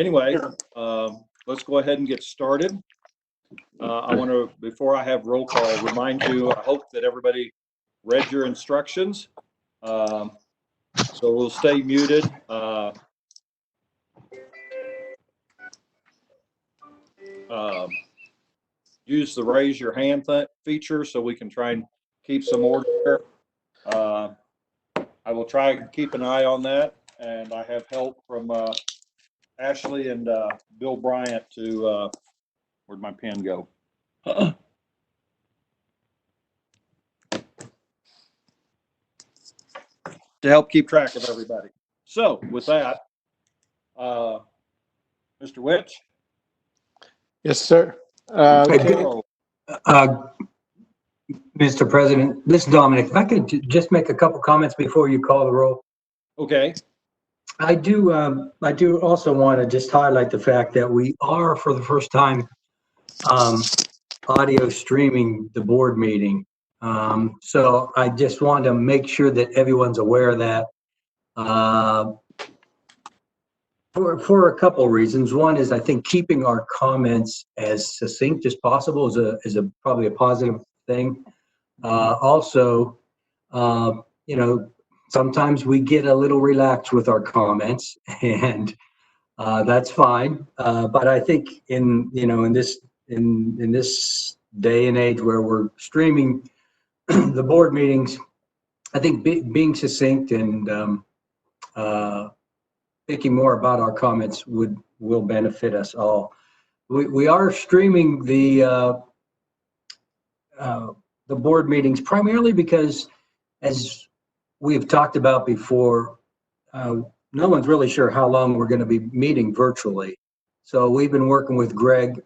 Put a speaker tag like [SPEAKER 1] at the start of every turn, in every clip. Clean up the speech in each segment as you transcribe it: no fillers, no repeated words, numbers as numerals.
[SPEAKER 1] Anyway, let's go ahead and get started. I want to, before I have roll call, remind you, I hope that everybody read your instructions. So we'll stay muted. Use the raise your hand feature so we can try and keep some order. I will try and keep an eye on that, and I have help from Ashley and Bill Bryant to, where'd my pen go? To help keep track of everybody. So with that, Mr. Witch?
[SPEAKER 2] Yes, sir.
[SPEAKER 3] Mr. President, this is Dominic. If I could just make a couple comments before you call the roll.
[SPEAKER 1] Okay.
[SPEAKER 3] I do also want to just highlight the fact that we are, for the first time, audio streaming the board meeting. So I just want to make sure that everyone's aware of that. For a couple of reasons. One is I think keeping our comments as succinct as possible is probably a positive thing. Also, you know, sometimes we get a little relaxed with our comments, and that's fine. But I think in this day and age where we're streaming the board meetings, I think being succinct and thinking more about our comments will benefit us all. We are streaming the board meetings primarily because, as we've talked about before, no one's really sure how long we're going to be meeting virtually. So we've been working with Greg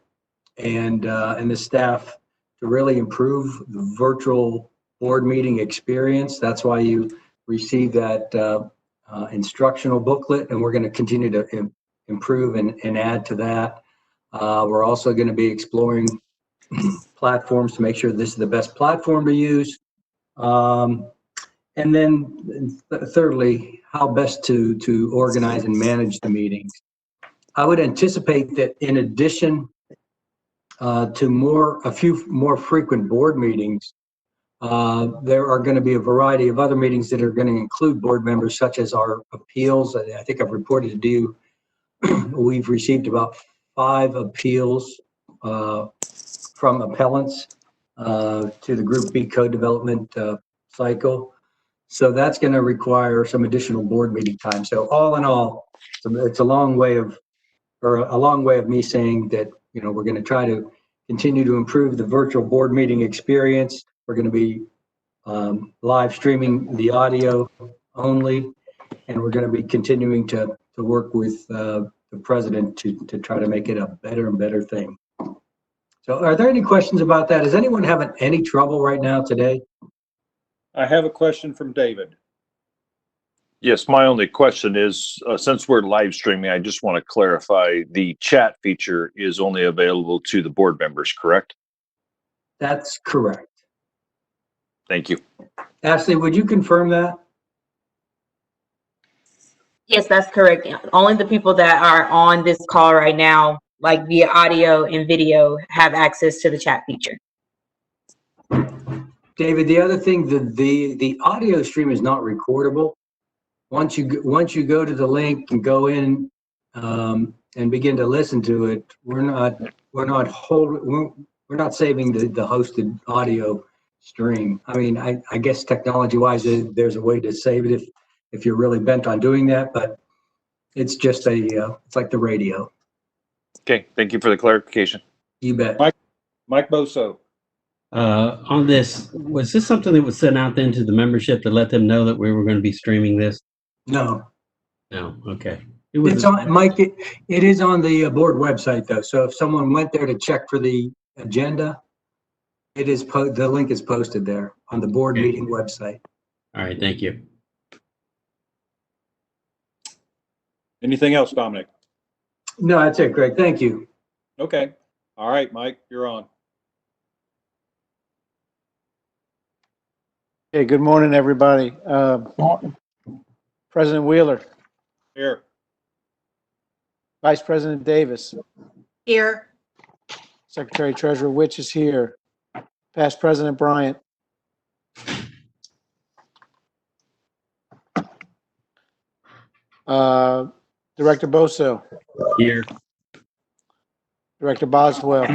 [SPEAKER 3] and the staff to really improve the virtual board meeting experience. That's why you received that instructional booklet, and we're going to continue to improve and add to that. We're also going to be exploring platforms to make sure this is the best platform to use. And then thirdly, how best to organize and manage the meetings. I would anticipate that in addition to a few more frequent board meetings, there are going to be a variety of other meetings that are going to include board members, such as our appeals. I think I've reported to you, we've received about 5 appeals from appellants to the Group B code development cycle. So that's going to require some additional board meeting time. So all in all, it's a long way of me saying that, you know, we're going to try to continue to improve the virtual board meeting experience. We're going to be live streaming the audio only, and we're going to be continuing to work with the president to try to make it a better and better thing. So are there any questions about that? Is anyone having any trouble right now today?
[SPEAKER 1] I have a question from David.
[SPEAKER 4] Yes, my only question is, since we're live streaming, I just want to clarify the chat feature is only available to the board members, correct?
[SPEAKER 3] That's correct.
[SPEAKER 4] Thank you.
[SPEAKER 3] Ashley, would you confirm that?
[SPEAKER 5] Yes, that's correct. Only the people that are on this call right now, like via audio and video, have access to the chat feature.
[SPEAKER 3] David, the other thing, the audio stream is not recordable. Once you go to the link and go in and begin to listen to it, we're not saving the hosted audio stream. I mean, I guess technology-wise, there's a way to save it if you're really bent on doing that, but it's just it's like the radio.
[SPEAKER 4] Okay, thank you for the clarification.
[SPEAKER 3] You bet.
[SPEAKER 1] Mike Boso.
[SPEAKER 6] On this, was this something that was sent out then to the membership to let them know that we were going to be streaming this?
[SPEAKER 3] No.
[SPEAKER 6] No. Okay.
[SPEAKER 3] It's on, Mike. It is on the board website though. So if someone went there to check for the agenda, it is the link is posted there on the board meeting website.
[SPEAKER 6] All right. Thank you.
[SPEAKER 1] Anything else, Dominic?
[SPEAKER 3] No, that's it, Greg. Thank you.
[SPEAKER 1] Okay. All right, Mike, you're on.
[SPEAKER 2] Okay, good morning, everybody. President Wheeler.
[SPEAKER 1] Here.
[SPEAKER 2] Vice President Davis.
[SPEAKER 7] Here.
[SPEAKER 2] Secretary Treasurer Which is here. Past President Bryant. Director Boso.
[SPEAKER 6] Here.
[SPEAKER 2] Director Boswell.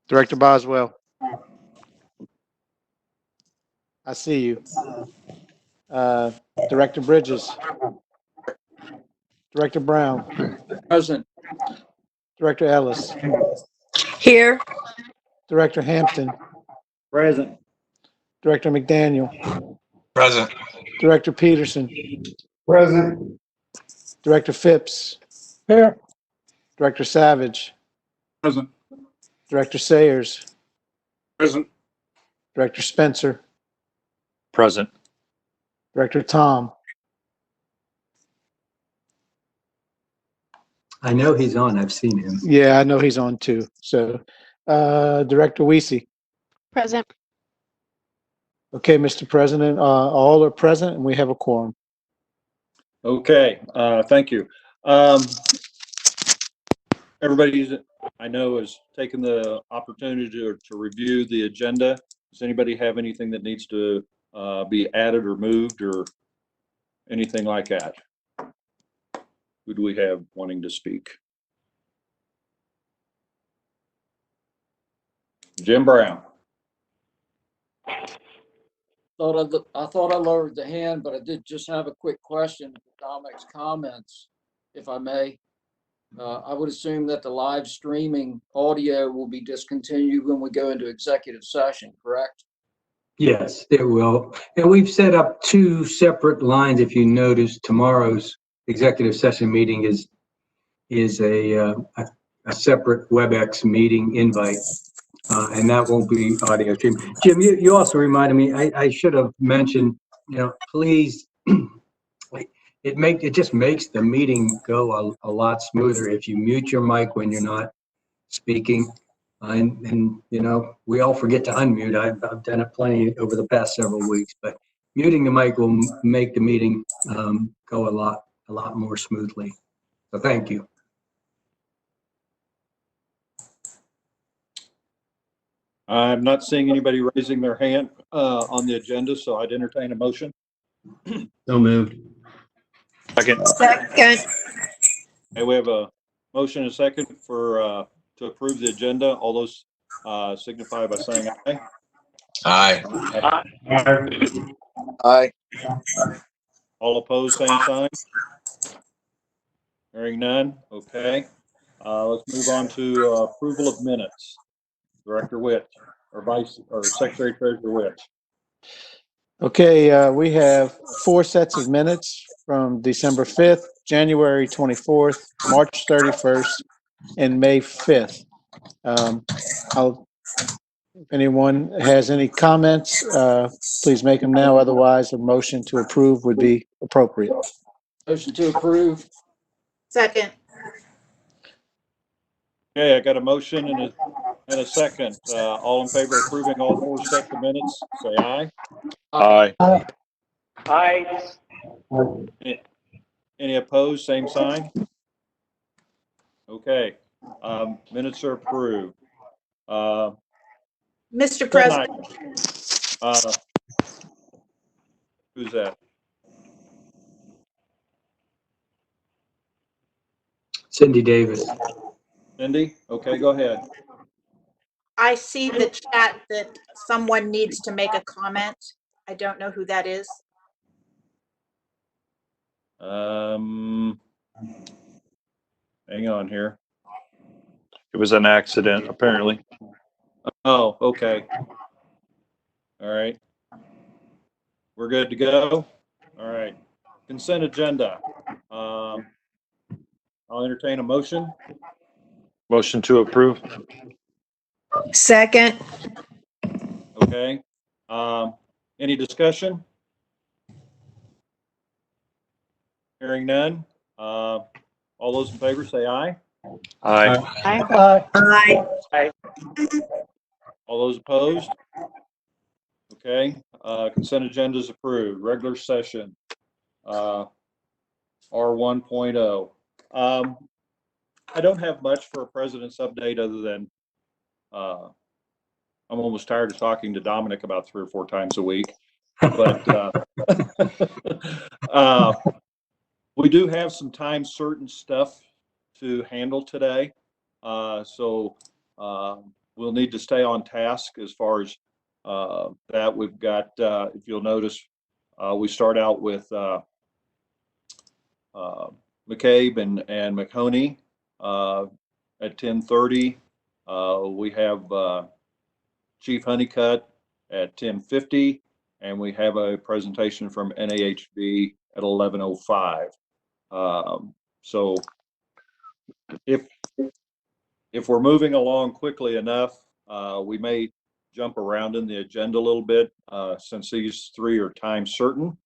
[SPEAKER 2] Director Boswell. I see you. Director Bridges. Director Brown.
[SPEAKER 8] Present.
[SPEAKER 2] Director Ellis.
[SPEAKER 7] Here.
[SPEAKER 2] Director Hampton.
[SPEAKER 8] Present.
[SPEAKER 2] Director McDaniel.
[SPEAKER 9] Present.
[SPEAKER 2] Director Peterson.
[SPEAKER 8] Present.
[SPEAKER 2] Director Phipps.
[SPEAKER 8] Here.
[SPEAKER 2] Director Savage.
[SPEAKER 8] Present.
[SPEAKER 2] Director Sayers.
[SPEAKER 8] Present.
[SPEAKER 2] Director Spencer.
[SPEAKER 4] Present.
[SPEAKER 2] Director Tom.
[SPEAKER 3] I know he's on. I've seen him.
[SPEAKER 2] Yeah, I know he's on too. So, Director Weesey.
[SPEAKER 7] Present.
[SPEAKER 2] Okay, Mr. President, all are present and we have a quorum.
[SPEAKER 1] Okay, thank you. Everybody, I know, has taken the opportunity to review the agenda. Does anybody have anything that needs to be added or moved or anything like that? Who do we have wanting to speak? Jim Brown.
[SPEAKER 8] I thought I lowered the hand, but I did just have a quick question for Dominic's comments, if I may. I would assume that the live streaming audio will be discontinued when we go into executive session, correct?
[SPEAKER 3] Yes, it will. And we've set up two separate lines. If you notice, tomorrow's executive session meeting is a separate WebEx meeting invite, and that won't be audio stream. Jim, you also reminded me, I should have mentioned, please, it just makes the meeting go a lot smoother if you mute your mic when you're not speaking. And we all forget to unmute. I've done it plenty over the past several weeks, but muting the mic will make the meeting go a lot more smoothly. So thank you.
[SPEAKER 1] I'm not seeing anybody raising their hand on the agenda, so I'd entertain a motion.
[SPEAKER 6] So moved.
[SPEAKER 4] Second.
[SPEAKER 7] Second.
[SPEAKER 1] Okay, we have a motion and a second for to approve the agenda. All those signify by saying aye.
[SPEAKER 9] Aye.
[SPEAKER 8] Aye.
[SPEAKER 1] All opposed, same sign. Hearing none. Okay. Let's move on to approval of minutes. Director Witt, or Secretary Treasurer Witt.
[SPEAKER 2] Okay, we have 4 sets of minutes from December 5th, January 24th, March 31st, and May 5th. If anyone has any comments, please make them now. Otherwise, a motion to approve would be appropriate.
[SPEAKER 8] Motion to approve.
[SPEAKER 7] Second.
[SPEAKER 1] Okay, I got a motion and a second. All in favor of approving all 4 sets of minutes, say aye.
[SPEAKER 4] Aye.
[SPEAKER 8] Aye.
[SPEAKER 1] Any opposed, same sign. Okay, minutes are approved.
[SPEAKER 7] Mr. President,
[SPEAKER 1] Who's that?
[SPEAKER 3] Cindy Davis.
[SPEAKER 1] Cindy? Okay, go ahead.
[SPEAKER 7] I see the chat that someone needs to make a comment. I don't know who that is.
[SPEAKER 1] Hang on here.
[SPEAKER 4] It was an accident, apparently.
[SPEAKER 1] Oh, okay. All right. We're good to go? All right. Consent agenda. I'll entertain a motion.
[SPEAKER 4] Motion to approve.
[SPEAKER 7] Second.
[SPEAKER 1] Okay. Any discussion? Hearing none. All those in favor say aye.
[SPEAKER 4] Aye.
[SPEAKER 7] Aye.
[SPEAKER 1] All those opposed? Okay. Consent agenda is approved. Regular session. R 1.0. I don't have much for a president's update other than I'm almost tired of talking to Dominic about 3 or 4 times a week. But we do have some time certain stuff to handle today. So we'll need to stay on task as far as that. We've got, if you'll notice, we start out with McCabe and Mahoney at 10:30. We have Chief Honeycutt at 10:50, and we have a presentation from NAHB at 11:05. So if we're moving along quickly enough, we may jump around in the agenda a little bit since these 3 are time certain.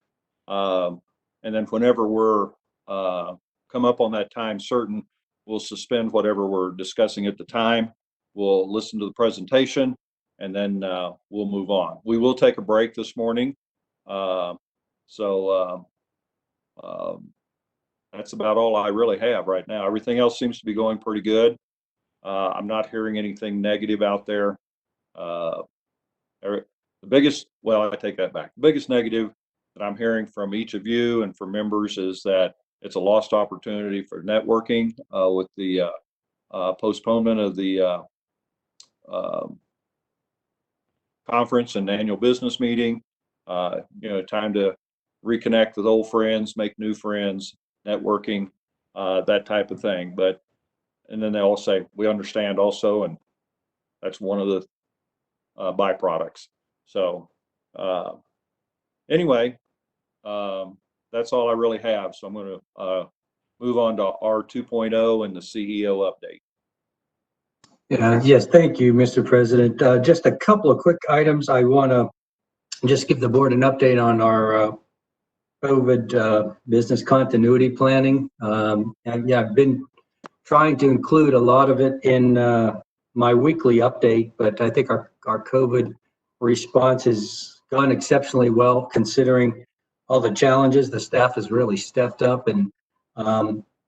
[SPEAKER 1] And then whenever we're come up on that time certain, we'll suspend whatever we're discussing at the time. We'll listen to the presentation, and then we'll move on. We will take a break this morning. That's about all I really have right now. Everything else seems to be going pretty good. I'm not hearing anything negative out there. The biggest, well, I take that back. The biggest negative that I'm hearing from each of you and from members is that it's a lost opportunity for networking with the postponement of the conference and annual business meeting. Time to reconnect with old friends, make new friends, networking, that type of thing. And then they all say, we understand also, and that's one of the byproducts. So anyway, that's all I really have. So I'm going to move on to R 2.0 and the CEO update.
[SPEAKER 3] Yes, thank you, Mr. President. Just a couple of quick items. I want to just give the board an update on our COVID business continuity planning. And yeah, I've been trying to include a lot of it in my weekly update, but I think our COVID response has gone exceptionally well considering all the challenges. The staff has really stepped up and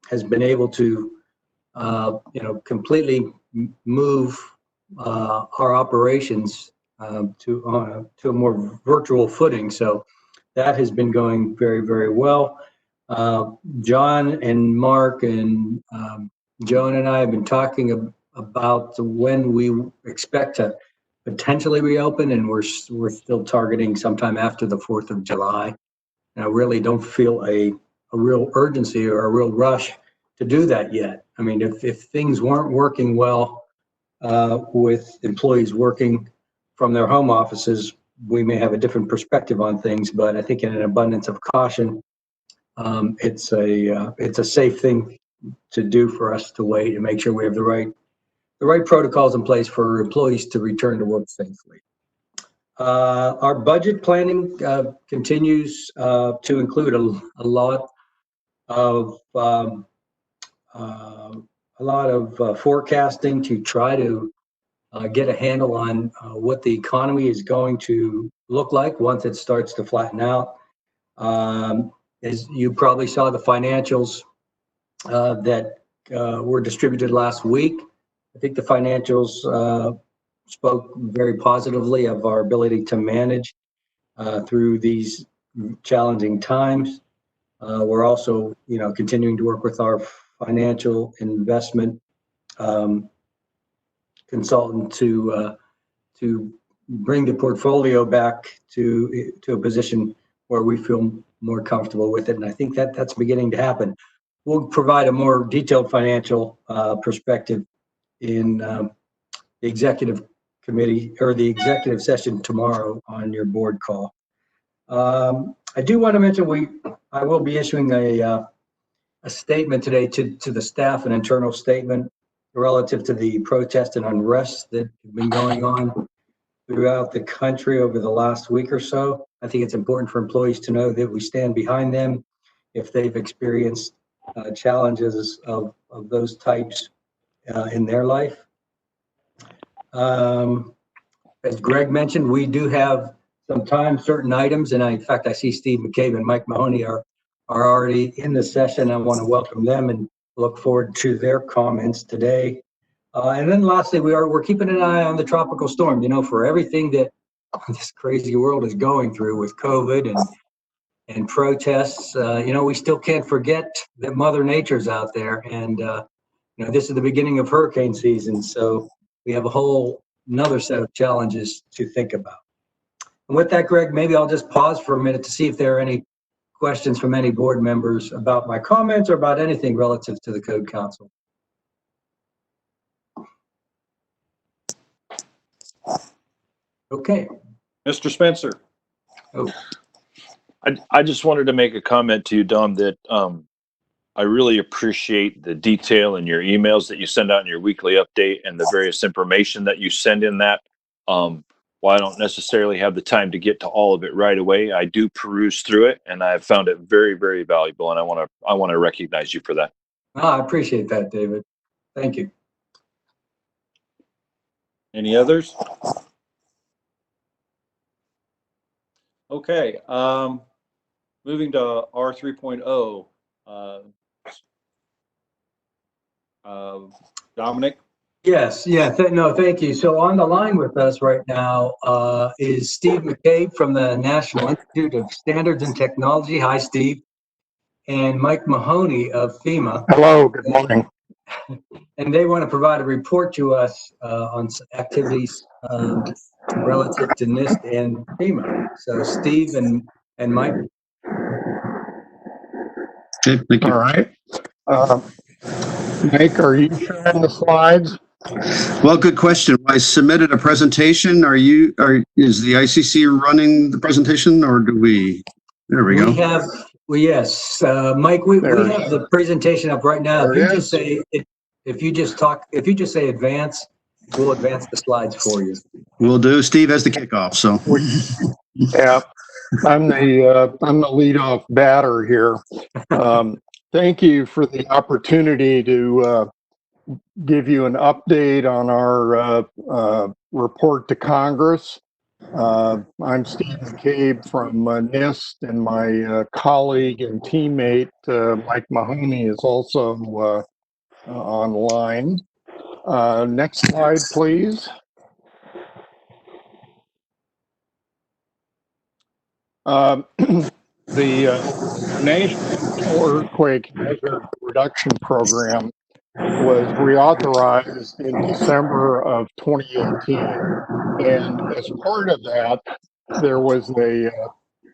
[SPEAKER 3] has been able to completely move our operations to a more virtual footing. So that has been going very, very well. John and Mark and Joan and I have been talking about when we expect to potentially reopen, and we're still targeting sometime after the 4th of July. And I really don't feel a real urgency or a real rush to do that yet. I mean, if things weren't working well with employees working from their home offices, we may have a different perspective on things. But I think in an abundance of caution, it's a safe thing to do for us to wait and make sure we have the right protocols in place for employees to return to work safely. Our budget planning continues to include a lot of forecasting to try to get a handle on what the economy is going to look like once it starts to flatten out. As you probably saw, the financials that were distributed last week, I think the financials spoke very positively of our ability to manage through these challenging times. We're also, continuing to work with our financial investment consultant to bring the portfolio back to a position where we feel more comfortable with it. And I think that's beginning to happen. We'll provide a more detailed financial perspective in the executive committee or the executive session tomorrow on your board call. I do want to mention I will be issuing a statement today to the staff, an internal statement relative to the protest and unrest that have been going on throughout the country over the last week or so. I think it's important for employees to know that we stand behind them if they've experienced challenges of those types in their life. As Greg mentioned, we do have some time certain items, and in fact, I see Steve McCabe and Mike Mahoney are are already in the session. I want to welcome them and look forward to their comments today. And then lastly, we're keeping an eye on the tropical storm, for everything that this crazy world is going through with COVID and protests. We still can't forget that Mother Nature's out there. And, this is the beginning of hurricane season. So we have a whole another set of challenges to think about. And with that, Greg, maybe I'll just pause for a minute to see if there are any questions from any board members about my comments or about anything relative to the Code Council. Okay.
[SPEAKER 1] Mr. Spencer.
[SPEAKER 3] Oh,
[SPEAKER 4] I just wanted to make a comment to you, Dom, that I really appreciate the detail in your emails that you send out in your weekly update and the various information that you send in that. While I don't necessarily have the time to get to all of it right away, I do peruse through it, and I've found it very, very valuable. And I want to recognize you for that.
[SPEAKER 3] I appreciate that, David. Thank you.
[SPEAKER 1] Any others? Okay. Moving to R 3.0. Dominic?
[SPEAKER 3] Yes, yeah, no, thank you. So on the line with us right now is Steve McCabe from the National Institute of Standards and Technology. Hi, Steve. And Mike Mahoney of FEMA.
[SPEAKER 10] Hello, good morning.
[SPEAKER 3] And they want to provide a report to us on activities relative to NIST and FEMA. So Steve and Mike.
[SPEAKER 10] Okay, thank you. All right. Mike, are you sharing the slides?
[SPEAKER 11] Well, good question. I submitted a presentation. Is the ICC running the presentation, or do we? There we go.
[SPEAKER 3] Yes, Mike, we have the presentation up right now. If you just say advance, we'll advance the slides for you.
[SPEAKER 11] Will do. Steve has the kickoff, so.
[SPEAKER 10] Yeah, I'm the leadoff batter here. Thank you for the opportunity to give you an update on our report to Congress. I'm Steve McCabe from NIST, and my colleague and teammate Mike Mahoney is also online. Next slide, please. The National Earthquake Hazard Reduction Program was reauthorized in December of 2018. And as part of that, there was a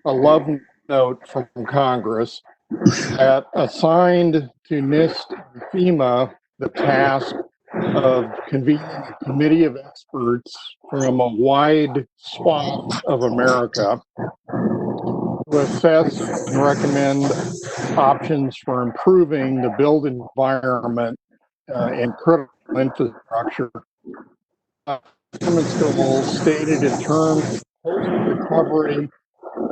[SPEAKER 10] love note from Congress that assigned to NIST and FEMA the task of convening a committee of experts from a wide swath of America to assess and recommend options for improving the built environment and critical infrastructure. Government's goals stated in terms of post-recovery,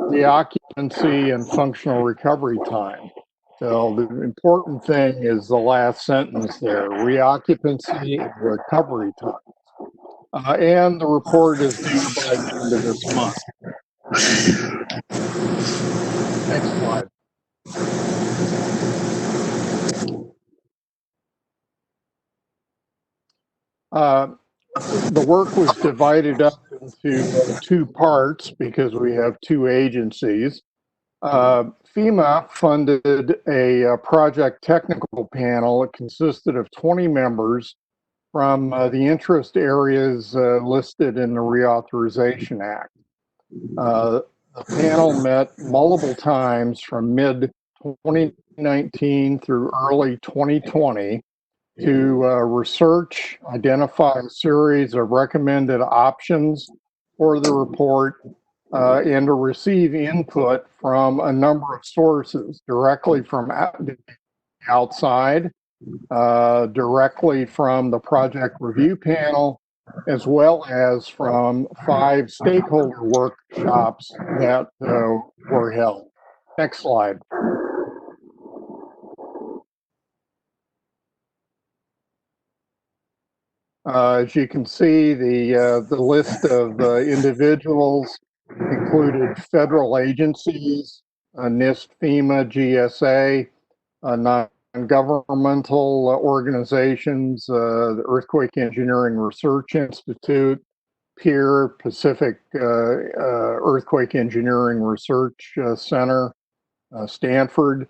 [SPEAKER 10] the occupancy, and functional recovery time. So the important thing is the last sentence there, reoccupancy and recovery time. And the report is due by the end of this month. Next slide. The work was divided up into two parts because we have two agencies. FEMA funded a project technical panel. It consisted of 20 members from the interest areas listed in the Reauthorization Act. The panel met multiple times from mid-2019 through early 2020 to research, identify a series of recommended options for the report, and to receive input from a number of sources, directly from outside, directly from the project review panel, as well as from 5 stakeholder workshops that were held. Next slide. As you can see, the list of individuals included federal agencies, NIST, FEMA, GSA, non-governmental organizations, the Earthquake Engineering Research Institute, PEER, Pacific Earthquake Engineering Research Center, Stanford,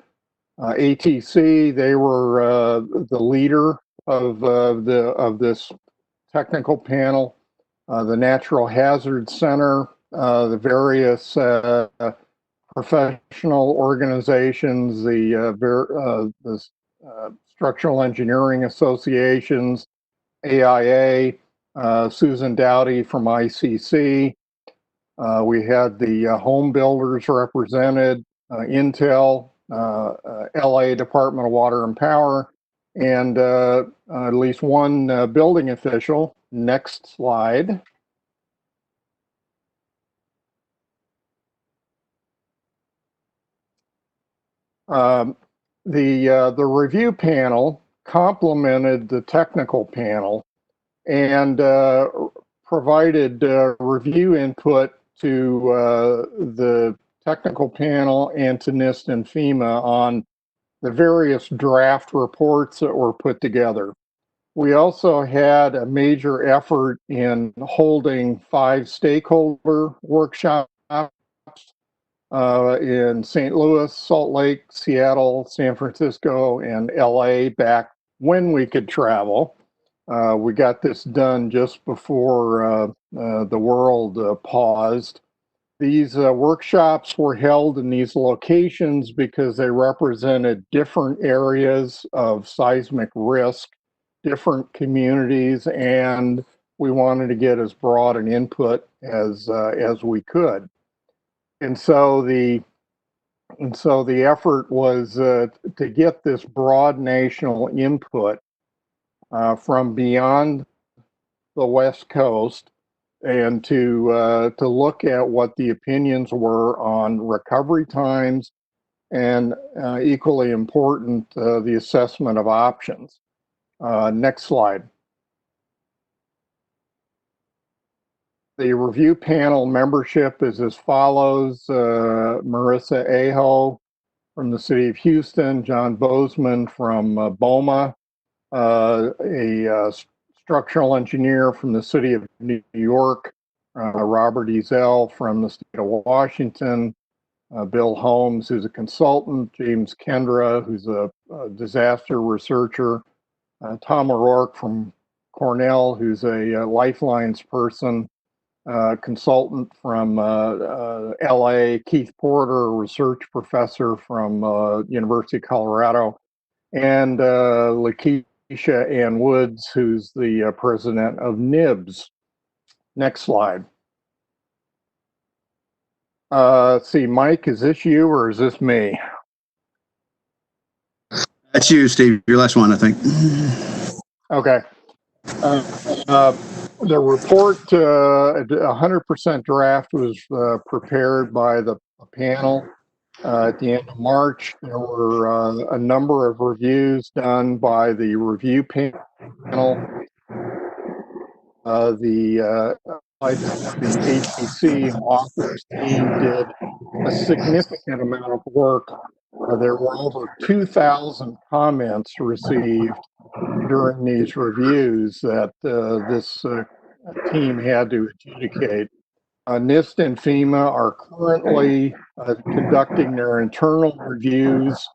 [SPEAKER 10] ATC. They were the leader of this technical panel. The Natural Hazard Center, the various professional organizations, the structural engineering associations, AIA, Susan Dowdy from ICC. We had the home builders represented, Intel, LA Department of Water and Power, and at least one building official. Next slide. The review panel complemented the technical panel and provided review input to the technical panel and to NIST and FEMA on the various draft reports that were put together. We also had a major effort in holding 5 stakeholder workshops in St. Louis, Salt Lake, Seattle, San Francisco, and LA back when we could travel. We got this done just before the world paused. These workshops were held in these locations because they represented different areas of seismic risk, different communities, and we wanted to get as broad an input as we could. And so the effort was to get this broad national input from beyond the West Coast, and to look at what the opinions were on recovery times, and equally important, the assessment of options. Next slide. The review panel membership is as follows: Marissa Aho from the City of Houston, John Bozeman from BOMA, a structural engineer from the City of New York, Robert Ezel from the State of Washington, Bill Holmes, who's a consultant, James Kendra, who's a disaster researcher, Tom O'Rourke from Cornell, who's a lifelines person, consultant from LA, Keith Porter, a research professor from University of Colorado, and Lakeisha Ann Woods, who's the president of NIBS. Next slide. Let's see, Mike, is this you or is this me?
[SPEAKER 11] That's you, Steve. Your last one, I think.
[SPEAKER 10] Okay. The report, 100% draft, was prepared by the panel at the end of March. There were a number of reviews done by the review panel. The HPC authors team did a significant amount of work. There were over 2,000 comments received during these reviews that this team had to adjudicate. NIST and FEMA are currently conducting their internal reviews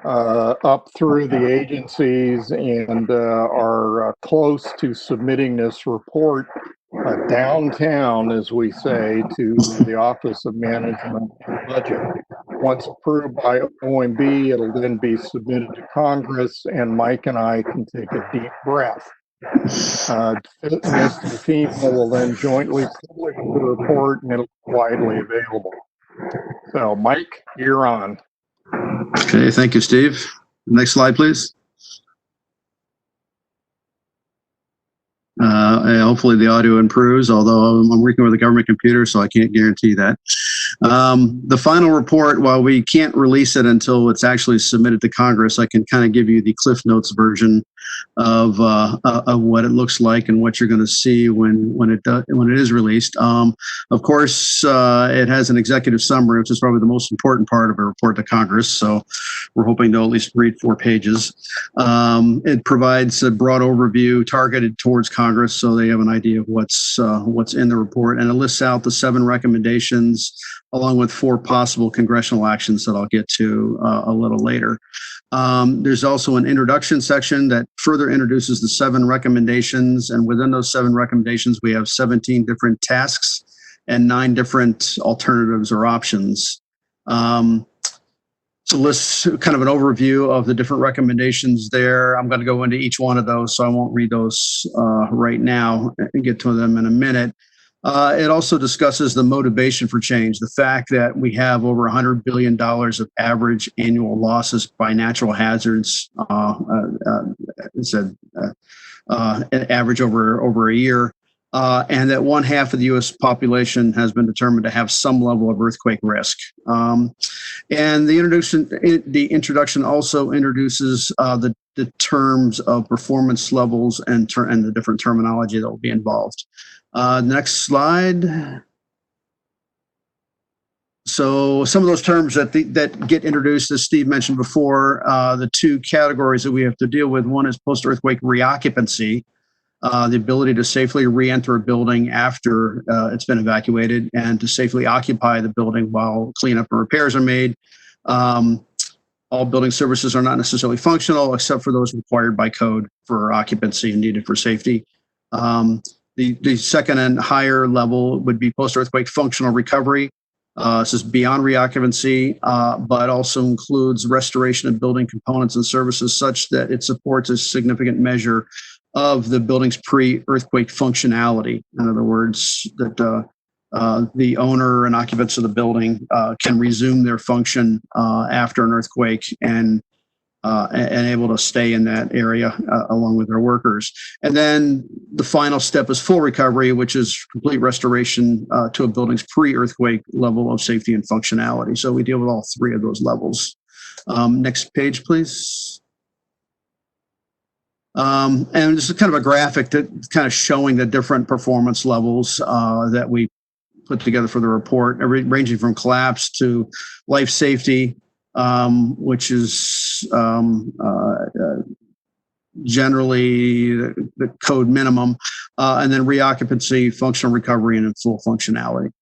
[SPEAKER 10] up through the agencies, and are close to submitting this report downtown, as we say, to the Office of Management and Budget. Once approved by OMB, it'll then be submitted to Congress, and Mike and I can take a deep breath. NIST and FEMA will then jointly publish the report, and it'll be widely available. So, Mike, you're on.
[SPEAKER 11] Okay, thank you, Steve. Next slide, please. And hopefully the audio improves, although I'm working with a government computer, so I can't guarantee that. The final report, while we can't release it until it's actually submitted to Congress, I can kind of give you the Cliff Notes version of what it looks like and what you're going to see when it is released. Of course, it has an executive summary, which is probably the most important part of a report to Congress. So we're hoping to at least read 4 pages. It provides a broad overview targeted towards Congress, so they have an idea of what's in the report, and it lists out the 7 recommendations along with 4 possible congressional actions that I'll get to a little later. There's also an introduction section that further introduces the 7 recommendations, and within those 7 recommendations, we have 17 different tasks and 9 different alternatives or options. So lists kind of an overview of the different recommendations there. I'm going to go into each one of those, so I won't read those right now and get to them in a minute. It also discusses the motivation for change, the fact that we have over $100 billion of average annual losses by natural hazards, an average over a year, and that 1/2 of the U.S. population has been determined to have some level of earthquake risk. And the introduction also introduces the terms of performance levels and the different terminology that will be involved. Next slide. So some of those terms that get introduced, as Steve mentioned before, the 2 categories that we have to deal with. One is post-earthquake reoccupancy, the ability to safely re-enter a building after it's been evacuated and to safely occupy the building while cleanup and repairs are made. All building services are not necessarily functional except for those required by code for occupancy and needed for safety. The second and higher level would be post-earthquake functional recovery. This is beyond reoccupancy, but also includes restoration of building components and services such that it supports a significant measure of the building's pre-earthquake functionality. In other words, that the owner and occupants of the building can resume their function after an earthquake and able to stay in that area along with their workers. And then the final step is full recovery, which is complete restoration to a building's pre-earthquake level of safety and functionality. So we deal with all 3 of those levels. Next page, please. And this is kind of a graphic that kind of showing the different performance levels that we put together for the report, ranging from collapse to life safety, which is generally the code minimum, and then reoccupancy, functional recovery, and full functionality.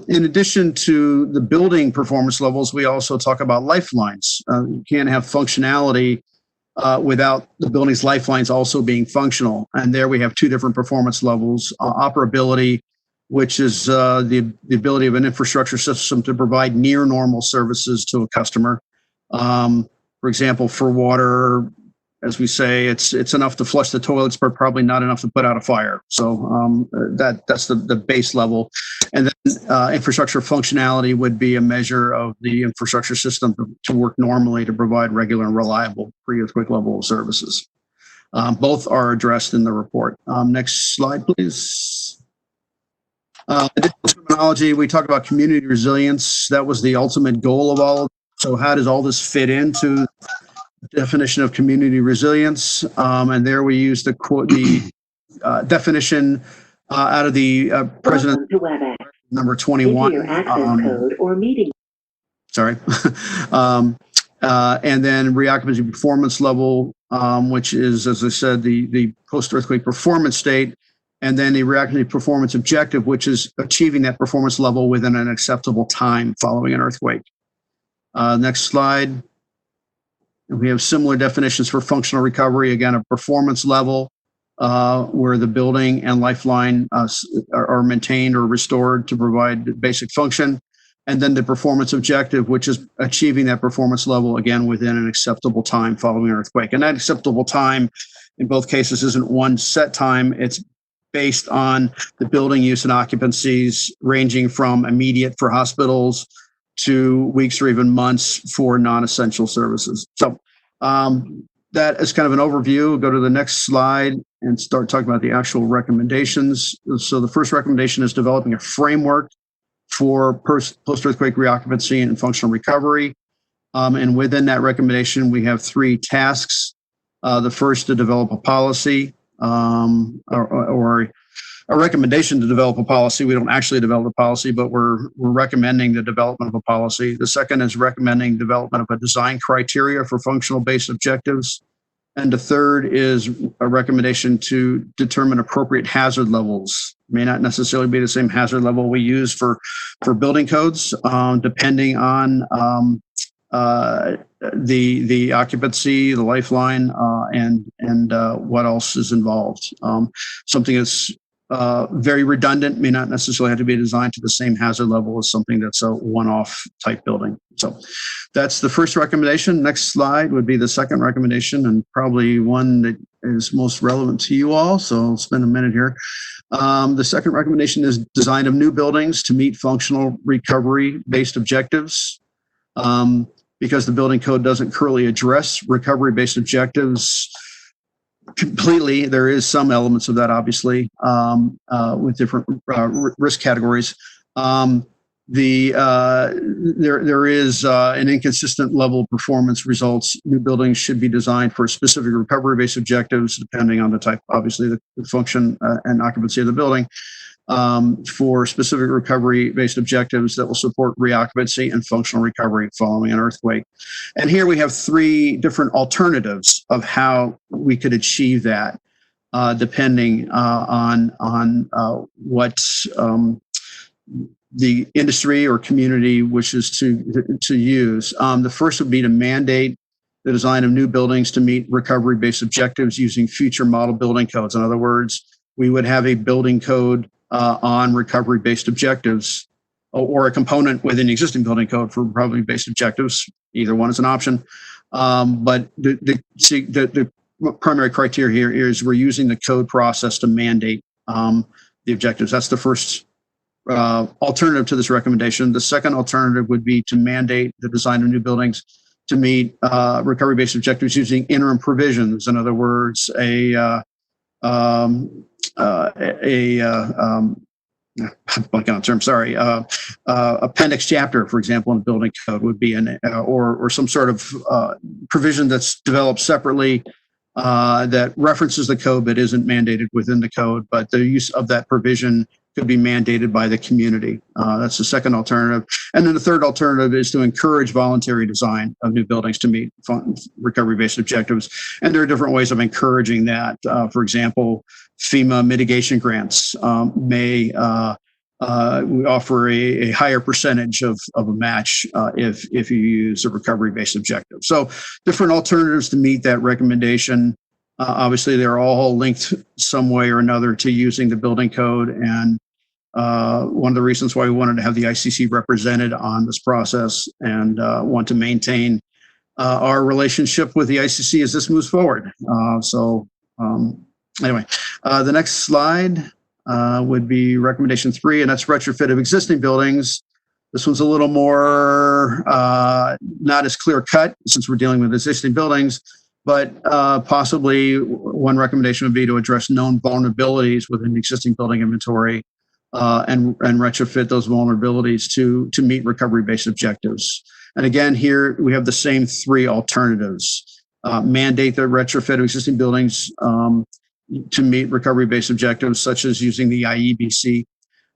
[SPEAKER 11] In addition to the building performance levels, we also talk about lifelines. You can't have functionality without the building's lifelines also being functional. And there we have 2 different performance levels: operability, which is the ability of an infrastructure system to provide near normal services to a customer. For example, for water, as we say, it's enough to flush the toilets, but probably not enough to put out a fire. So that's the base level. And then infrastructure functionality would be a measure of the infrastructure system to work normally to provide regular and reliable pre-earthquake level of services. Both are addressed in the report. Next slide, please. Additional terminology, we talk about community resilience. That was the ultimate goal of all of it. So how does all this fit into the definition of community resilience? And there we use the quote, the definition out of the President number 21. Code or meeting. Sorry. And then reoccupancy performance level, which is, as I said, the post-earthquake performance state. And then the reoccupancy performance objective, which is achieving that performance level within an acceptable time following an earthquake. Next slide. We have similar definitions for functional recovery. Again, a performance level where the building and lifeline are maintained or restored to provide basic function. And then the performance objective, which is achieving that performance level, again, within an acceptable time following an earthquake. And that acceptable time in both cases isn't one set time. It's based on the building use and occupancies ranging from immediate for hospitals to weeks or even months for non-essential services. So that is kind of an overview. We'll go to the next slide and start talking about the actual recommendations. So the first recommendation is developing a framework for post-earthquake reoccupancy and functional recovery. And within that recommendation, we have 3 tasks. The first, to develop a policy or a recommendation to develop a policy. We don't actually develop a policy, but we're recommending the development of a policy. The second is recommending development of a design criteria for functional-based objectives. And the third is a recommendation to determine appropriate hazard levels. May not necessarily be the same hazard level we use for building codes, depending on the occupancy, the lifeline, and what else is involved. Something that's very redundant may not necessarily have to be designed to the same hazard level as something that's a one-off type building. So that's the first recommendation. Next slide would be the second recommendation, and probably one that is most relevant to you all. So I'll spend a minute here. The second recommendation is design of new buildings to meet functional recovery-based objectives. Because the building code doesn't currently address recovery-based objectives completely. There is some elements of that, obviously, with different risk categories. There is an inconsistent level of performance results. New buildings should be designed for specific recovery-based objectives, depending on the type, obviously, the function and occupancy of the building. For specific recovery-based objectives that will support reoccupancy and functional recovery following an earthquake. And here we have 3 different alternatives of how we could achieve that, depending on what the industry or community wishes to use. The first would be to mandate the design of new buildings to meet recovery-based objectives using future model building codes. In other words, we would have a building code on recovery-based objectives, or a component within the existing building code for recovery-based objectives. Either one is an option. But the primary criteria here is we're using the code process to mandate the objectives. That's the first alternative to this recommendation. The second alternative would be to mandate the design of new buildings to meet recovery-based objectives using interim provisions. In other words, appendix chapter, for example, in the building code would be or some sort of provision that's developed separately that references the code but isn't mandated within the code, but the use of that provision could be mandated by the community. That's the second alternative. And then the third alternative is to encourage voluntary design of new buildings to meet recovery-based objectives. And there are different ways of encouraging that. For example, FEMA mitigation grants may we offer a higher percentage of a match if you use a recovery-based objective. So different alternatives to meet that recommendation. Obviously, they're all linked some way or another to using the building code. And one of the reasons why we wanted to have the ICC represented on this process and want to maintain our relationship with the ICC as this moves forward. Anyway, the next slide would be recommendation 3, and that's retrofit of existing buildings. This one's a little more not as clear cut since we're dealing with existing buildings, but possibly one recommendation would be to address known vulnerabilities within the existing building inventory and retrofit those vulnerabilities to meet recovery-based objectives. And again, here we have the same 3 alternatives. Mandate the retrofit of existing buildings to meet recovery-based objectives, such as using the IEBC.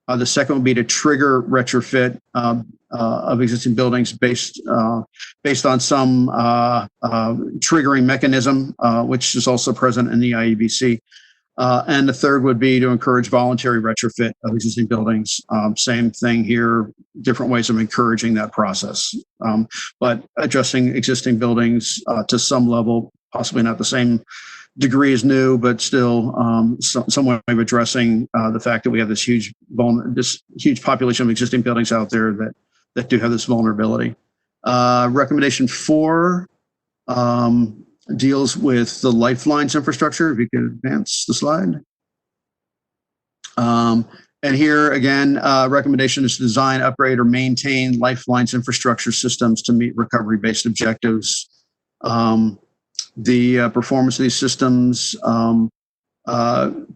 [SPEAKER 11] The second would be to trigger retrofit of existing buildings based on some triggering mechanism, which is also present in the IEBC. And the third would be to encourage voluntary retrofit of existing buildings. Same thing here, different ways of encouraging that process, but addressing existing buildings to some level, possibly not the same degree as new, but still some way of addressing the fact that we have this huge population of existing buildings out there that do have this vulnerability. Recommendation 4 deals with the lifelines infrastructure. If you could advance the slide. And here again, recommendation is to design, upgrade, or maintain lifelines infrastructure systems to meet recovery-based objectives. The performance of these systems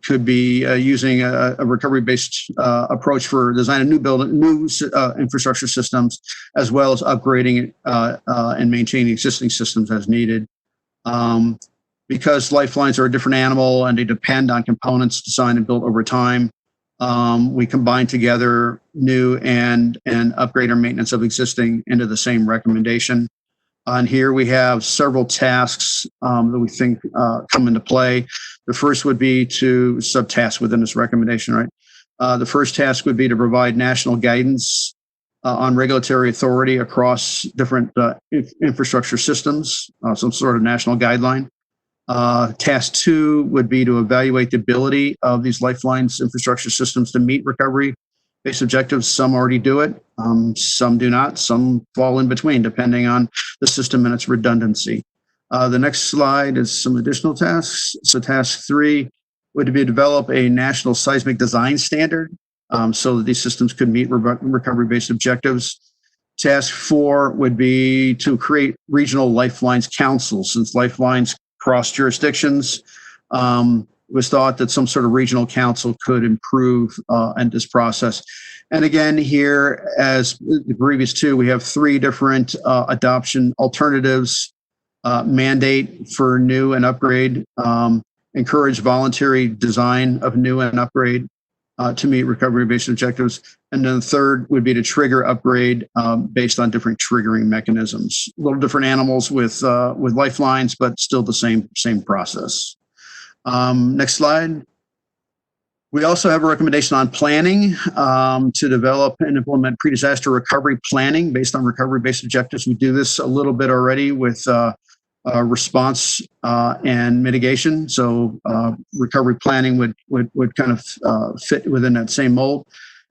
[SPEAKER 11] could be using a recovery-based approach for designing new infrastructure systems, as well as upgrading and maintaining existing systems as needed. Because lifelines are a different animal and they depend on components designed and built over time, we combine together new and upgrade or maintenance of existing into the same recommendation. On here, we have several tasks that we think come into play. The first would be to subtask within this recommendation, right? The first task would be to provide national guidance on regulatory authority across different infrastructure systems, some sort of national guideline. Task 2 would be to evaluate the ability of these lifelines infrastructure systems to meet recovery-based objectives. Some already do it, some do not, some fall in between, depending on the system and its redundancy. The next slide is some additional tasks. So task 3 would be to develop a national seismic design standard so that these systems could meet recovery-based objectives. Task 4 would be to create regional lifelines councils. Since lifelines cross jurisdictions, it was thought that some sort of regional council could improve in this process. And again, here, as the previous two, we have 3 different adoption alternatives: mandate for new and upgrade, encourage voluntary design of new and upgrade to meet recovery-based objectives, and then the third would be to trigger upgrade based on different triggering mechanisms. A little different animals with lifelines, but still the same process. Next slide. We also have a recommendation on planning to develop and implement pre-disaster recovery planning based on recovery-based objectives. We do this a little bit already with response and mitigation. So recovery planning would kind of fit within that same mold.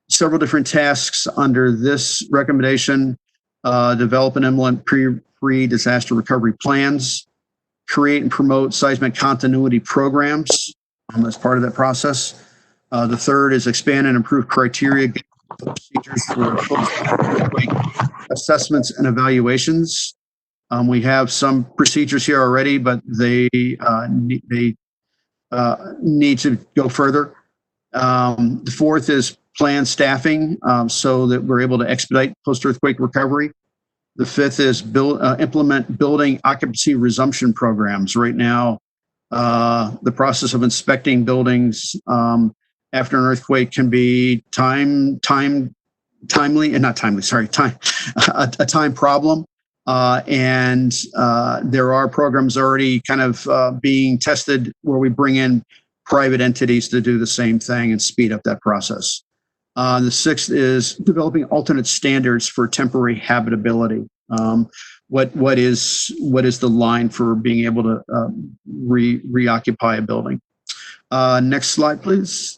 [SPEAKER 11] Several different tasks under this recommendation: develop and implement pre-disaster recovery plans, create and promote seismic continuity programs as part of that process. The third is expand and improve criteria procedures for assessments and evaluations. We have some procedures here already, but they need to go further. The fourth is plan staffing so that we're able to expedite post-earthquake recovery. The fifth is implement building occupancy resumption programs. Right now, the process of inspecting buildings after an earthquake can be a time problem. And there are programs already kind of being tested where we bring in private entities to do the same thing and speed up that process. The sixth is developing alternate standards for temporary habitability. What is the line for being able to reoccupy a building? Next slide, please.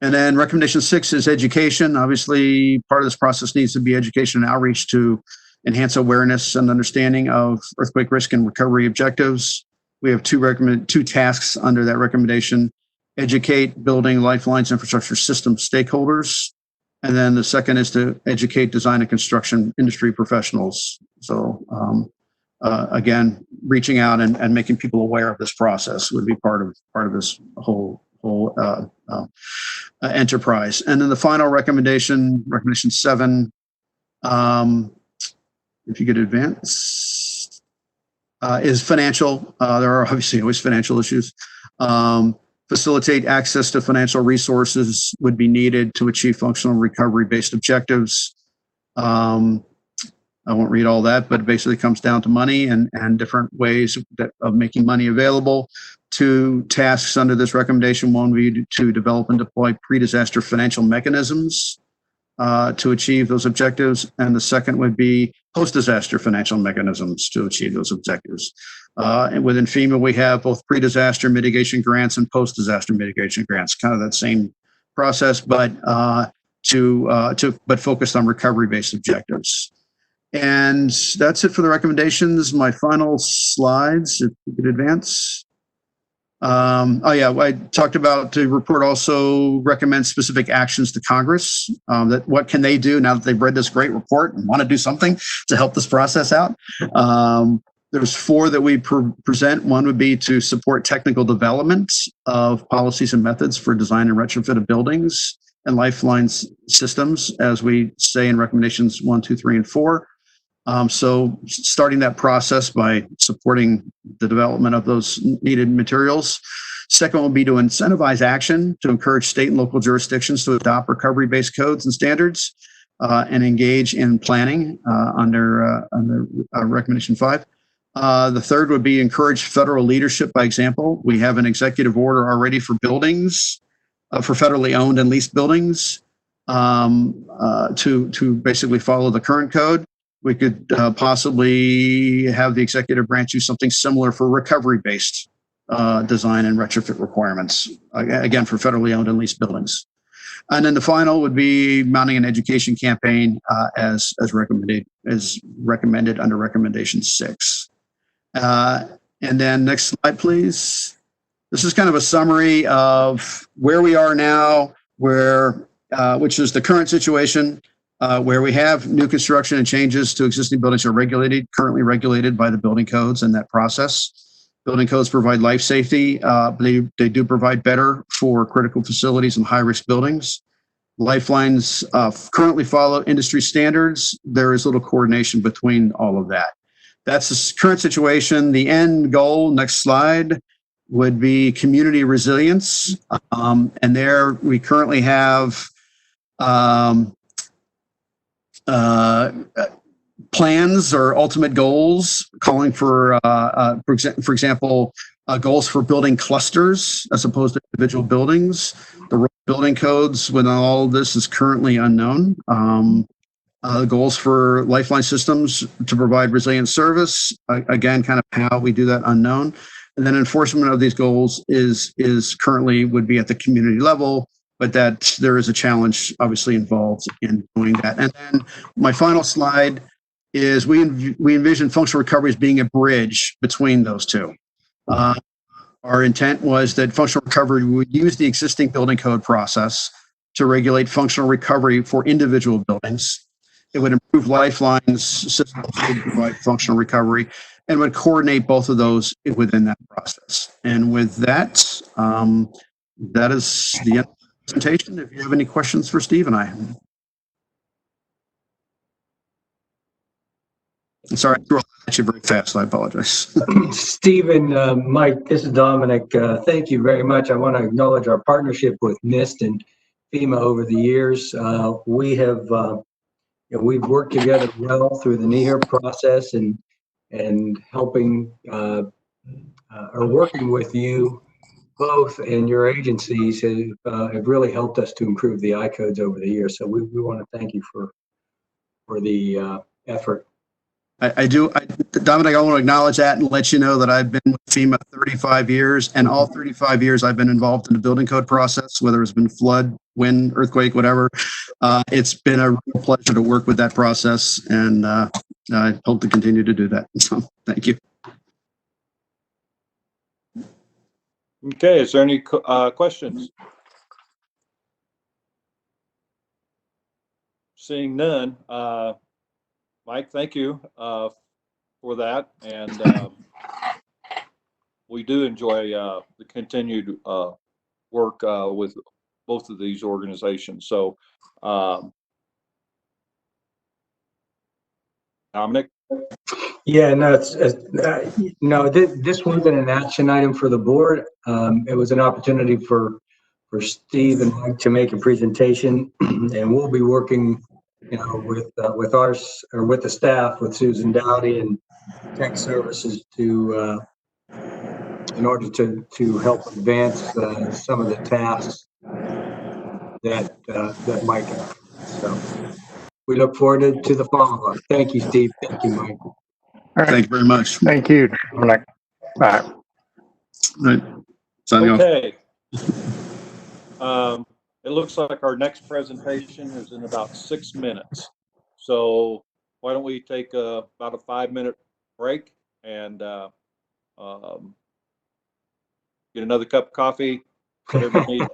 [SPEAKER 11] And then recommendation 6 is education. Obviously, part of this process needs to be education and outreach to enhance awareness and understanding of earthquake risk and recovery objectives. We have two tasks under that recommendation: educate building lifelines infrastructure system stakeholders. And then the second is to educate design and construction industry professionals. So again, reaching out and making people aware of this process would be part of this whole enterprise. And then the final recommendation 7, if you could advance, is financial. There are obviously always financial issues. Facilitate access to financial resources would be needed to achieve functional recovery-based objectives. I won't read all that, but it basically comes down to money and different ways of making money available. 2 tasks under this recommendation: one would be to develop and deploy pre-disaster financial mechanisms to achieve those objectives, and the second would be post-disaster financial mechanisms to achieve those objectives. And within FEMA, we have both pre-disaster mitigation grants and post-disaster mitigation grants, kind of that same process, but focused on recovery-based objectives. And that's it for the recommendations. My final slides, if you could advance. I talked about the report also recommends specific actions to Congress. That what can they do now that they've read this great report and want to do something to help this process out? There's 4 that we present. One would be to support technical development of policies and methods for design and retrofit of buildings and lifeline systems, as we say in recommendations 1, 2, 3, and 4. So starting that process by supporting the development of those needed materials. Second would be to incentivize action to encourage state and local jurisdictions to adopt recovery-based codes and standards and engage in planning under recommendation 5. The third would be encourage federal leadership by example. We have an executive order already for buildings, for federally owned and leased buildings, to basically follow the current code. We could possibly have the executive branch do something similar for recovery-based design and retrofit requirements, again, for federally owned and leased buildings. And then the final would be mounting an education campaign as recommended under recommendation 6. And then next slide, please. This is kind of a summary of where we are now, which is the current situation, where we have new construction and changes to existing buildings are currently regulated by the building codes and that process. Building codes provide life safety. They do provide better for critical facilities and high-risk buildings. Lifelines currently follow industry standards. There is little coordination between all of that. That's the current situation. The end goal, next slide, would be community resilience. And there we currently have plans or ultimate goals calling for example, goals for building clusters as opposed to individual buildings. The building codes when all of this is currently unknown. Goals for lifeline systems to provide resilient service, again, kind of how we do that unknown. And then enforcement of these goals is currently would be at the community level, but that there is a challenge obviously involved in doing that. And then my final slide is we envision functional recovery as being a bridge between those two. Our intent was that functional recovery would use the existing building code process to regulate functional recovery for individual buildings. It would improve Lifeline's systems to provide functional recovery and would coordinate both of those within that process. And with that, that is the end of the presentation. If you have any questions for Steve and I. I'm sorry, I threw at you very fast. I apologize.
[SPEAKER 3] Stephen, Mike, this is Dominic. Thank you very much. I want to acknowledge our partnership with NIST and FEMA over the years. We've worked together well through the NEHR process and helping or working with you both and your agencies have really helped us to improve the I-codes over the years. So we want to thank you for the effort.
[SPEAKER 11] Dominic, I want to acknowledge that and let you know that I've been with FEMA 35 years, and all 35 years I've been involved in the building code process, whether it's been flood, wind, earthquake, whatever. It's been a real pleasure to work with that process, and I hope to continue to do that. So, thank you.
[SPEAKER 1] Okay, is there any questions? Seeing none, Mike, thank you for that, and we do enjoy the continued work with both of these organizations. So, Dominic?
[SPEAKER 3] Yeah, no, this wasn't an action item for the board. It was an opportunity for Steve and Mike to make a presentation, and we'll be working, with the staff, with Susan Dowdy and Tech Services in order to help advance some of the tasks that Mike has. So we look forward to the follow-up. Thank you, Steve. Thank you, Mike.
[SPEAKER 11] Thank you very much.
[SPEAKER 10] Thank you, Dominic. Bye.
[SPEAKER 11] Right. Signing off.
[SPEAKER 1] Okay. It looks like our next presentation is in about 6 minutes. So why don't we take about a 5-minute break and get another cup of coffee, whatever you need.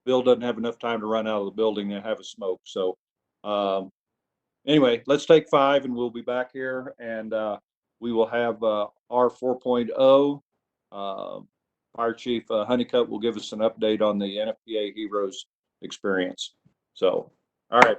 [SPEAKER 1] Bill doesn't have enough time to run out of the building and have a smoke. So anyway, let's take 5 and we'll be back here, and we will have R 4.0. Fire Chief Honeycutt will give us an update on the NFPA Heroes experience. So, all right.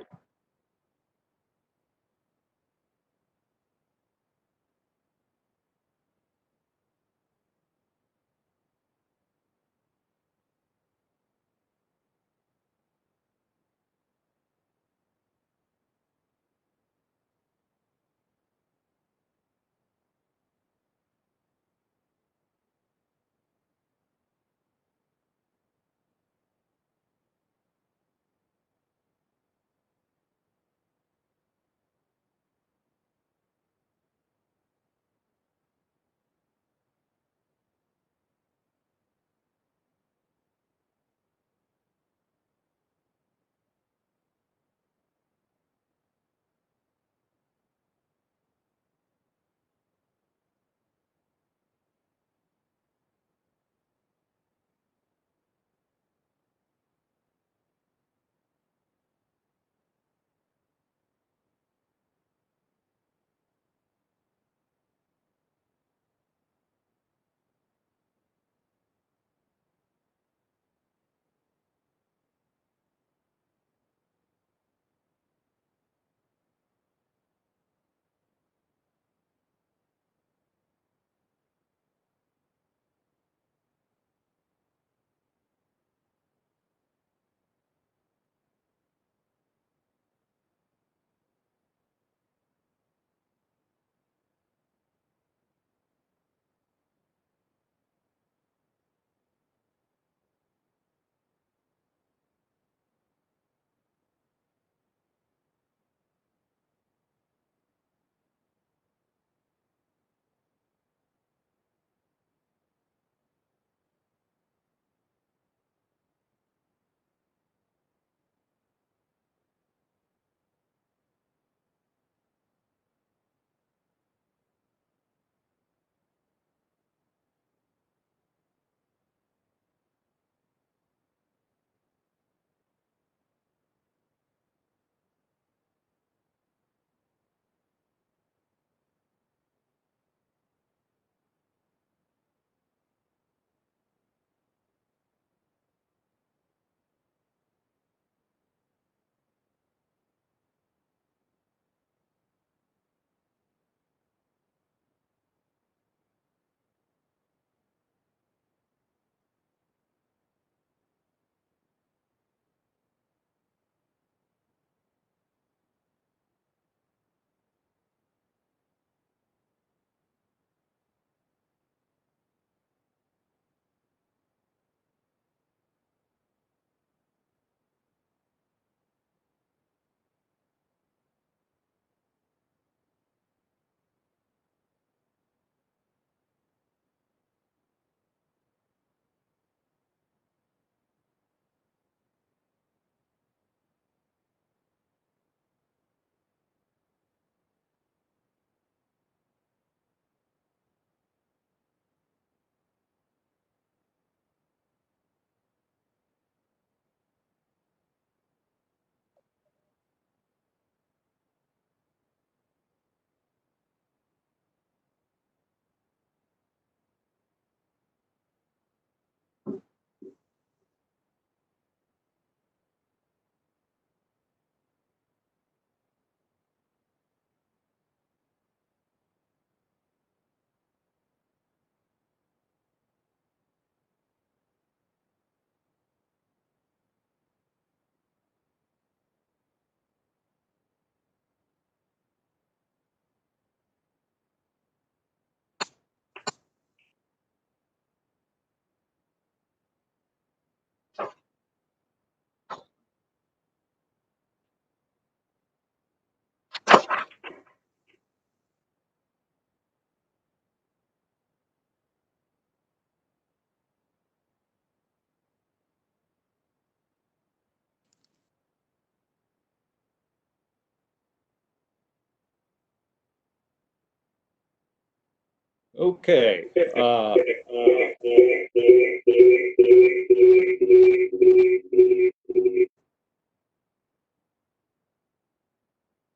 [SPEAKER 1] Okay.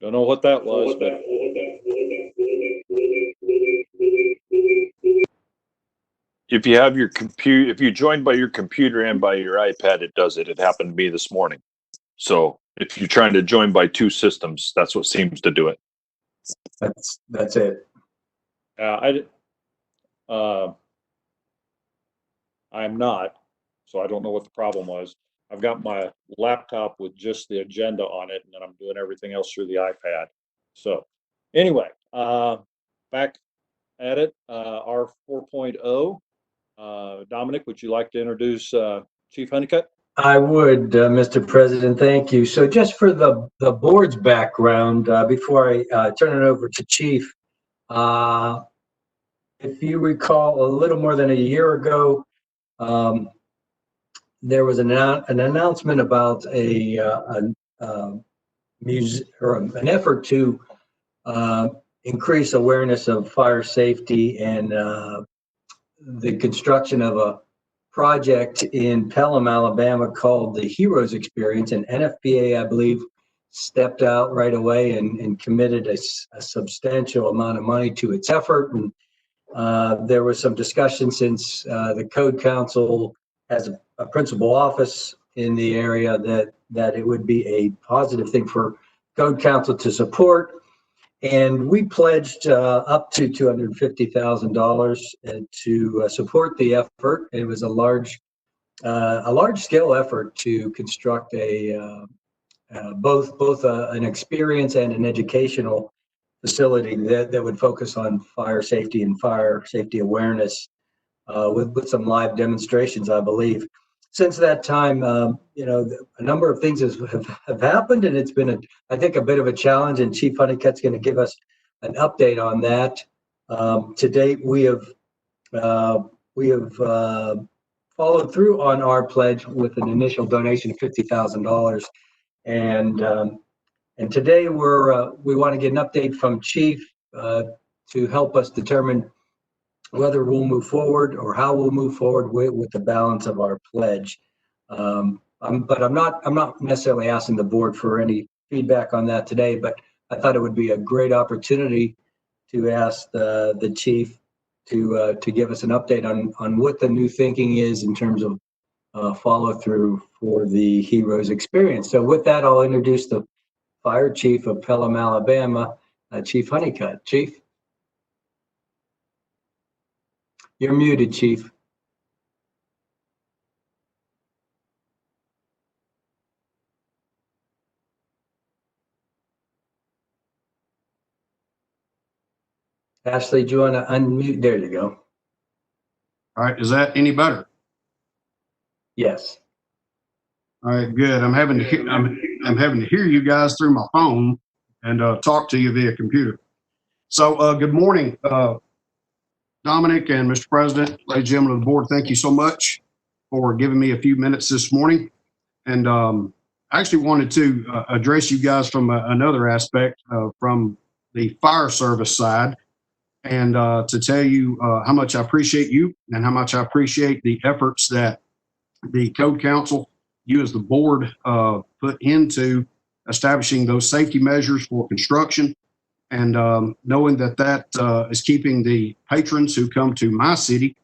[SPEAKER 1] Don't know what that was, but
[SPEAKER 4] you have your computer, if you join by your computer and by your iPad, it does it. It happened to me this morning. So if you're trying to join by two systems, that's what seems to do it.
[SPEAKER 3] That's it.
[SPEAKER 1] I'm not, so I don't know what the problem was. I've got my laptop with just the agenda on it, and then I'm doing everything else through the iPad. So anyway, back at it, our 4.0. Dominic, would you like to introduce Chief Honeycutt?
[SPEAKER 3] I would, Mr. President, thank you. So just for the board's background, before I turn it over to Chief, if you recall, a little more than a year ago, there was an announcement about an effort to increase awareness of fire safety and the construction of a project in Pelham, Alabama called the Heroes Experience, and NFPA, I believe, stepped out right away and committed a substantial amount of money to its effort. And there was some discussion since the Code Council has a principal office in the area that it would be a positive thing for Code Council to support. And we pledged up to $250,000 to support the effort. It was a large scale effort to construct both an experience and an educational facility that would focus on fire safety and fire safety awareness with some live demonstrations, I believe. Since that time, a number of things have happened, and it's been, I think, a bit of a challenge, and Chief Honeycutt's going to give us an update on that. To date, we have followed through on our pledge with an initial donation of $50,000, and today we want to get an update from Chief to help us determine whether we'll move forward or how we'll move forward with the balance of our pledge. But I'm not necessarily asking the board for any feedback on that today, but I thought it would be a great opportunity to ask the chief to give us an update on what the new thinking is in terms of follow through for the Heroes Experience. So with that, I'll introduce the Fire Chief of Pelham, Alabama, Chief Honeycutt. Chief? You're muted, Chief. Ashley, do you want to unmute? There you go.
[SPEAKER 11] All right, is that any better?
[SPEAKER 3] Yes.
[SPEAKER 11] All right, good. I'm having to hear you guys through my phone and talk to you via computer. So good morning, Dominic and Mr. President, ladies and gentlemen of the board. Thank you so much for giving me a few minutes this morning. And I actually wanted to address you guys from another aspect from the fire service side, and to tell you how much I appreciate you and how much I appreciate the efforts that the Code Council, you as the board, put into establishing those safety measures for construction, and knowing that is keeping the patrons who come to my city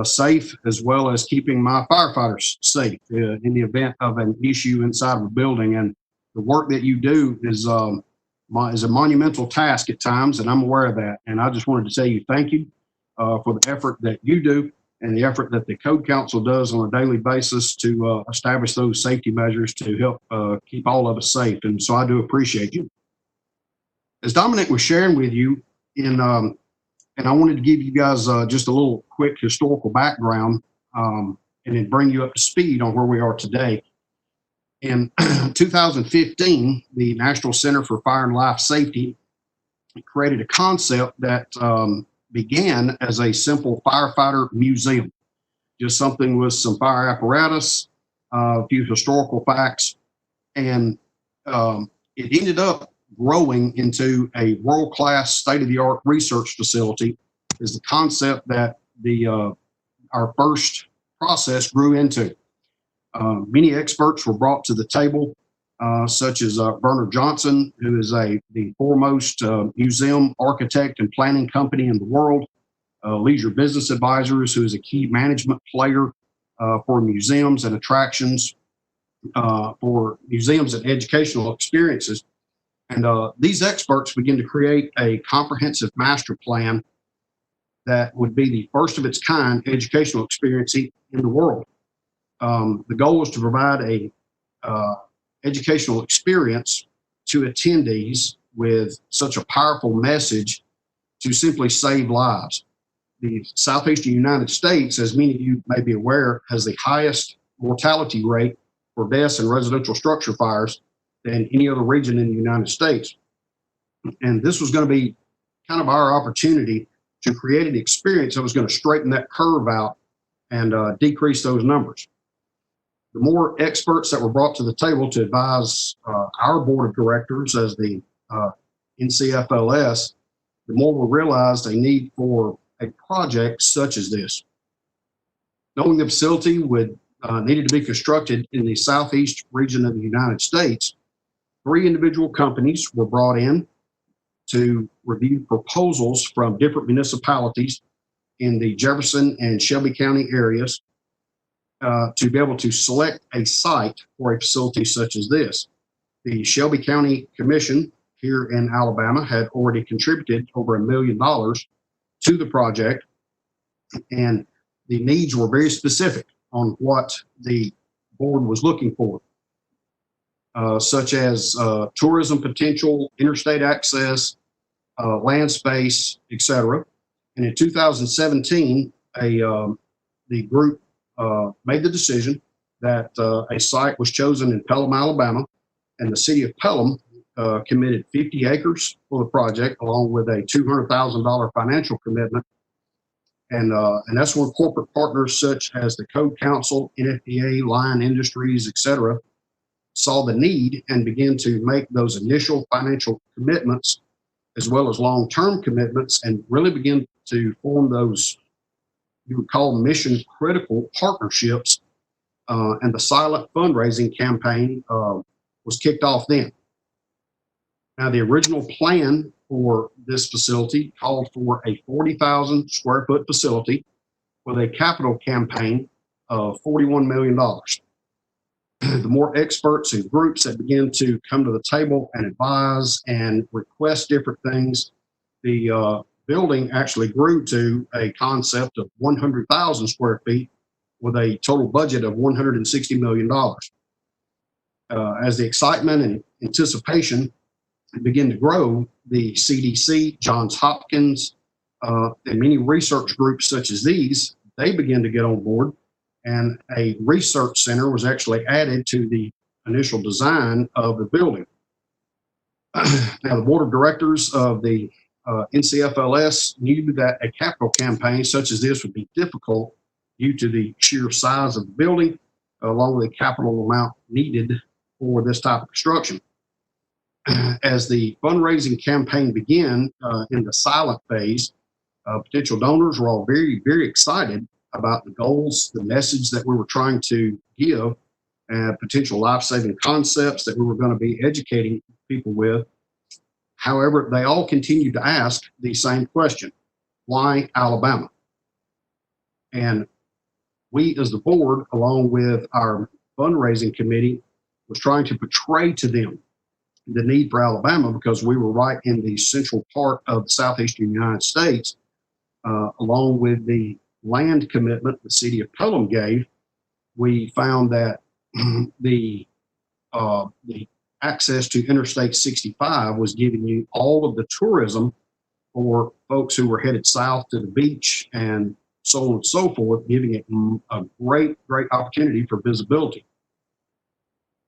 [SPEAKER 11] safe, as well as keeping my firefighters safe in the event of an issue inside of a building. And the work that you do is a monumental task at times, and I'm aware of that. And I just wanted to say you thank you for the effort that you do and the effort that the Code Council does on a daily basis to establish those safety measures to help keep all of us safe. And so I do appreciate you. As Dominic was sharing with you, and I wanted to give you guys just a little quick historical background and then bring you up to speed on where we are today. In 2015, the National Center for Fire and Life Safety created a concept that began as a simple firefighter museum, just something with some fire apparatus, a few historical facts, and it ended up growing into a world-class, state-of-the-art research facility. Is the concept that our first process grew into. Many experts were brought to the table, such as Bernard Johnson, who is the foremost museum architect and planning company in the world. Leisure Business Advisors, who is a key management player for museums and attractions, for museums and educational experiences. And these experts begin to create a comprehensive master plan that would be the first of its kind educational experience in the world. The goal was to provide a educational experience to attendees with such a powerful message to simply save lives. The Southeastern United States, as many of you may be aware, has the highest mortality rate for deaths in residential structure fires than any other region in the United States. And this was going to be kind of our opportunity to create an experience that was going to straighten that curve out and decrease those numbers. The more experts that were brought to the table to advise our board of directors as the NCFLS, the more we realized a need for a project such as this. Knowing the facility would needed to be constructed in the southeast region of the United States, 3 individual companies were brought in to review proposals from different municipalities in the Jefferson and Shelby County areas to be able to select a site for a facility such as this. The Shelby County Commission here in Alabama had already contributed over $1 million to the project, and the needs were very specific on what the board was looking for, such as tourism potential, interstate access, land space, etc. And in 2017, the group made the decision that a site was chosen in Pelham, Alabama, and the city of Pelham committed 50 acres for the project, along with a $200,000 financial commitment. And that's when corporate partners such as the Code Council, NFPA, Lion Industries, etc., saw the need and began to make those initial financial commitments as well as long-term commitments, and really begin to form those you would call mission critical partnerships. And the silent fundraising campaign was kicked off then. Now, the original plan for this facility called for a 40,000 square foot facility with a capital campaign of $41 million. The more experts and groups that began to come to the table and advise and request different things, the building actually grew to a concept of 100,000 square feet with a total budget of $160 million. As the excitement and anticipation began to grow, the CDC, Johns Hopkins, and many research groups such as these, they began to get on board, and a research center was actually added to the initial design of the building. Now, the board of directors of the NCFLS knew that a capital campaign such as this would be difficult due to the sheer size of the building, along with the capital amount needed for this type of construction. As the fundraising campaign began in the silent phase, potential donors were all very, very excited about the goals, the message that we were trying to give, and potential life-saving concepts that we were going to be educating people with. However, they all continued to ask the same question: why Alabama? And we, as the board, along with our fundraising committee, was trying to portray to them the need for Alabama because we were right in the central part of the southeastern United States, along with the land commitment the city of Pelham gave. We found that the access to Interstate 65 was giving you all of the tourism for folks who were headed south to the beach and so on and so forth, giving it a great, great opportunity for visibility.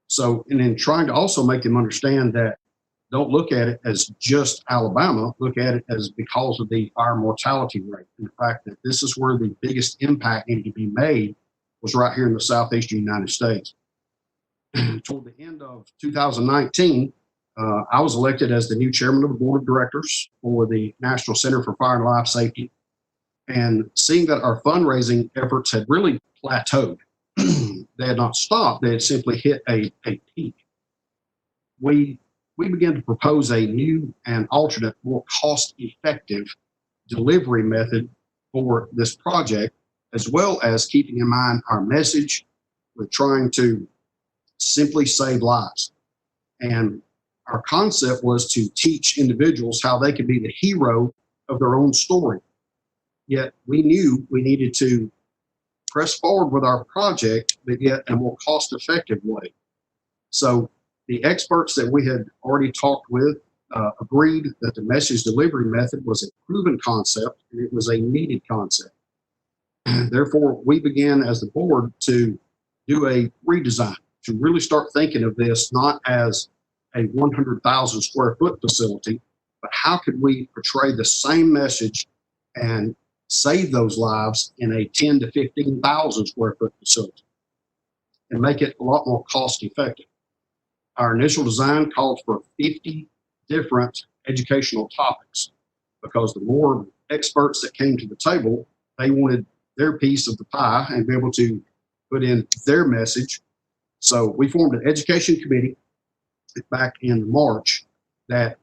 [SPEAKER 11] So, and then trying to also make them understand that don't look at it as just Alabama, look at it as because of the fire mortality rate, and the fact that this is where the biggest impact needed to be made was right here in the southeastern United States. Toward the end of 2019, I was elected as the new chairman of the board of directors for the National Center for Fire and Life Safety. And seeing that our fundraising efforts had really plateaued, they had not stopped, they had simply hit a peak. We began to propose a new and alternate, more cost-effective delivery method for this project, as well as keeping in mind our message. We're trying to simply save lives. And our concept was to teach individuals how they could be the hero of their own story. Yet we knew we needed to press forward with our project, but yet in a more cost-effective way. So the experts that we had already talked with agreed that the message delivery method was a proven concept and it was a needed concept. Therefore, we began as the board to do a redesign, to really start thinking of this not as a 100,000 square foot facility, but how could we portray the same message and save those lives in a 10 to 15,000 square foot facility and make it a lot more cost effective. Our initial design called for 50 different educational topics because the more experts that came to the table, they wanted their piece of the pie and be able to put in their message. So we formed an education committee back in March that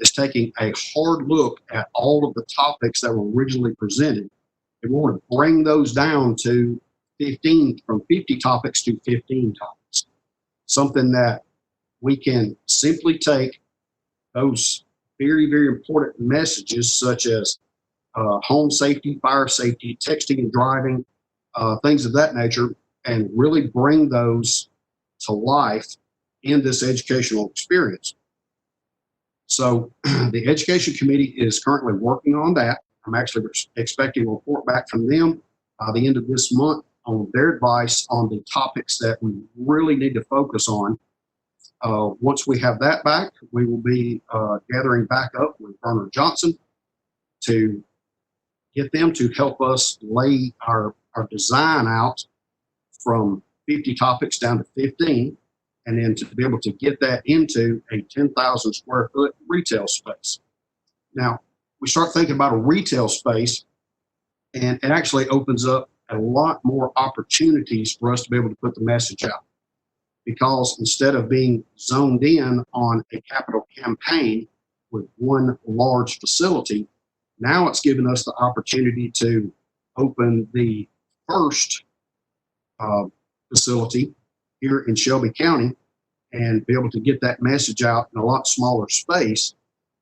[SPEAKER 11] is taking a hard look at all of the topics that were originally presented. And we want to bring those down to 15, from 50 topics to 15 topics. Something that we can simply take those very, very important messages such as home safety, fire safety, texting and driving, things of that nature, and really bring those to life in this educational experience. So the education committee is currently working on that. I'm actually expecting a report back from them by the end of this month on their advice on the topics that we really need to focus on. Once we have that back, we will be gathering back up with Bernard Johnson to get them to help us lay our design out from 50 topics down to 15, and then to be able to get that into a 10,000 square foot retail space. Now, we start thinking about a retail space, and it actually opens up a lot more opportunities for us to be able to put the message out. Because instead of being zoned in on a capital campaign with one large facility, now it's given us the opportunity to open the first facility here in Shelby County and be able to get that message out in a lot smaller space,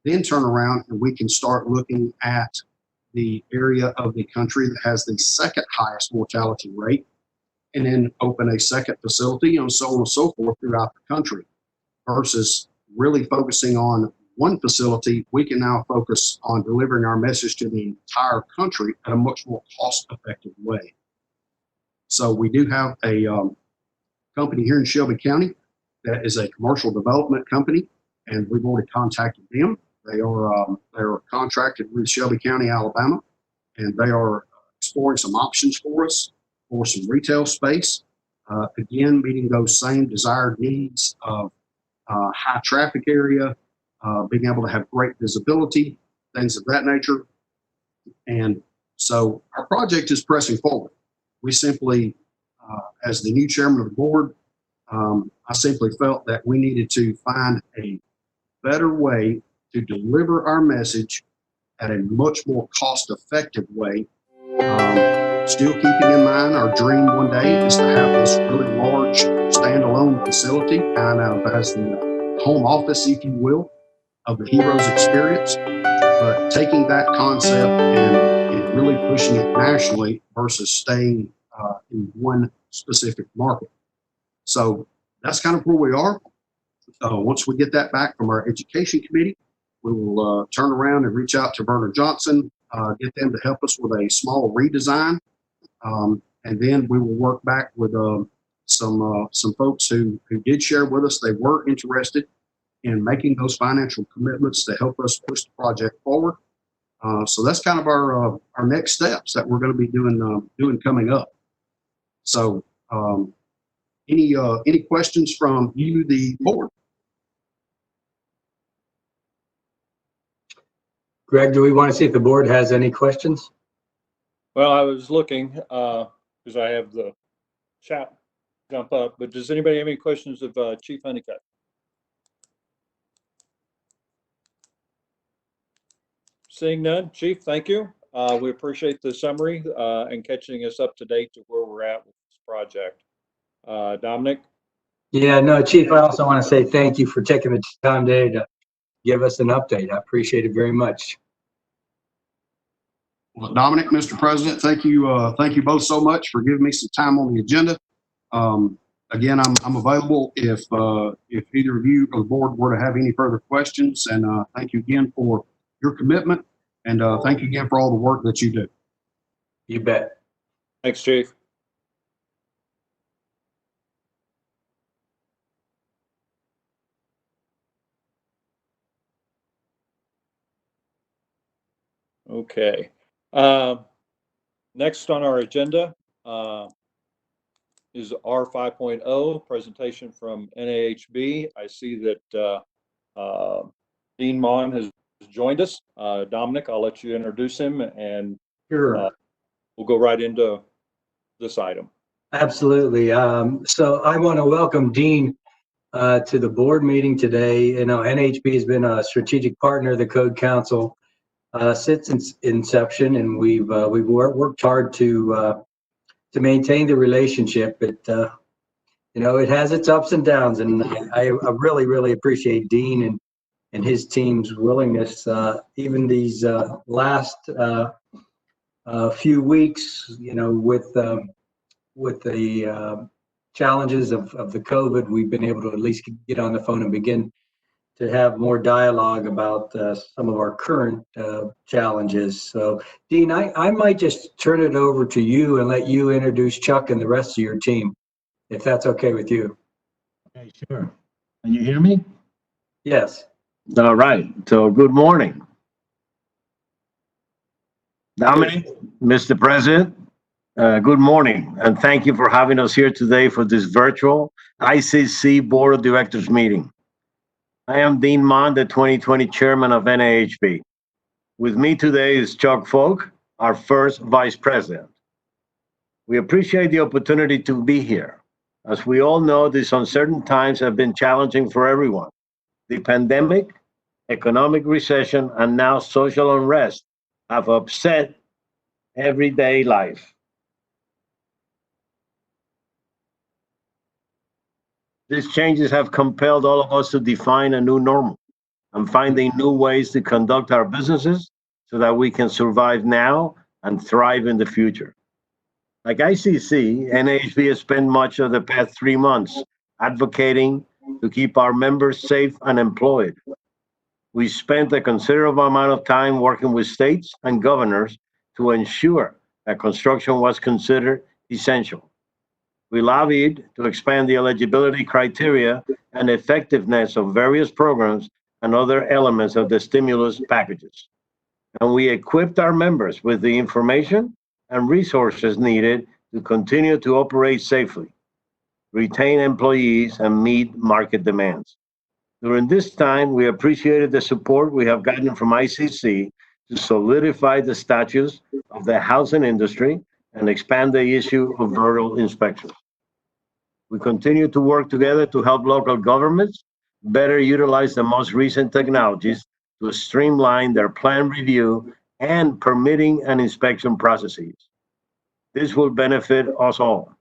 [SPEAKER 11] then turn around and we can start looking at the area of the country that has the second highest mortality rate, and then open a second facility and so on and so forth throughout the country. Versus really focusing on one facility, we can now focus on delivering our message to the entire country in a much more cost-effective way. So we do have a company here in Shelby County that is a commercial development company, and we've already contacted them. They're contracted with Shelby County, Alabama, and they are exploring some options for us for some retail space. Again, meeting those same desired needs of high traffic area, being able to have great visibility, things of that nature. And so our project is pressing forward. We simply, as the new chairman of the board, I simply felt that we needed to find a better way to deliver our message at a much more cost-effective way. Still keeping in mind our dream one day is to have this really large standalone facility, kind of as the home office, if you will, of the Heroes experience. But taking that concept and really pushing it nationally versus staying in one specific market. So that's kind of where we are. Once we get that back from our education committee, we will turn around and reach out to Bernard Johnson, get them to help us with a small redesign. And then we will work back with some folks who did share with us they were interested in making those financial commitments to help us push the project forward. So that's kind of our next steps that we're going to be doing coming up. So any questions from you, the board?
[SPEAKER 3] Greg, do we want to see if the board has any questions?
[SPEAKER 1] Well, I was looking because I have the chat jump up, but does anybody have any questions of Chief Honeycutt? Seeing none, Chief, thank you. We appreciate the summary and catching us up to date to where we're at with this project. Dominic?
[SPEAKER 3] Yeah, no, Chief, I also want to say thank you for taking the time today to give us an update. I appreciate it very much.
[SPEAKER 11] Well, Dominic, Mr. President, thank you both so much for giving me some time on the agenda. Again, I'm available if either of you or the board were to have any further questions. And thank you again for your commitment, and thank you again for all the work that you do.
[SPEAKER 3] You bet.
[SPEAKER 1] Thanks, Chief. Okay. Next on our agenda is R 5.0, presentation from NAHB. I see that Dean Mon has joined us. Dominic, I'll let you introduce him, and
[SPEAKER 3] Sure.
[SPEAKER 1] we'll go right into this item.
[SPEAKER 3] Absolutely. So I want to welcome Dean to the board meeting today. You know, NHB has been a strategic partner of the Code Council since its inception, and we've worked hard to maintain the relationship. You know, it has its ups and downs, and I really appreciate Dean and his team's willingness, even these last few weeks, you know, with the challenges of the COVID, we've been able to at least get on the phone and begin to have more dialogue about some of our current challenges. So, Dean, I might just turn it over to you and let you introduce Chuck and the rest of your team, if that's okay with you.
[SPEAKER 12] Okay, sure. Can you hear me?
[SPEAKER 3] Yes.
[SPEAKER 12] All right. So good morning. Dominic, Mr. President, good morning, and thank you for having us here today for this virtual ICC Board of Directors meeting. I am Dean Mon, the 2020 Chairman of NAHB. With me today is Chuck Folk, our first Vice President. We appreciate the opportunity to be here. As we all know, these uncertain times have been challenging for everyone. The pandemic, economic recession, and now social unrest have upset everyday life. These changes have compelled all of us to define a new normal and finding new ways to conduct our businesses so that we can survive now and thrive in the future. Like ICC, NHB has spent much of the past 3 months advocating to keep our members safe and employed. We spent a considerable amount of time working with states and governors to ensure that construction was considered essential. We lobbied to expand the eligibility criteria and effectiveness of various programs and other elements of the stimulus packages. And we equipped our members with the information and resources needed to continue to operate safely, retain employees, and meet market demands. During this time, we appreciated the support we have gotten from ICC to solidify the status of the housing industry and expand the issue of virtual inspections. We continue to work together to help local governments better utilize the most recent technologies to streamline their plan review and permitting and inspection processes. This will benefit us all.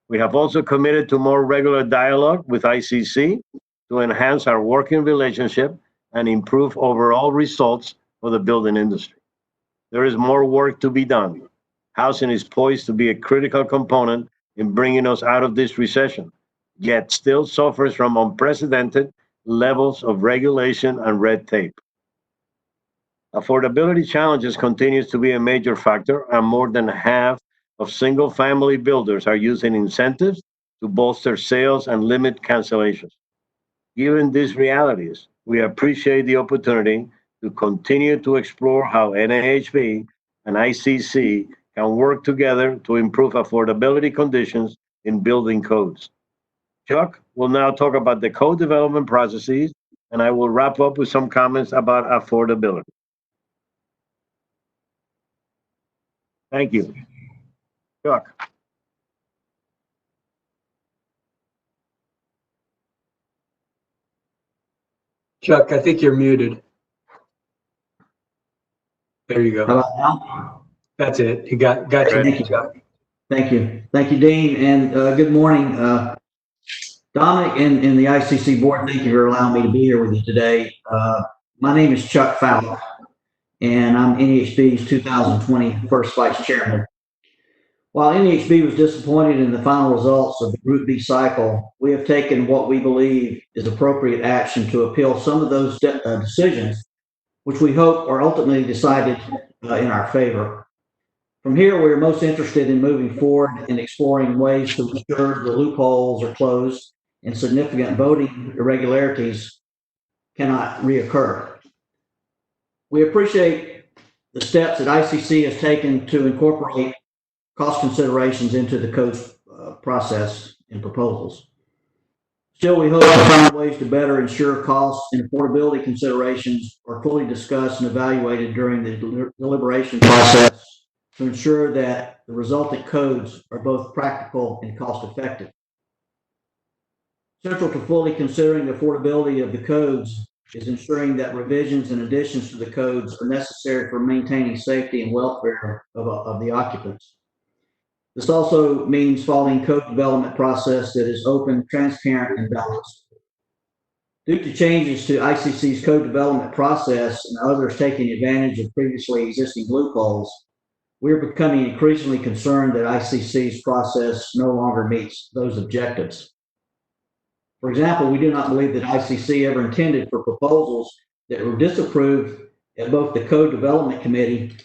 [SPEAKER 12] We have also committed to more regular dialogue with ICC to enhance our working relationship and improve overall results for the building industry. There is more work to be done. Housing is poised to be a critical component in bringing us out of this recession, yet still suffers from unprecedented levels of regulation and red tape. Affordability challenges continues to be a major factor, and more than half of single-family builders are using incentives to bolster sales and limit cancellations. Given these realities, we appreciate the opportunity to continue to explore how NAHB and ICC can work together to improve affordability conditions in building codes. Chuck will now talk about the code development processes, and I will wrap up with some comments about affordability. Thank you. Chuck.
[SPEAKER 3] Chuck, I think you're muted. There you
[SPEAKER 13] How
[SPEAKER 3] go.
[SPEAKER 13] about now?
[SPEAKER 3] That's it. You got you.
[SPEAKER 13] Thank you. Thank you. Thank you, Dean, and good morning. Dominic and the ICC board, thank you for allowing me to be here with you today. My name is Chuck Fowler, and I'm NEHB's 2020 first vice chairman. While NEHB was disappointed in the final results of the Group B cycle, we have taken what we believe is appropriate action to appeal some of those decisions, which we hope are ultimately decided in our favor. From here, we are most interested in moving forward and exploring ways to ensure the loopholes are closed and significant voting irregularities cannot reoccur. We appreciate the steps that ICC has taken to incorporate cost considerations into the code process and proposals. Still, we hope to find ways to better ensure costs and affordability considerations are fully discussed and evaluated during the deliberation process to ensure that the resultant codes are both practical and cost effective. Central to fully considering the affordability of the codes is ensuring that revisions and additions to the codes are necessary for maintaining safety and welfare of the occupants. This also means following code development process that is open, transparent, and balanced. Due to changes to ICC's code development process and others taking advantage of previously existing loopholes, we're becoming increasingly concerned that ICC's process no longer meets those objectives. For example, we do not believe that ICC ever intended for proposals that were disapproved at both the Code Development Committee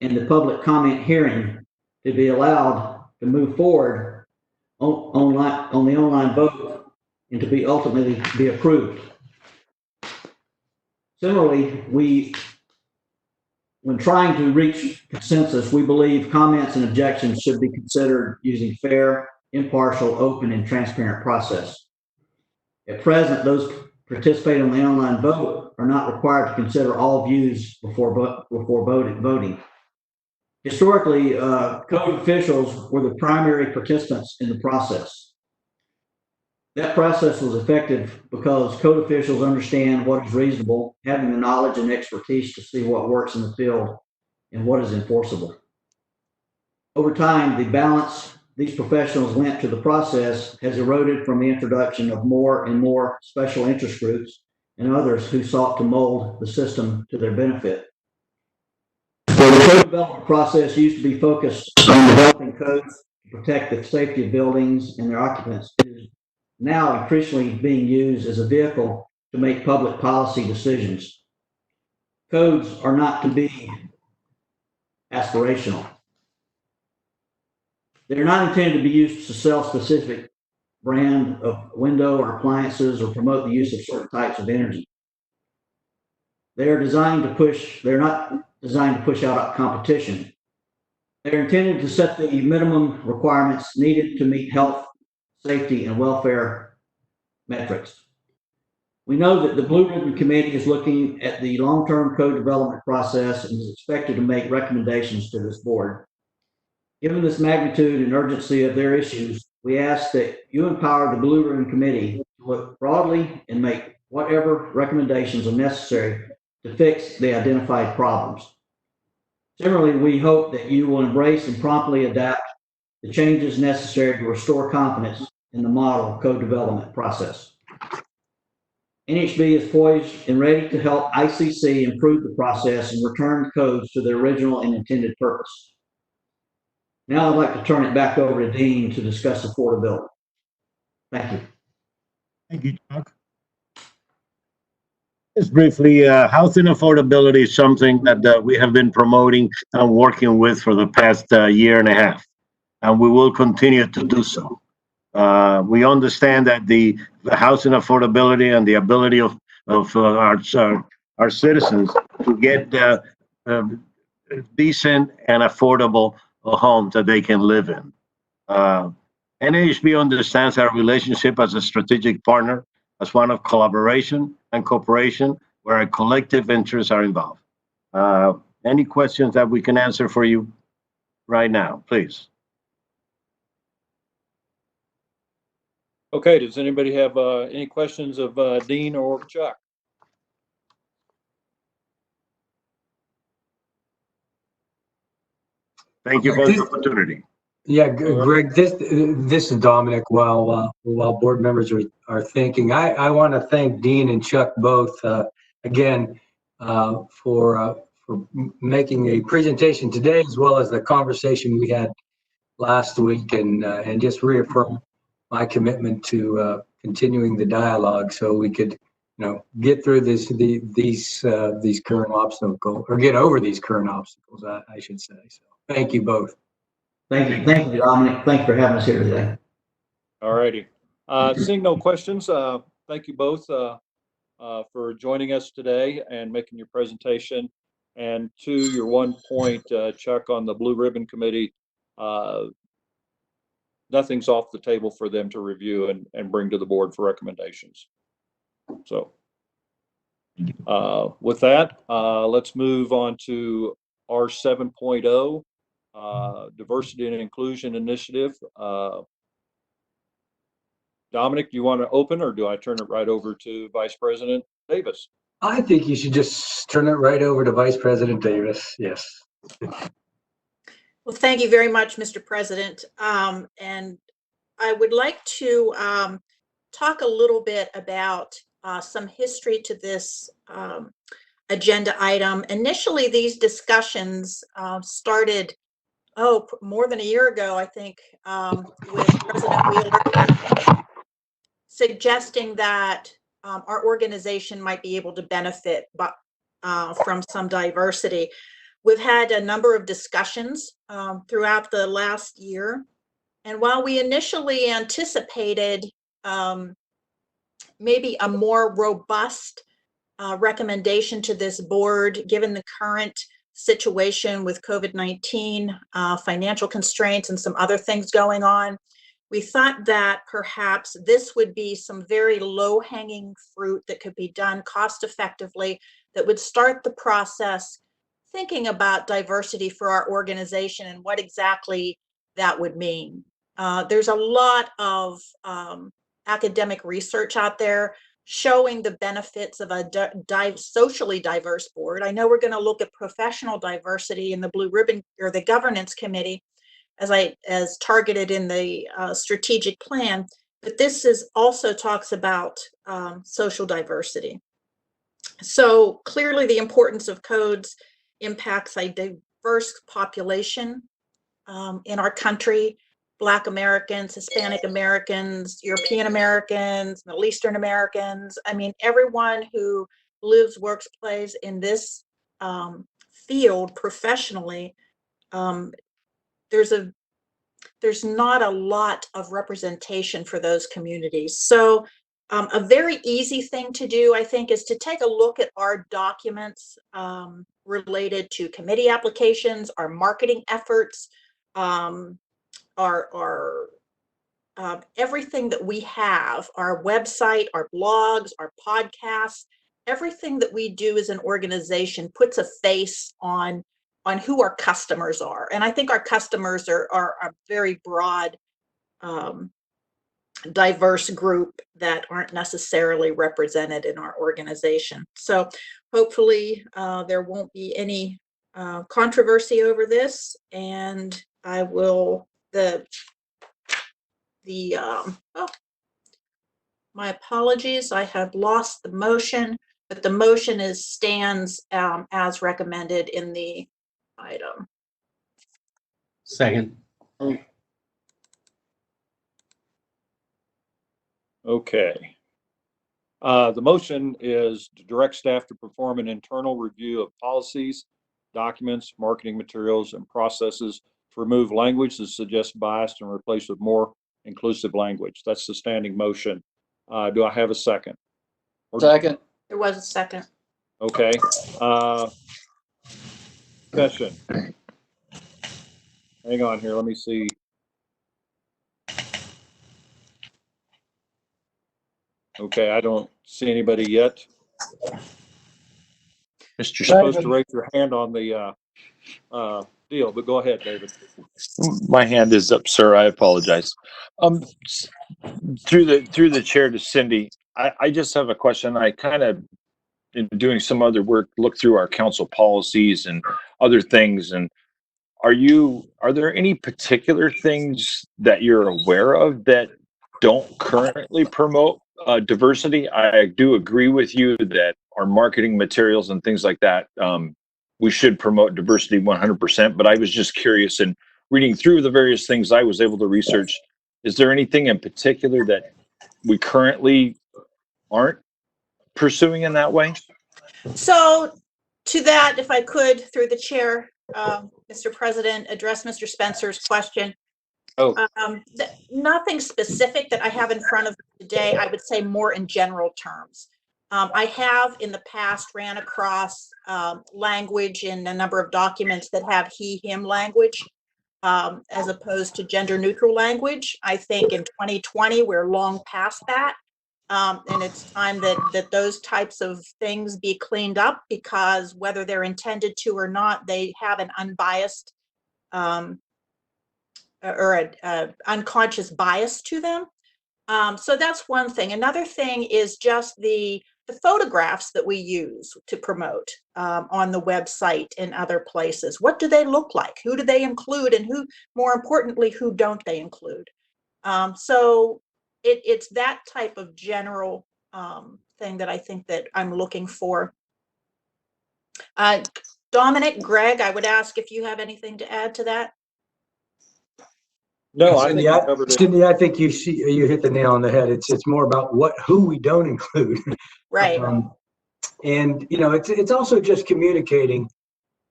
[SPEAKER 13] and the public comment hearing to be allowed to move forward on the online vote and to be ultimately be approved. Similarly, when trying to reach consensus, we believe comments and objections should be considered using fair, impartial, open, and transparent process. At present, those participating on the online vote are not required to consider all views before voting. Historically, code officials were the primary participants in the process. That process was effective because code officials understand what is reasonable, having the knowledge and expertise to see what works in the field and what is enforceable. Over time, the balance these professionals lent to the process has eroded from the introduction of more and more special interest groups and others who sought to mold the system to their benefit. Where the code development process used to be focused on developing codes to protect the safety of buildings and their occupants, it is now increasingly being used as a vehicle to make public policy decisions. Codes are not to be aspirational. They're not intended to be used to sell specific brand of window or appliances or promote the use of certain types of energy. They're not designed to push out competition. They're intended to set the minimum requirements needed to meet health, safety, and welfare metrics. We know that the Blue Ribbon Committee is looking at the long-term code development process and is expected to make recommendations to this board. Given this magnitude and urgency of their issues, we ask that you empower the Blue Ribbon Committee to look broadly and make whatever recommendations are necessary to fix the identified problems. Similarly, we hope that you will embrace and promptly adapt the changes necessary to restore confidence in the model code development process. NHB is poised and ready to help ICC improve the process and return codes to their original and intended purpose. Now I'd like to turn it back over to Dean to discuss affordability. Thank you.
[SPEAKER 12] Thank you, Chuck. Just briefly, housing affordability is something that we have been promoting and working with for the past year and a half, and we will continue to do so. We understand that the housing affordability and the ability of our citizens to get decent and affordable homes that they can live in. NHB understands our relationship as a strategic partner, as one of collaboration and cooperation, where our collective interests are involved. Any questions that we can answer for you right now, please?
[SPEAKER 1] Okay, does anybody have any questions of Dean or Chuck?
[SPEAKER 12] Thank you for the opportunity.
[SPEAKER 3] Yeah, Greg, this is Dominic. While board members are thinking, I want to thank Dean and Chuck both again for making a presentation today, as well as the conversation we had last week, and just reaffirm my commitment to continuing the dialogue so we could, get through these current obstacles, or get over these current obstacles, I should say. So thank you both.
[SPEAKER 13] Thank you, Dominic. Thanks for having us here today.
[SPEAKER 1] All righty. Seeing no questions, thank you both for joining us today and making your presentation. And to your one point, Chuck, on the Blue Ribbon Committee, nothing's off the table for them to review and bring to the board for recommendations. So with that, let's move on to our 7.0 Diversity and Inclusion Initiative. Dominic, do you want to open, or do I turn it right over to Vice President Davis?
[SPEAKER 3] I think you should just turn it right over to Vice President Davis. Yes.
[SPEAKER 7] Well, thank you very much, Mr. President. And I would like to talk a little bit about some history to this agenda item. Initially, these discussions started, more than a year ago, I think, with President Wheeler suggesting that our organization might be able to benefit from some diversity. We've had a number of discussions throughout the last year. And while we initially anticipated maybe a more robust recommendation to this board, given the current situation with COVID-19, financial constraints, and some other things going on, we thought that perhaps this would be some very low-hanging fruit that could be done cost-effectively, that would start the process thinking about diversity for our organization and what exactly that would mean. There's a lot of academic research out there showing the benefits of a socially diverse board. I know we're going to look at professional diversity in the Blue Ribbon or the Governance Committee as targeted in the strategic plan, but this also talks about social diversity. So clearly the importance of codes impacts a diverse population in our country: Black Americans, Hispanic Americans, European Americans, Middle Eastern Americans. I mean, everyone who lives, works, plays in this field professionally, there's not a lot of representation for those communities. So a very easy thing to do, I think, is to take a look at our documents related to committee applications, our marketing efforts, our everything that we have, our website, our blogs, our podcasts, everything that we do as an organization puts a face on who our customers are. And I think our customers are a very broad, diverse group that aren't necessarily represented in our organization. So hopefully there won't be any controversy over this, and I will, my apologies, I have lost the motion, but the motion stands as recommended in the item.
[SPEAKER 6] Second.
[SPEAKER 1] Okay. The motion is to direct staff to perform an internal review of policies, documents, marketing materials, and processes to remove language that suggests bias and replace with more inclusive language. That's the standing motion. Do I have a second?
[SPEAKER 8] Second.
[SPEAKER 7] There was a second.
[SPEAKER 1] Okay. Discussion. Hang on here. Let me see. Okay, I don't see anybody yet. You're supposed to raise your hand on the deal, but go ahead, David.
[SPEAKER 4] My hand is up, sir. I apologize. Through the chair to Cindy, I just have a question. I kind of, in doing some other work, look through our council policies and other things, and are there any particular things that you're aware of that don't currently promote diversity? I do agree with you that our marketing materials and things like that, we should promote diversity 100%, but I was just curious, in reading through the various things I was able to research, is there anything in particular that we currently aren't pursuing in that way?
[SPEAKER 7] So to that, if I could, through the chair, Mr. President, address Mr. Spencer's question.
[SPEAKER 1] Oh,
[SPEAKER 7] Nothing specific that I have in front of me today. I would say more in general terms. I have in the past ran across language in a number of documents that have he, him language as opposed to gender neutral language. I think in 2020, we're long past that. And it's time that those types of things be cleaned up, because whether they're intended to or not, they have an unbiased or an unconscious bias to them. So that's one thing. Another thing is just the photographs that we use to promote on the website and other places. What do they look like? Who do they include? And who, more importantly, who don't they include? So it's that type of general thing that I think that I'm looking for. Dominic, Greg, I would ask if you have anything to add to that.
[SPEAKER 1] no, I think you covered it.
[SPEAKER 3] Cindy, I think you hit the nail on the head. It's more about who we don't include.
[SPEAKER 7] Right.
[SPEAKER 3] And you know, it's also just communicating.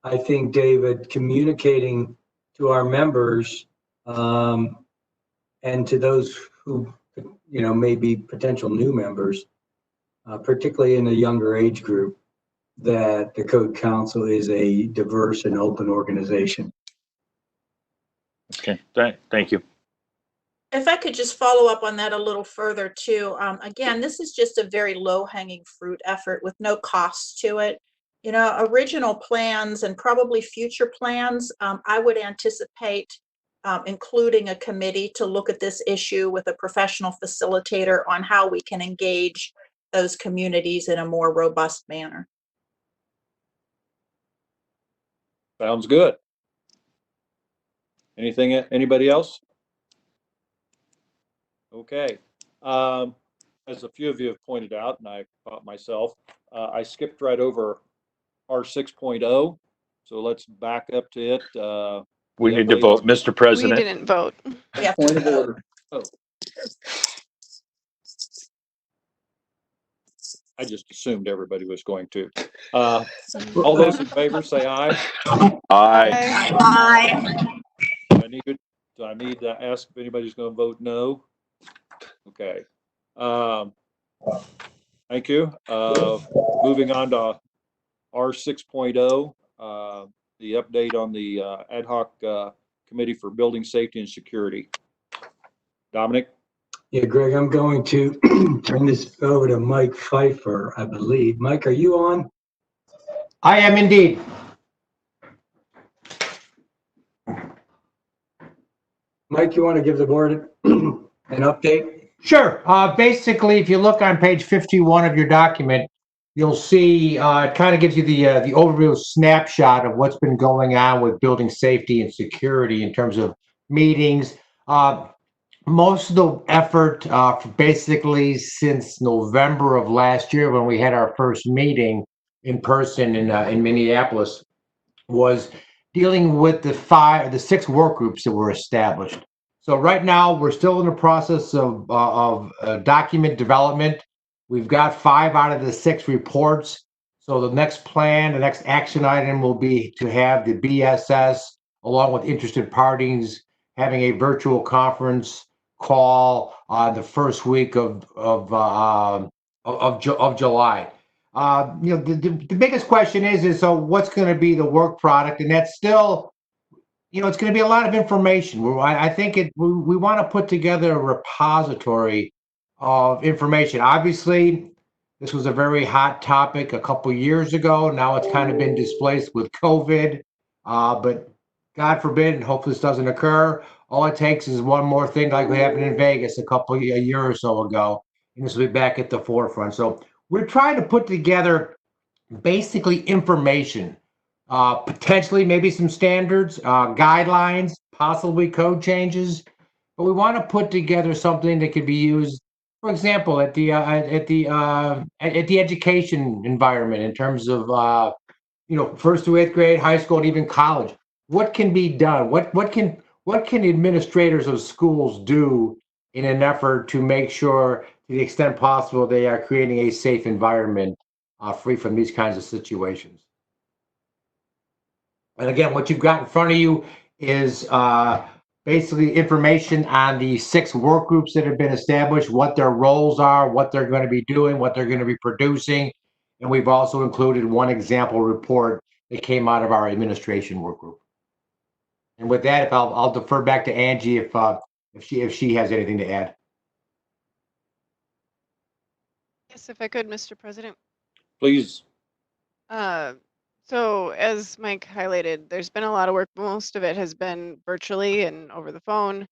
[SPEAKER 3] I think, David, communicating to our members and to those who, you know, may be potential new members, particularly in a younger age group, that the Code Council is a diverse and open organization.
[SPEAKER 4] Okay, thank you.
[SPEAKER 7] If I could just follow up on that a little further too. Again, this is just a very low hanging fruit effort with no costs to it. You know, original plans and probably future plans, I would anticipate including a committee to look at this issue with a professional facilitator on how we can engage those communities in a more robust manner.
[SPEAKER 1] Sounds good. Anybody else? Okay. As a few of you have pointed out, and I caught myself, I skipped right over R 6.0. So let's back up to it.
[SPEAKER 4] We need to vote, Mr. President.
[SPEAKER 14] We didn't vote.
[SPEAKER 7] Yeah.
[SPEAKER 8] Point of order.
[SPEAKER 1] Oh. I just assumed everybody was going to. All those in favor say aye.
[SPEAKER 4] Aye.
[SPEAKER 7] Aye.
[SPEAKER 1] Do I need to ask if anybody's going to vote no? Okay. Thank you. Moving on to R 6.0, the update on the ad hoc committee for building safety and security. Dominic?
[SPEAKER 3] Yeah, Greg, I'm going to turn this over to Mike Pfeiffer, I believe. Mike, are you on?
[SPEAKER 15] I am indeed.
[SPEAKER 3] Mike, you want to give the board an update?
[SPEAKER 15] Sure. Basically, if you look on page 51 of your document, you'll see it kind of gives you the overview snapshot of what's been going on with building safety and security in terms of meetings. Most of the effort basically since November of last year, when we had our first meeting in person in Minneapolis, was dealing with the 6 work groups that were established. So right now we're still in the process of document development. We've got 5 out of the 6 reports. So the next plan, the next action item will be to have the BSS, along with interested parties, having a virtual conference call the first week of July. You know, the biggest question is so what's going to be the work product, and that's still, you know, it's going to be a lot of information. I think we want to put together a repository of information. Obviously, this was a very hot topic a couple years ago. Now it's kind of been displaced with COVID, but God forbid, and hopefully this doesn't occur. All it takes is one more thing, like what happened in Vegas a year or so ago, and this will be back at the forefront. So we're trying to put together basically information potentially maybe some standards, guidelines, possibly code changes. But we want to put together something that could be used, for example, at the education environment in terms of first through eighth grade, high school, and even college. What can be done? What can administrators of schools do in an effort to make sure, to the extent possible, they are creating a safe environment free from these kinds of situations? And again, what you've got in front of you is basically information on the 6 work groups that have been established, what their roles are, what they're going to be doing, what they're going to be producing. And we've also included one example report that came out of our administration work group. And with that, if I'll defer back to Angie if she has anything to add.
[SPEAKER 14] Yes, if I could, Mr. President.
[SPEAKER 1] Please.
[SPEAKER 14] So as Mike highlighted, there's been a lot of work. Most of it has been virtually and over the phone.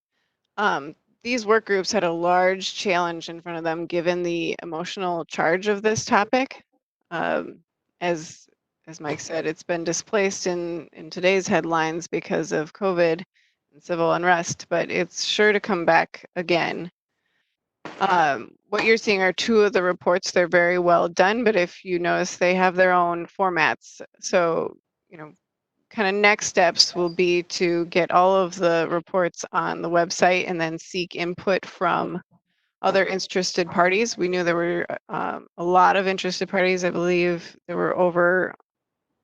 [SPEAKER 14] These work groups had a large challenge in front of them, given the emotional charge of this topic. As Mike said, it's been displaced in today's headlines because of COVID and civil unrest, but it's sure to come back again. What you're seeing are 2 of the reports. They're very well done, but if you notice, they have their own formats. So, kind of next steps will be to get all of the reports on the website and then seek input from other interested parties. We knew there were a lot of interested parties. I believe there were over,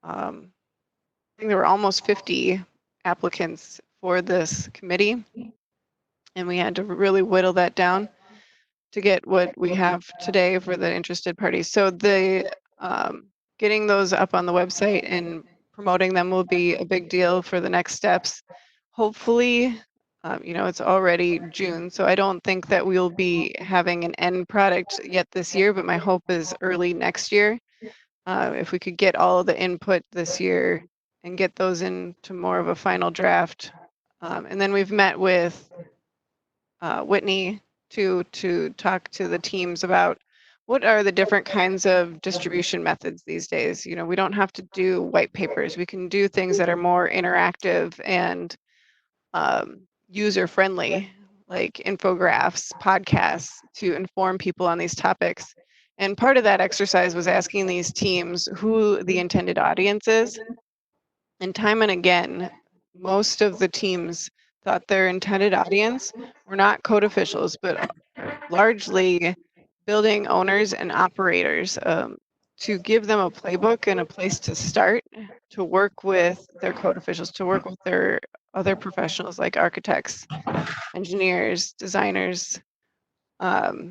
[SPEAKER 14] I think there were almost 50 applicants for this committee, and we had to really whittle that down to get what we have today for the interested parties. So the getting those up on the website and promoting them will be a big deal for the next steps. Hopefully, it's already June, so I don't think that we'll be having an end product yet this year, but my hope is early next year. If we could get all of the input this year and get those into more of a final draft. And then we've met with Whitney to talk to the teams about what are the different kinds of distribution methods these days. We don't have to do white papers. We can do things that are more interactive and user-friendly, like infographics, podcasts, to inform people on these topics. And part of that exercise was asking these teams who the intended audience is. And time and again, most of the teams thought their intended audience were not code officials, but largely building owners and operators, to give them a playbook and a place to start to work with their code officials, to work with their other professionals like architects, engineers, designers,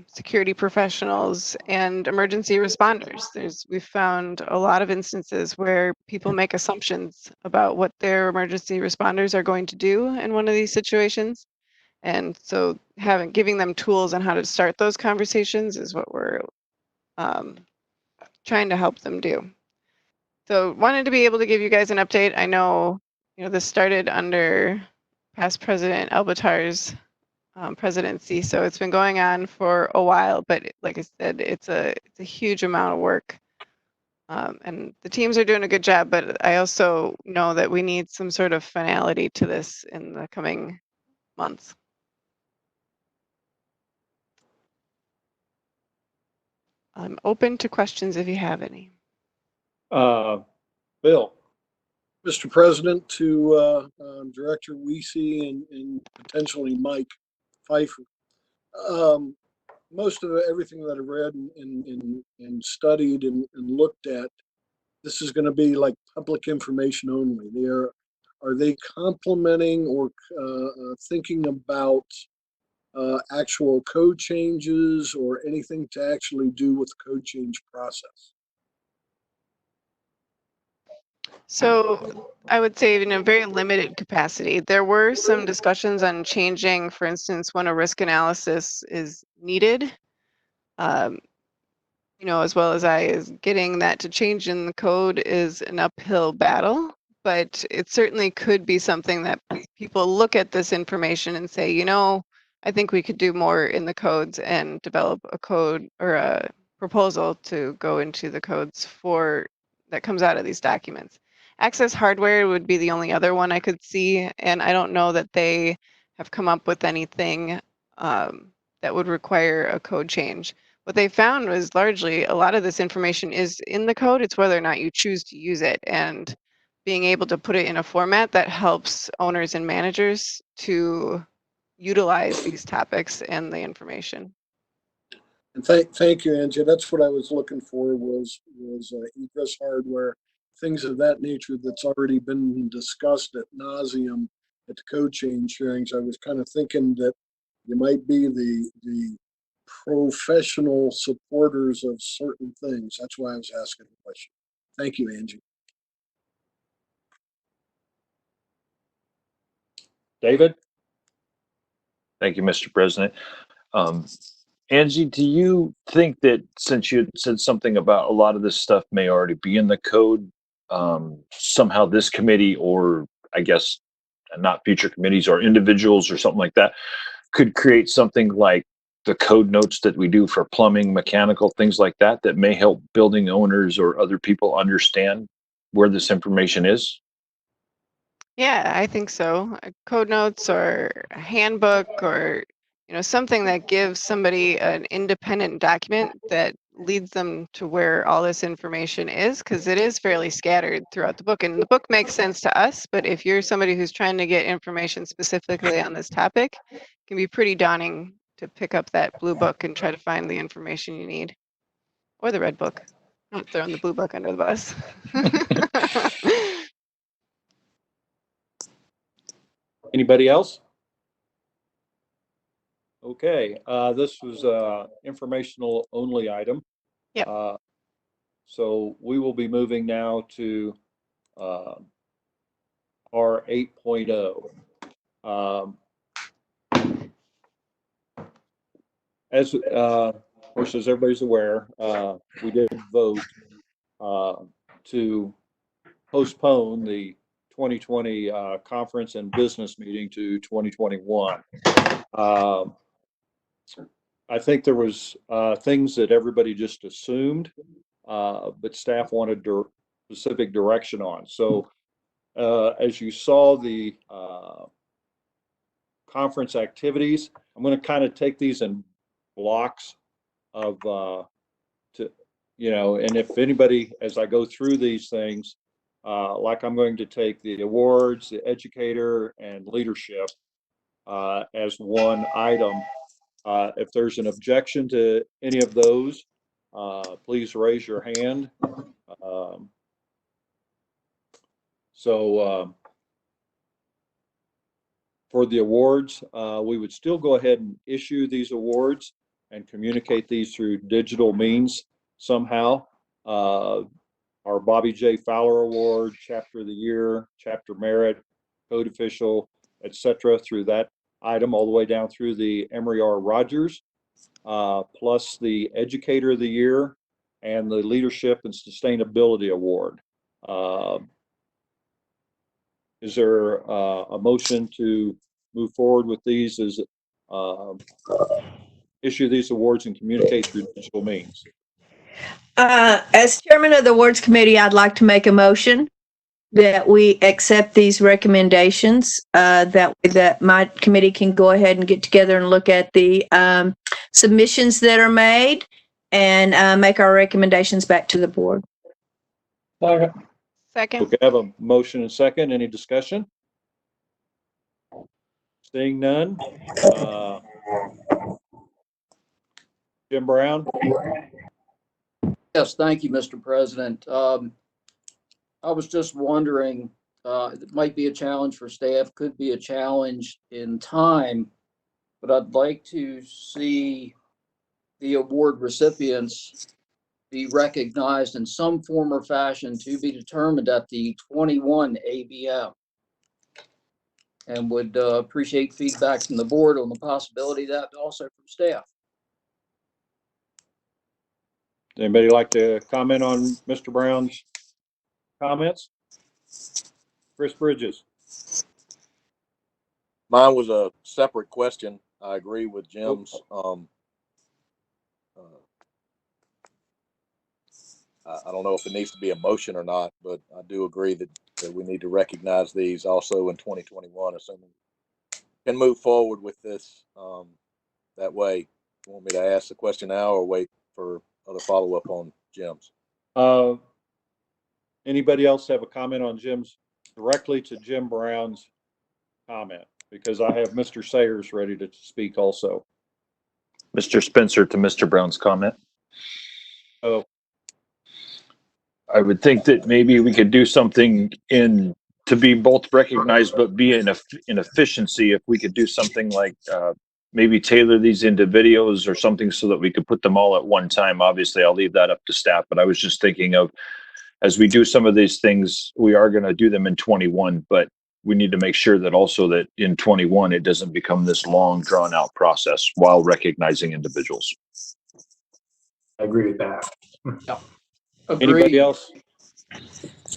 [SPEAKER 14] security professionals, and emergency responders. We've found a lot of instances where people make assumptions about what their emergency responders are going to do in one of these situations. And so giving them tools on how to start those conversations is what we're trying to help them do. So wanted to be able to give you guys an update. I know, this started under past President Elbatar's presidency, so it's been going on for a while, but like I said, it's a huge amount of work. And the teams are doing a good job, but I also know that we need some sort of finality to this in the coming months. I'm open to questions if you have any.
[SPEAKER 1] Bill.
[SPEAKER 16] Mr. President, to Director Weesey and potentially Mike Pfeiffer. Most of everything that I've read and studied and looked at, this is going to be like public information only. Are they complementing or thinking about actual code changes or anything to actually do with the code change process?
[SPEAKER 14] So I would say in a very limited capacity. There were some discussions on changing, for instance, when a risk analysis is needed, as well as getting that to change in the code is an uphill battle, but it certainly could be something that people look at this information and say, I think we could do more in the codes and develop a code or a proposal to go into the codes that comes out of these documents. Access Hardware would be the only other one I could see, and I don't know that they have come up with anything that would require a code change. What they found was largely a lot of this information is in the code. It's whether or not you choose to use it, and being able to put it in a format that helps owners and managers to utilize these topics and the information.
[SPEAKER 16] And thank you, Angie. That's what I was looking for was egress hardware, things of that nature that's already been discussed ad nauseum at the code change hearings. I was kind of thinking that you might be the professional supporters of certain things. That's why I was asking the question. Thank you, Angie.
[SPEAKER 1] David?
[SPEAKER 4] Thank you, Mr. President. Angie, do you think that since you said something about a lot of this stuff may already be in the code, somehow this committee, or I guess not future committees or individuals or something like that, could create something like the code notes that we do for plumbing, mechanical, things like that, that may help building owners or other people understand where this information is?
[SPEAKER 14] Yeah, I think so. Code notes or a handbook, or something that gives somebody an independent document that leads them to where all this information is, because it is fairly scattered throughout the book. And the book makes sense to us, but if you're somebody who's trying to get information specifically on this topic, it can be pretty daunting to pick up that blue book and try to find the information you need. Or the red book. I'm throwing the blue book under the bus.
[SPEAKER 1] Anybody else? Okay, this was a informational only item.
[SPEAKER 14] Yep.
[SPEAKER 1] So we will be moving now to R 8.0. Of course, as everybody's aware, we did vote to postpone the 2020 conference and business meeting to 2021. I think there was things that everybody just assumed, but staff wanted specific direction on. So as you saw the conference activities, I'm going to kind of take these in blocks of and if anybody, as I go through these things, like I'm going to take the awards, the educator, and leadership as one item. If there's an objection to any of those, please raise your hand. For the awards, we would still go ahead and issue these awards and communicate these through digital means somehow. Our Bobby J. Fowler Award, Chapter of the Year, Chapter Merit, Code Official, etc., through that item all the way down through the Emory R. Rogers, plus the Educator of the Year and the Leadership and Sustainability Award. Is there a motion to move forward with these as issue these awards and communicate through digital means?
[SPEAKER 17] As chairman of the awards committee, I'd like to make a motion that we accept these recommendations. That my committee can go ahead and get together and look at the submissions that are made and make our recommendations back to the board.
[SPEAKER 14] Second.
[SPEAKER 1] Okay, I have a motion and second. Any discussion? Seeing none. Jim Brown?
[SPEAKER 8] Yes, thank you, Mr. President. I was just wondering, it might be a challenge for staff, could be a challenge in time, but I'd like to see the award recipients be recognized in some form or fashion to be determined at the 21 ABM. And would appreciate feedback from the board on the possibility of that, also from staff.
[SPEAKER 1] Anybody like to comment on Mr. Brown's comments? Chris Bridges.
[SPEAKER 9] Mine was a separate question. I agree with Jim's. I don't know if it needs to be a motion or not, but I do agree that that we need to recognize these also in 2021, assuming we can move forward with this that way. You want me to ask the question now or wait for other follow-up on Jim's?
[SPEAKER 1] Anybody else have a comment on Jim's, directly to Jim Brown's comment? Because I have Mr. Sayers ready to speak also.
[SPEAKER 4] Mr. Spencer, to Mr. Brown's comment.
[SPEAKER 1] Oh,
[SPEAKER 4] I would think that maybe we could do something to be both recognized but be in efficiency. If we could do something like maybe tailor these into videos or something so that we could put them all at one time. Obviously, I'll leave that up to staff, but I was just thinking of, as we do some of these things, we are going to do them in 21, but we need to make sure that also that in 21, it doesn't become this long drawn out process while recognizing individuals.
[SPEAKER 3] I agree with that.
[SPEAKER 1] anybody else?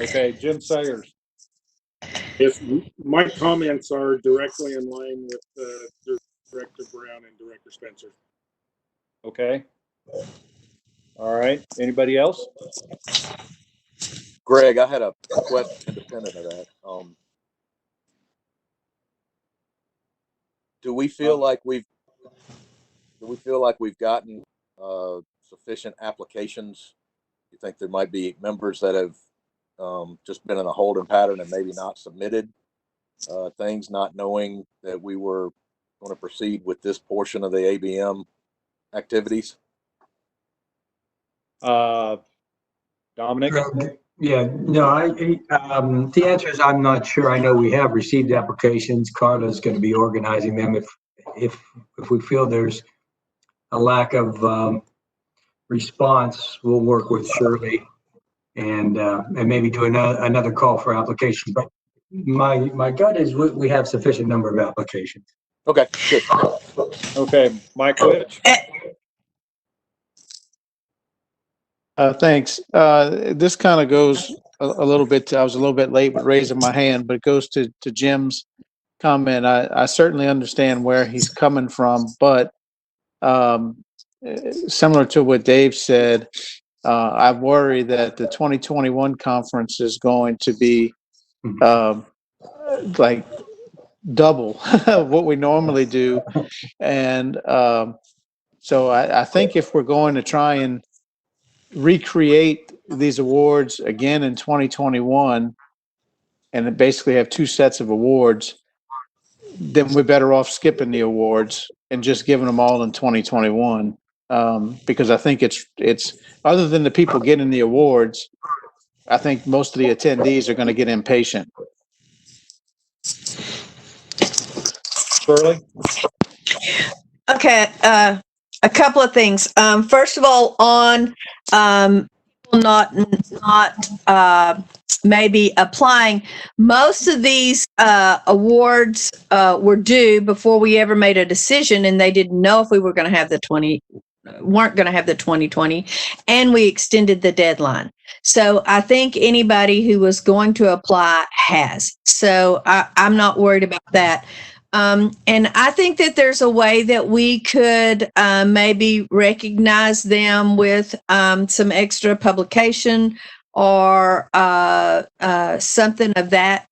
[SPEAKER 1] Okay, Jim Sayers.
[SPEAKER 18] Yes, my comments are directly in line with Director Brown and Director Spencer.
[SPEAKER 1] Okay. All right. Anybody else?
[SPEAKER 9] Greg, I had a question independent of that. Do we feel like we've gotten sufficient applications? You think there might be members that have just been in a holding pattern and maybe not submitted things, not knowing that we were going to proceed with this portion of the ABM activities?
[SPEAKER 1] Dominic?
[SPEAKER 3] Yeah, no, the answer is I'm not sure. I know we have received applications. Carla's going to be organizing them. If we feel there's a lack of response, we'll work with Shirley and maybe do another call for applications. But my gut is we have sufficient number of applications.
[SPEAKER 9] Okay, good.
[SPEAKER 1] Okay, Mike Which.
[SPEAKER 2] Thanks. This kind of goes a little bit I was a little bit late with raising my hand, but it goes to Jim's comment. I certainly understand where he's coming from, but similar to what Dave said, I worry that the 2021 conference is going to be like double what we normally do. And so I think if we're going to try and recreate these awards again in 2021 and then basically have two sets of awards, then we're better off skipping the awards and just giving them all in 2021. Because I think it's other than the people getting the awards, I think most of the attendees are going to get impatient.
[SPEAKER 1] Shirley?
[SPEAKER 17] Okay, a couple of things. First of all, on not maybe applying, most of these awards were due before we ever made a decision, and they didn't know if we were going to have weren't going to have the 2020, and we extended the deadline. So I think anybody who was going to apply has. So I'm not worried about that. And I think that there's a way that we could maybe recognize them with some extra publication or something of that,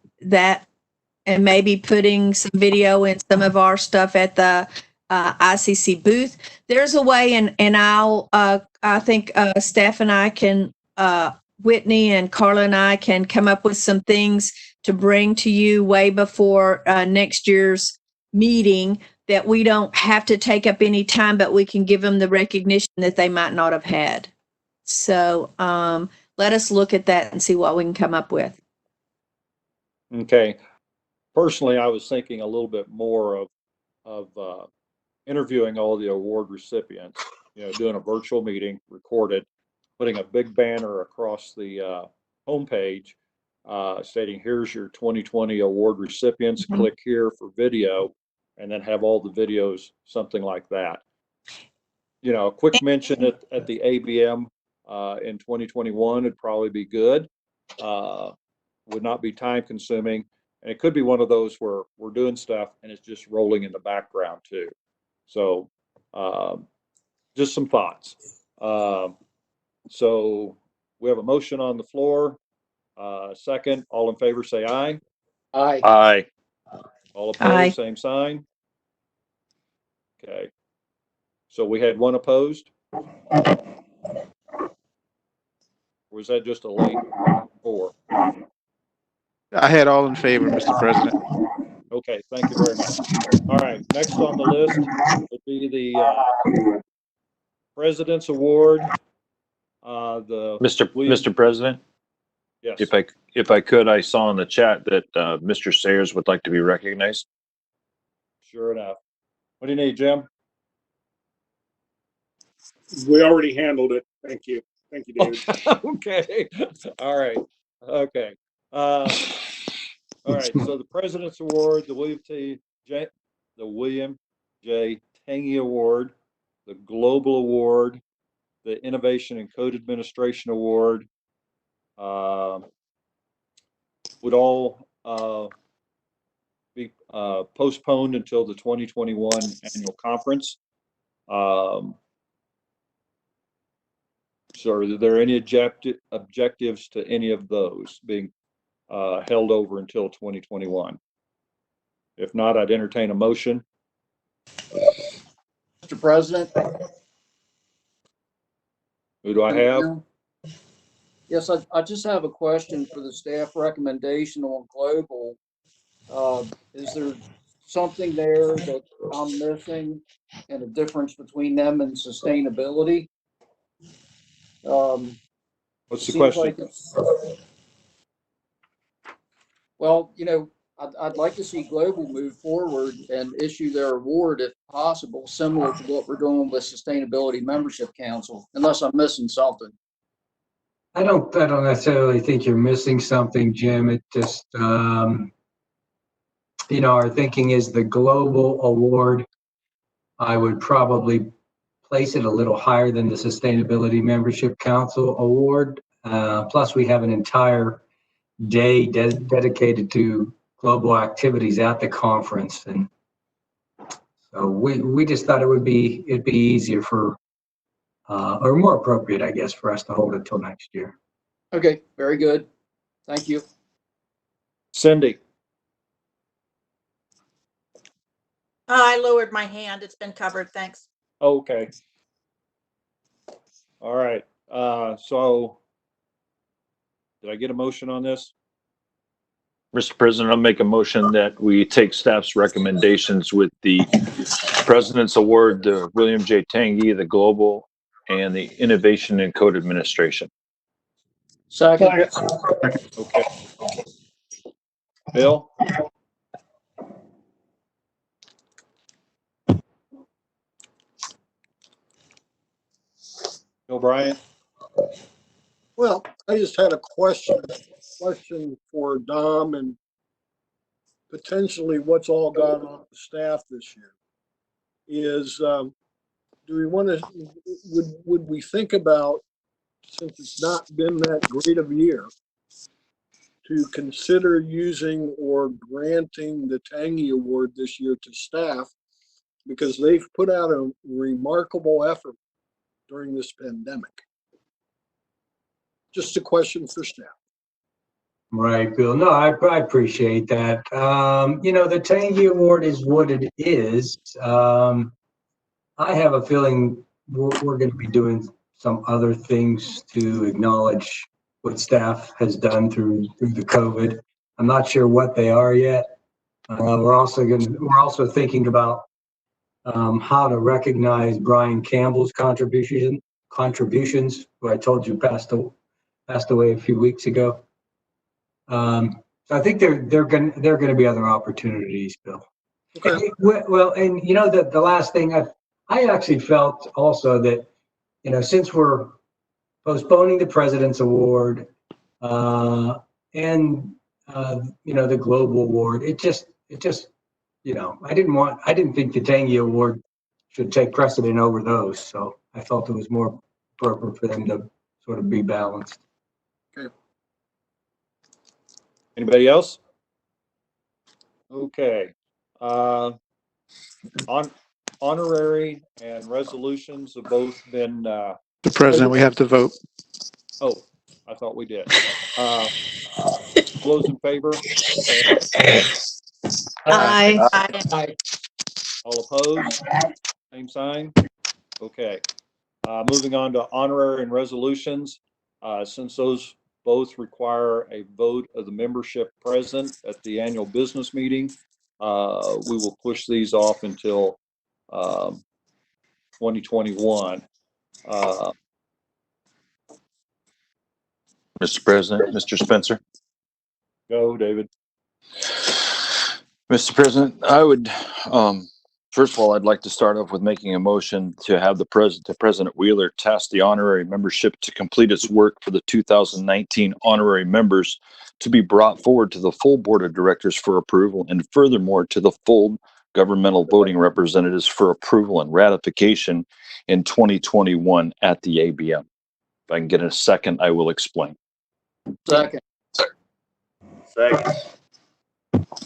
[SPEAKER 17] and maybe putting some video in some of our stuff at the ICC booth. There's a way, and I think Steph and I can, Whitney and Carla and I can come up with some things to bring to you way before next year's meeting that we don't have to take up any time, but we can give them the recognition that they might not have had. So let us look at that and see what we can come up with.
[SPEAKER 1] Okay. Personally, I was thinking a little bit more of interviewing all the award recipients, doing a virtual meeting, recorded, putting a big banner across the homepage stating, here's your 2020 award recipients, click here for video, and then have all the videos, something like that. A quick mention at the ABM in 2021 would probably be good. Would not be time consuming. And it could be one of those where we're doing stuff and it's just rolling in the background too. So just some thoughts. So we have a motion on the floor. Second, all in favor, say aye.
[SPEAKER 8] Aye.
[SPEAKER 4] Aye.
[SPEAKER 1] All opposed,
[SPEAKER 17] Aye.
[SPEAKER 1] same sign. Okay. So we had one opposed? Or was that just a late 4?
[SPEAKER 2] I had all in favor, Mr. President.
[SPEAKER 1] Okay, thank you very much. All right, next on the list would be the President's Award.
[SPEAKER 4] Mr. President,
[SPEAKER 1] Yes,
[SPEAKER 4] if I could, I saw in the chat that Mr. Sayers would like to be recognized.
[SPEAKER 1] sure enough. What do you need, Jim?
[SPEAKER 18] We already handled it. Thank you. Thank you, David.
[SPEAKER 1] Okay, all right, okay. All right, so the President's Award, the William J. Tangy Award, the Global Award, the Innovation and Code Administration Award, would all be postponed until the 2021 annual conference. So are there any objectives to any of those being held over until 2021? If not, I'd entertain a motion.
[SPEAKER 8] Mr. President?
[SPEAKER 1] Who do I have?
[SPEAKER 8] Yes, I just have a question for the staff recommendation on global. Is there something there that I'm missing and a difference between them and sustainability?
[SPEAKER 1] What's the question?
[SPEAKER 8] Well, you know, I'd like to see global move forward and issue their award if possible, similar to what we're doing with Sustainability Membership Council, unless I'm missing something.
[SPEAKER 3] I don't necessarily think you're missing something, Jim. It just, you know, our thinking is the global award. I would probably place it a little higher than the Sustainability Membership Council award. Plus, we have an entire day dedicated to global activities at the conference, and so we just thought it'd be easier for, or more appropriate, I guess, for us to hold it till next year.
[SPEAKER 8] Okay, very good. Thank you.
[SPEAKER 1] Cindy.
[SPEAKER 7] I lowered my hand. It's been covered. Thanks.
[SPEAKER 1] Okay. All right. So did I get a motion on this?
[SPEAKER 4] Mr. President, I'll make a motion that we take staff's recommendations with the President's Award, the William J. Tangy, the Global, and the Innovation and Code Administration.
[SPEAKER 8] Second.
[SPEAKER 1] Okay. Bill? Bill Bryant?
[SPEAKER 16] Well, I just had a question for Dom and potentially what's all gone on with staff this year. Is, do we want to, would we think about, since it's not been that great of a year, to consider using or granting the Tangy Award this year to staff, because they've put out a remarkable effort during this pandemic? Just a question for staff.
[SPEAKER 3] Right, Bill. No, I appreciate that. You know, the Tangy Award is what it is. I have a feeling we're going to be doing some other things to acknowledge what staff has done through the COVID. I'm not sure what they are yet. We're also thinking about how to recognize Brian Campbell's contributions, who I told you passed away a few weeks ago. So I think there are going to be other opportunities, Bill.
[SPEAKER 16] Okay.
[SPEAKER 3] Well, and you know, the last thing I actually felt also that, you know, since we're postponing the President's Award and you know, the Global Award, it just you know, I didn't think the Tangy Award should take precedent over those, so I felt it was more appropriate for them to sort of be balanced.
[SPEAKER 16] Okay.
[SPEAKER 1] Anybody else? Okay. Honorary and resolutions have both been.
[SPEAKER 2] Mr. President, we have to vote.
[SPEAKER 1] Oh, I thought we did. All those in favor? Say
[SPEAKER 17] Aye.
[SPEAKER 8] Aye.
[SPEAKER 1] all opposed? Same sign? Okay. Moving on to honorary and resolutions. Since those both require a vote of the membership present at the annual business meeting, we will push these off until 2021.
[SPEAKER 4] Mr. President, Mr. Spencer.
[SPEAKER 1] Go, David.
[SPEAKER 4] Mr. President, I would, first of all, I'd like to start off with making a motion to have President Wheeler task the honorary membership to complete its work for the 2019 honorary members to be brought forward to the full board of directors for approval, and furthermore to the full governmental voting representatives for approval and ratification in 2021 at the ABM. If I can get a second, I will explain.
[SPEAKER 8] Second.
[SPEAKER 12] Second.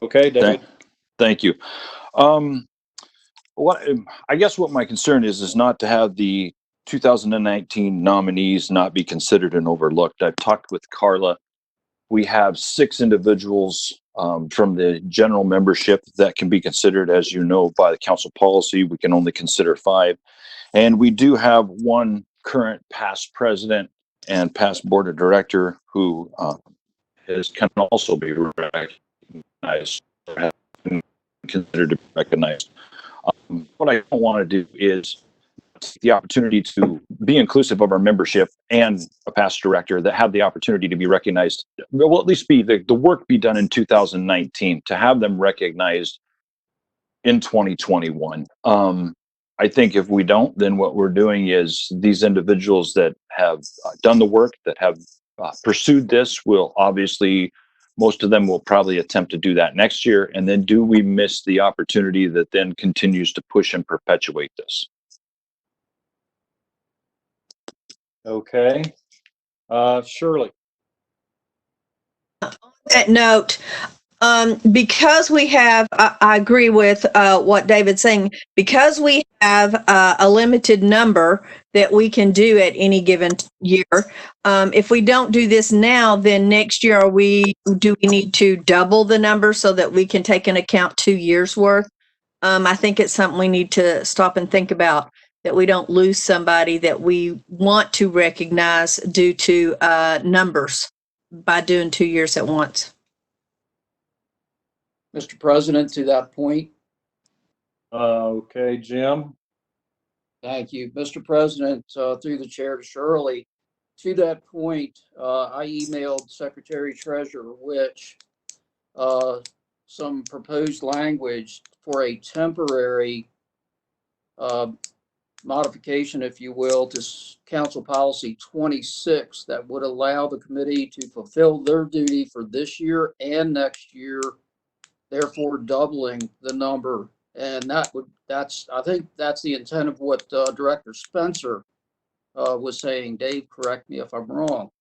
[SPEAKER 1] Okay, David.
[SPEAKER 4] Thank you. What I guess what my concern is not to have the 2019 nominees not be considered and overlooked. I've talked with Carla. We have 6 individuals from the general membership that can be considered. As you know, by the council policy, we can only consider 5. And we do have 1 current past president and past board of director who can also be recognized or have been considered to be recognized. What I don't want to do is take the opportunity to be inclusive of our membership and a past director that have the opportunity to be recognized. Well, at least be the work be done in 2019 to have them recognized in 2021. I think if we don't, then what we're doing is these individuals that have done the work, that have pursued this, will obviously, most of them will probably attempt to do that next year. And then do we miss the opportunity that then continues to push and perpetuate this?
[SPEAKER 1] Okay. Shirley.
[SPEAKER 17] That note, because we have, I agree with what David's saying, because we have a limited number that we can do at any given year. If we don't do this now, then next year, do we need to double the number so that we can take into account 2 years worth? I think it's something we need to stop and think about, that we don't lose somebody that we want to recognize due to numbers by doing 2 years at once.
[SPEAKER 8] Mr. President, to that point.
[SPEAKER 1] Okay, Jim.
[SPEAKER 8] Thank you. Mr. President, through the chair to Shirley, to that point, I emailed Secretary Treasurer Which some proposed language for a temporary modification, if you will, to Council Policy 26 that would allow the committee to fulfill their duty for this year and next year, therefore doubling the number. And I think that's the intent of what Director Spencer was saying. Dave, correct me if I'm wrong.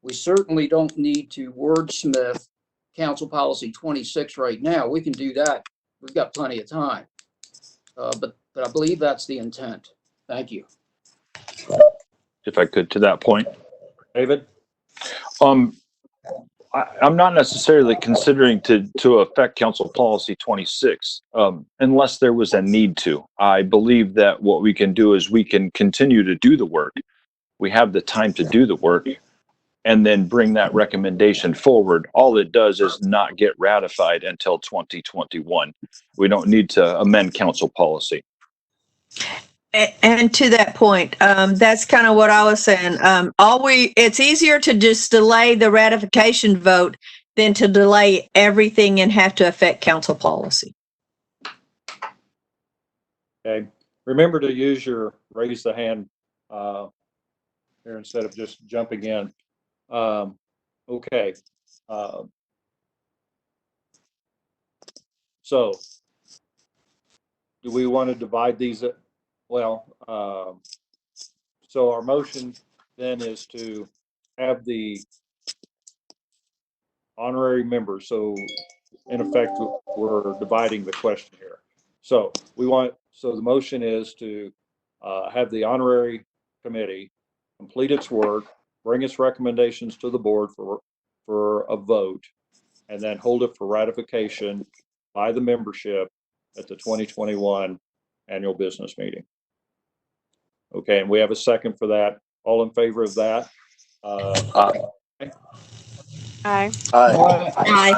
[SPEAKER 8] We certainly don't need to wordsmith Council Policy 26 right now. We can do that. We've got plenty of time. But I believe that's the intent. Thank you.
[SPEAKER 4] If I could, to that point.
[SPEAKER 1] David?
[SPEAKER 4] I'm not necessarily considering to affect Council Policy 26 unless there was a need to. I believe that what we can do is we can continue to do the work. We have the time to do the work and then bring that recommendation forward. All it does is not get ratified until 2021. We don't need to amend Council Policy.
[SPEAKER 17] And to that point, that's kind of what I was saying. It's easier to just delay the ratification vote than to delay everything and have to affect council policy.
[SPEAKER 1] Okay. Remember to use your raise the hand here instead of just jumping in. Okay. So do we want to divide these? Well, so our motion then is to have the honorary members. So in effect, we're dividing the question here. So the motion is to have the honorary committee complete its work bring its recommendations to the board for a vote, and then hold it for ratification by the membership at the 2021 annual business meeting. Okay, and we have a second for that. All in favor of that?
[SPEAKER 14] Aye.
[SPEAKER 9] Aye.
[SPEAKER 17] Aye.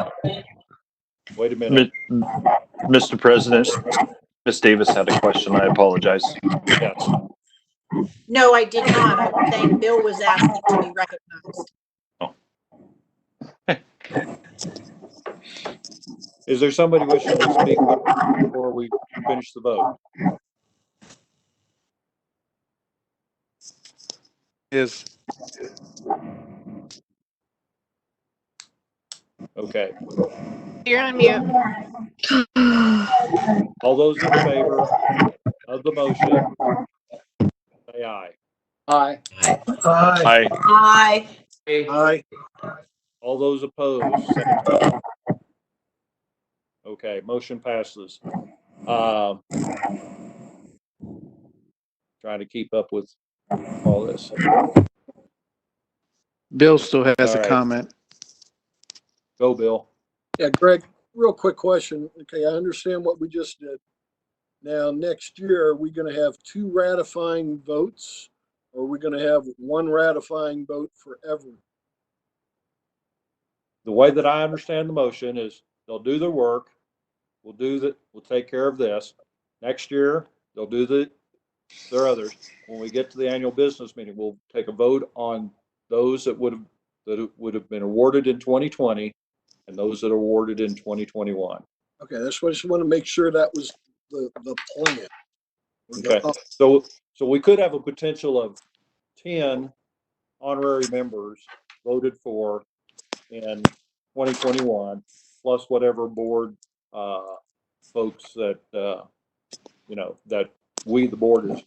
[SPEAKER 1] Wait a minute.
[SPEAKER 4] Mr. President, Ms. Davis had a question. I apologize.
[SPEAKER 1] Yes.
[SPEAKER 7] No, I did not. I was saying Bill was asking to be recognized.
[SPEAKER 1] Is there somebody wishing to speak before we finish the vote?
[SPEAKER 19] Is
[SPEAKER 1] Okay.
[SPEAKER 14] You're on mute.
[SPEAKER 1] All those in favor of the motion, say aye.
[SPEAKER 8] Aye.
[SPEAKER 4] Aye.
[SPEAKER 17] Aye.
[SPEAKER 16] Aye.
[SPEAKER 1] All those opposed, say no. Okay, motion passes. Trying to keep up with all this.
[SPEAKER 2] Bill still has
[SPEAKER 1] All
[SPEAKER 2] a
[SPEAKER 1] right.
[SPEAKER 2] comment.
[SPEAKER 1] Go, Bill.
[SPEAKER 16] Yeah, Greg, real quick question. Okay, I understand what we just did. Now, next year, are we going to have 2 ratifying votes? Or are we going to have 1 ratifying vote forever?
[SPEAKER 1] The way that I understand the motion is they'll do their work. We'll take care of this. Next year, they'll do their others. When we get to the annual business meeting, we'll take a vote on those that would have been awarded in 2020 and those that are awarded in 2021.
[SPEAKER 16] Okay, that's what I just want to make sure that was the plan.
[SPEAKER 1] Okay, so we could have a potential of 10 honorary members voted for in 2021, plus whatever board folks that that we, the board, has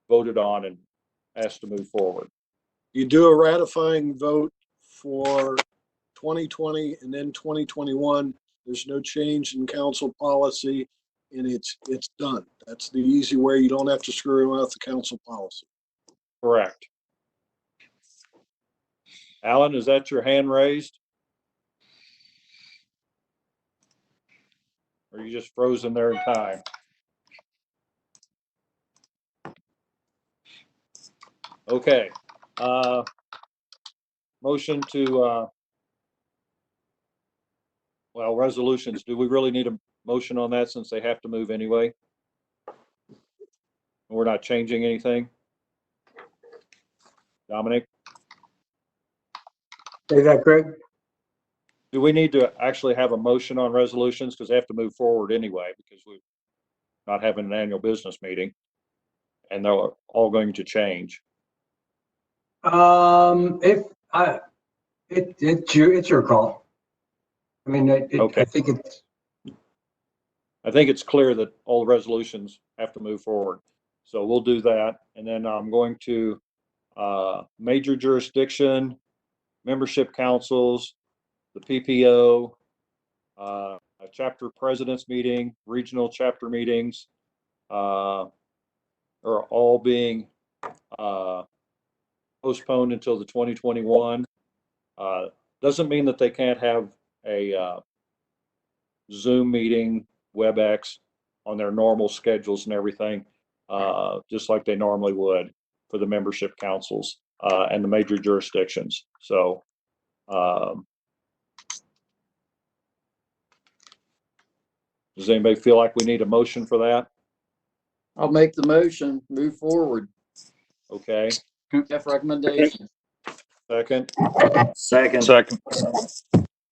[SPEAKER 1] voted on and asked to move forward.
[SPEAKER 16] You do a ratifying vote for 2020 and then 2021. There's no change in council policy, and it's done. That's the easy way. You don't have to screw around with the council policy.
[SPEAKER 1] Correct. Alan, is that your hand raised? Or are you just frozen there in time? Okay. Motion to, well, resolutions. Do we really need a motion on that since they have to move anyway? We're not changing anything? Dominic?
[SPEAKER 3] Say that, Greg?
[SPEAKER 1] Do we need to actually have a motion on resolutions? Because they have to move forward anyway, because we're not having an annual business meeting. And they're all going to change.
[SPEAKER 3] It's your call. I mean,
[SPEAKER 1] Okay. I think it's clear that all the resolutions have to move forward. So we'll do that. And then I'm going to major jurisdiction, membership councils, the PPO, a chapter president's meeting, regional chapter meetings, are all being postponed until the 2021. Doesn't mean that they can't have a Zoom meeting, WebEx on their normal schedules and everything, just like they normally would for the membership councils and the major jurisdictions. So does anybody feel like we need a motion for that?
[SPEAKER 8] I'll make the motion, move forward.
[SPEAKER 1] Okay.
[SPEAKER 8] F recommendation.
[SPEAKER 1] Second.
[SPEAKER 12] Second.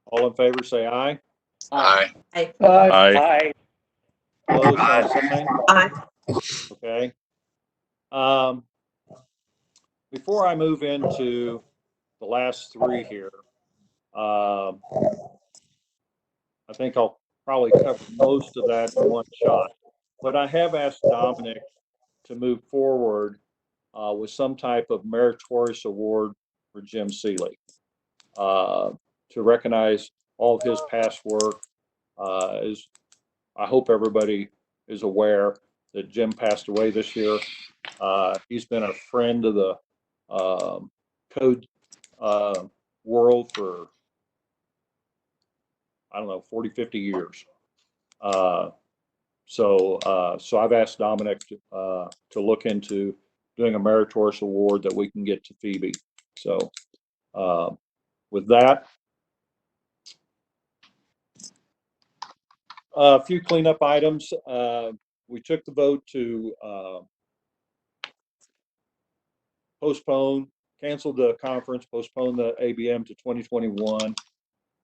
[SPEAKER 1] All in favor, say aye.
[SPEAKER 8] Aye.
[SPEAKER 17] Aye.
[SPEAKER 4] Aye.
[SPEAKER 1] Opposed, same sign.
[SPEAKER 17] Aye.
[SPEAKER 1] Okay. Before I move into the last 3 here, I think I'll probably cover most of that in one shot. But I have asked Dominic to move forward with some type of meritorious award for Jim Seeley to recognize all of his past work. As I hope everybody is aware that Jim passed away this year. He's been a friend of the code world for, I don't know, 40, 50 years. So I've asked Dominic to look into doing a meritorious award that we can get to Phoebe. So with that, a few cleanup items. We took the vote to cancel the conference, postpone the ABM to 2021.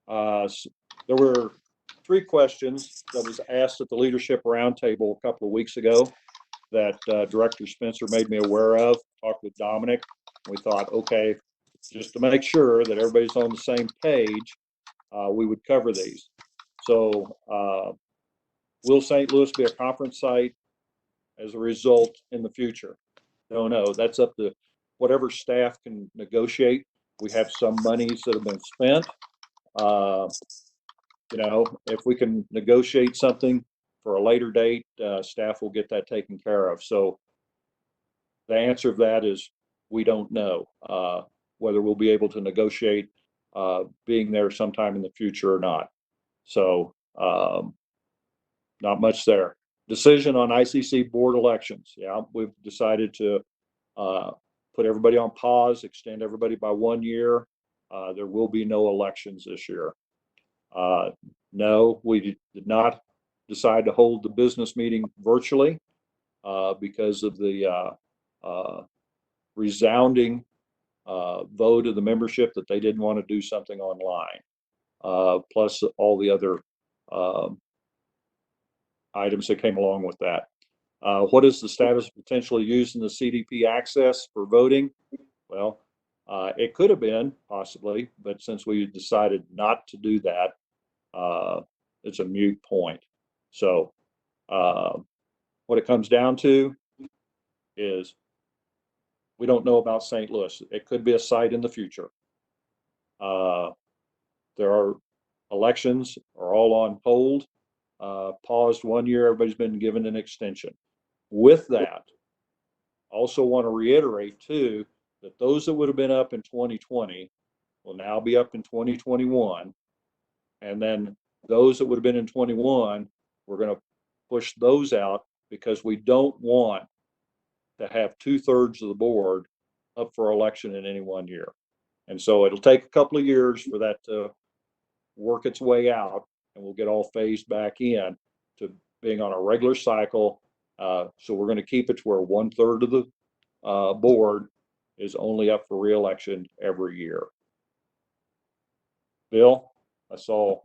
[SPEAKER 1] There were 3 questions that was asked at the leadership roundtable a couple of weeks ago that Director Spencer made me aware of. Talked with Dominic. We thought, okay, just to make sure that everybody's on the same page, we would cover these. So will St. Louis be a conference site as a result in the future? Don't know. That's up to whatever staff can negotiate. We have some monies that have been spent. You know, if we can negotiate something for a later date, staff will get that taken care of. So the answer of that is we don't know whether we'll be able to negotiate being there sometime in the future or not. So not much there. Decision on ICC board elections. Yeah, we've decided to put everybody on pause, extend everybody by 1 year. There will be no elections this year. No, we did not decide to hold the business meeting virtually because of the resounding vote of the membership that they didn't want to do something online, plus all the other items that came along with that. What is the status of potentially using the CDP access for voting? Well, it could have been possibly, but since we decided not to do that, it's a moot point. So what it comes down to is we don't know about St. Louis. It could be a site in the future. There are elections are all on hold, paused 1 year. Everybody's been given an extension. With that, also want to reiterate too, that those that would have been up in 2020 will now be up in 2021. And then those that would have been in 21, we're going to push those out because we don't want to have 2/3 of the board up for election in any 1 year. And so it'll take a couple of years for that to work its way out, and we'll get all phased back in to being on a regular cycle. So we're going to keep it to where 1/3 of the board is only up for re-election every year. Bill, I saw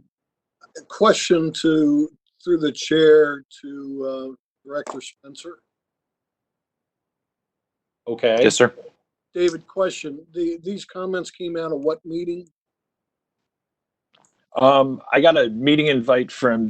[SPEAKER 16] a question through the chair to Director Spencer.
[SPEAKER 1] Okay.
[SPEAKER 4] Yes, sir.
[SPEAKER 16] David, question. These comments came out of what meeting?
[SPEAKER 4] I got a meeting invite from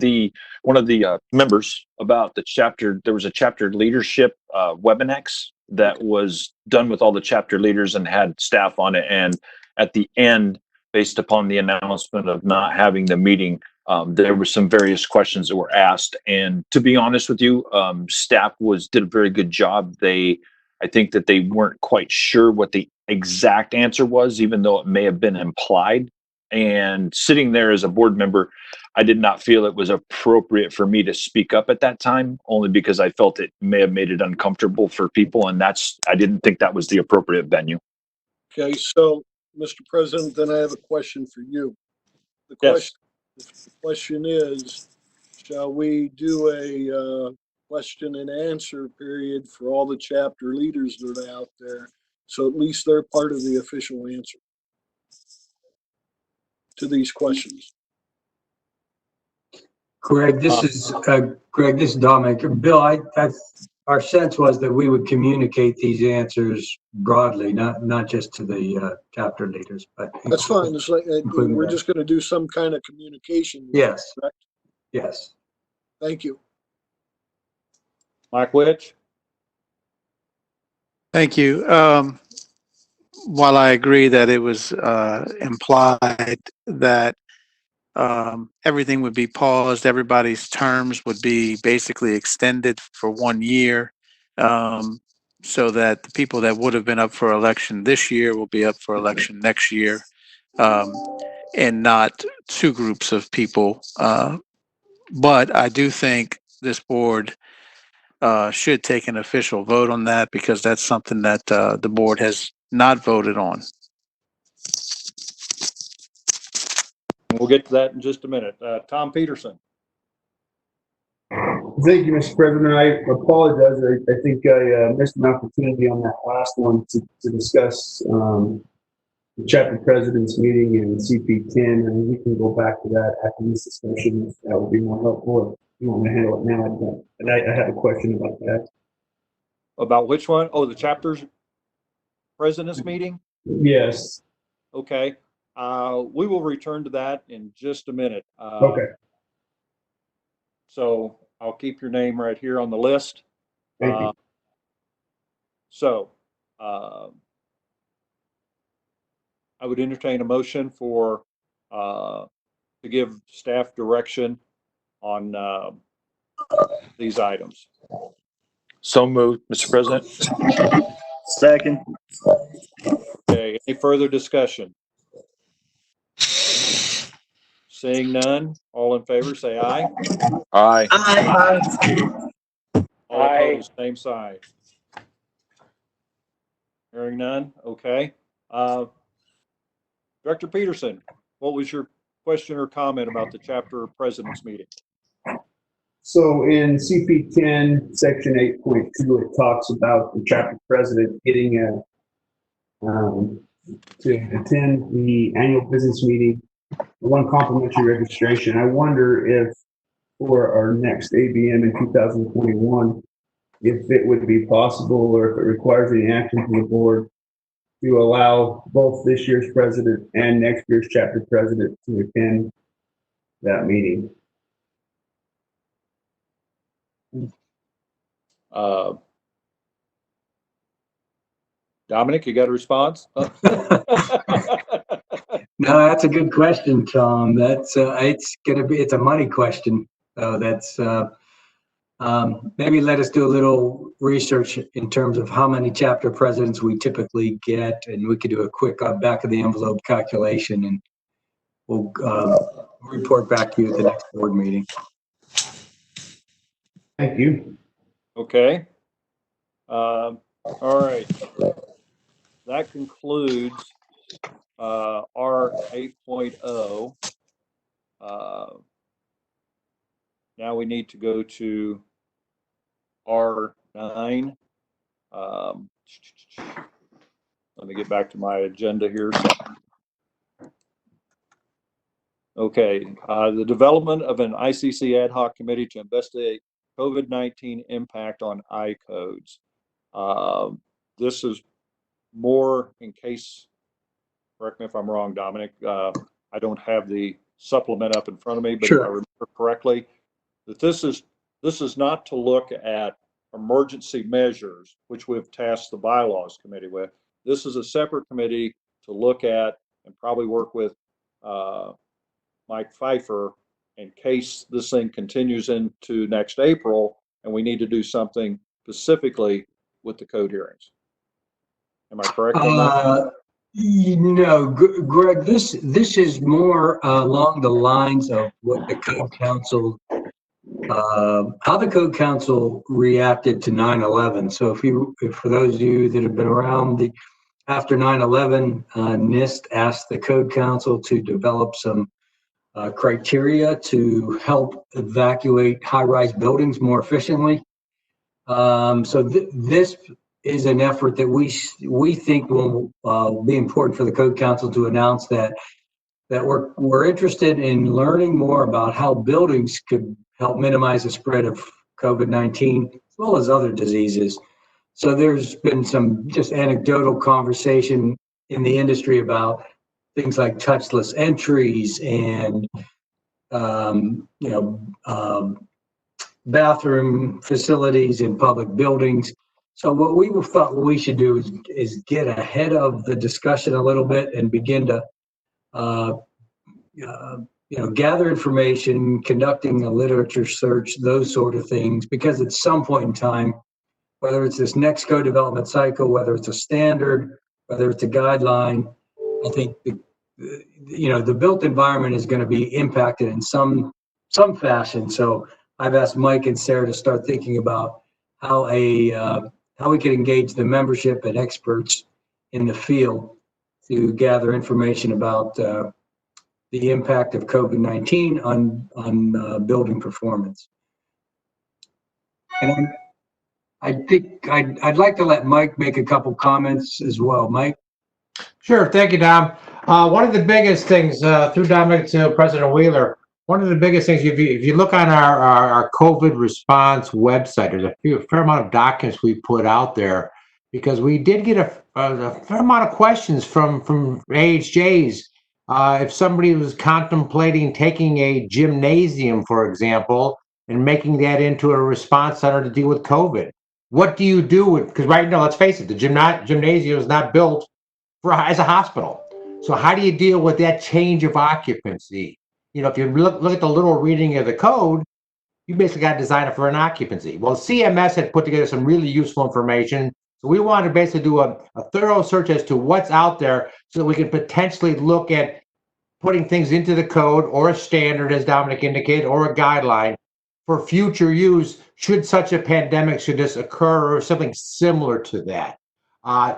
[SPEAKER 4] one of the members about the chapter. There was a chapter leadership Webinex that was done with all the chapter leaders and had staff on it. And at the end, based upon the announcement of not having the meeting, there were some various questions that were asked. And to be honest with you, staff did a very good job. I think that they weren't quite sure what the exact answer was, even though it may have been implied. And sitting there as a board member, I did not feel it was appropriate for me to speak up at that time, only because I felt it may have made it uncomfortable for people. And I didn't think that was the appropriate venue.
[SPEAKER 16] Okay, so Mr. President, then I have a question for you. The question is, shall we do a question and answer period for all the chapter leaders that are out there? So at least they're part of the official answer to these questions.
[SPEAKER 3] Greg, this is Dominic. Bill, our sense was that we would communicate these answers broadly, not just to the chapter leaders, but
[SPEAKER 16] that's fine. It's like we're just going to do some kind of communication.
[SPEAKER 3] Yes.
[SPEAKER 16] Correct?
[SPEAKER 3] Yes.
[SPEAKER 16] Thank you.
[SPEAKER 1] Mike Witch.
[SPEAKER 2] Thank you. While I agree that it was implied that everything would be paused, everybody's terms would be basically extended for 1 year. so that the people that would have been up for election this year will be up for election next year, and not two groups of people. But I do think this board should take an official vote on that, because that's something that the board has not voted on.
[SPEAKER 1] We'll get to that in just a minute. Tom Peterson.
[SPEAKER 19] Thank you, Mr. President. I apologize. I think I missed an opportunity on that last one to discuss the chapter president's meeting and CP10, and we can go back to that after this discussion if that would be more helpful. If you want to handle it now, but I have a question about that.
[SPEAKER 1] About which one? Oh, the chapters president's meeting?
[SPEAKER 19] Yes.
[SPEAKER 1] Okay. We will return to that in just a minute.
[SPEAKER 19] Okay.
[SPEAKER 1] So I'll keep your name right here on the list.
[SPEAKER 19] Thank you.
[SPEAKER 1] So I would entertain a motion for to give staff direction on these items.
[SPEAKER 4] So moved, Mr. President.
[SPEAKER 19] Second.
[SPEAKER 1] Okay, any further discussion? Seeing none, all in favor say aye.
[SPEAKER 4] Aye.
[SPEAKER 1] All opposed, same side. Hearing none, okay. Director Peterson, what was your question or comment about the chapter president's meeting?
[SPEAKER 19] So in CP10, section 8.2, it talks about the chapter president getting to attend the annual business meeting, one complimentary registration. I wonder if for our next ABM in 2021, if it would be possible, or if it requires any action from the board, to allow both this year's president and next year's chapter president to attend that meeting.
[SPEAKER 1] Dominic, you got a response?
[SPEAKER 3] No, that's a good question, Tom. That's it's a money question. That's maybe let us do a little research in terms of how many chapter presidents we typically get, and we could do a quick back of the envelope calculation, and we'll report back to you at the next board meeting.
[SPEAKER 19] Thank you.
[SPEAKER 1] Okay. All right. That concludes R 8.0. Now we need to go to R9. Let me get back to my agenda here. Okay, the development of an ICC ad hoc committee to investigate COVID-19 impact on I-codes. This is more in case, correct me if I'm wrong, Dominic, I don't have the supplement up in front of me, but
[SPEAKER 3] Sure.
[SPEAKER 1] if I remember correctly, that this is not to look at emergency measures, which we've tasked the bylaws committee with. This is a separate committee to look at and probably work with Mike Pfeiffer in case this thing continues into next April and we need to do something specifically with the code hearings. Am I correct on that?
[SPEAKER 3] No, Greg, this is more along the lines of what the Code Council, how the Code Council reacted to 9/11. So if for those of you that have been around, after 9/11, NIST asked the Code Council to develop some criteria to help evacuate high-rise buildings more efficiently. So this is an effort that we think will be important for the Code Council to announce that we're interested in learning more about how buildings could help minimize the spread of COVID-19 as well as other diseases. So there's been some just anecdotal conversation in the industry about things like touchless entries and bathroom facilities in public buildings. So what we thought we should do is get ahead of the discussion a little bit and begin to gather information, conducting a literature search, those sort of things, because at some point in time, whether it's this next co-development cycle, whether it's a standard, whether it's a guideline. I think the built environment is going to be impacted in some fashion. So I've asked Mike and Sarah to start thinking about how we can engage the membership and experts in the field to gather information about the impact of COVID-19 on building performance. And I think I'd like to let Mike make a couple comments as well. Mike?
[SPEAKER 15] Sure. Thank you, Dom. One of the biggest things through Dominic to President Wheeler, one of the biggest things, if you look on our COVID response website, there's a fair amount of documents we put out there because we did get a fair amount of questions from AHJs. If somebody was contemplating taking a gymnasium, for example, and making that into a response center to deal with COVID, what do you do with, because right now, let's face it, the gymnasium is not built as a hospital. So how do you deal with that change of occupancy? You know, if you look at the little reading of the code, you basically got to design it for an occupancy. Well, CMS had put together some really useful information. So we wanted to basically do a thorough search as to what's out there so that we could potentially look at putting things into the code or a standard, as Dominic indicated, or a guideline for future use should such a pandemic should this occur or something similar to that.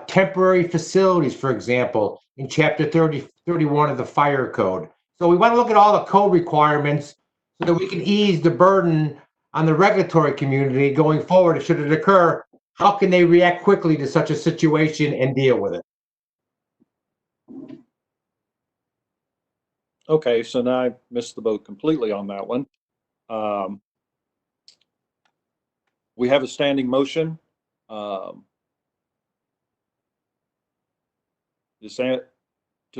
[SPEAKER 15] Temporary facilities, for example, in chapter 31 of the fire code. So we want to look at all the code requirements so that we can ease the burden on the regulatory community going forward. Should it occur, how can they react quickly to such a situation and deal with it?
[SPEAKER 1] Okay, so now I missed the boat completely on that one. We have a standing motion. To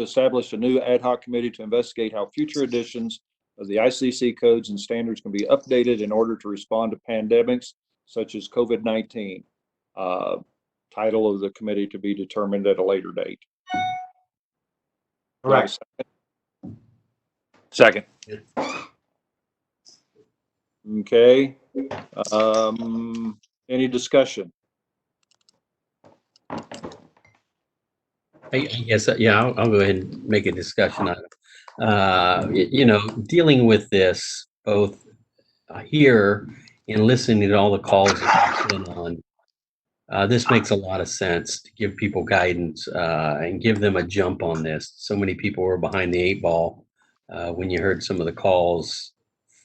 [SPEAKER 1] establish a new ad hoc committee to investigate how future editions of the ICC codes and standards can be updated in order to respond to pandemics such as COVID-19. Title of the committee to be determined at a later date.
[SPEAKER 15] Correct.
[SPEAKER 4] Second.
[SPEAKER 1] Okay. Any discussion?
[SPEAKER 6] I guess, yeah, I'll go ahead and make a discussion on it. You know, dealing with this both here and listening to all the calls that you've been on, this makes a lot of sense to give people guidance and give them a jump on this. So many people were behind the 8 ball when you heard some of the calls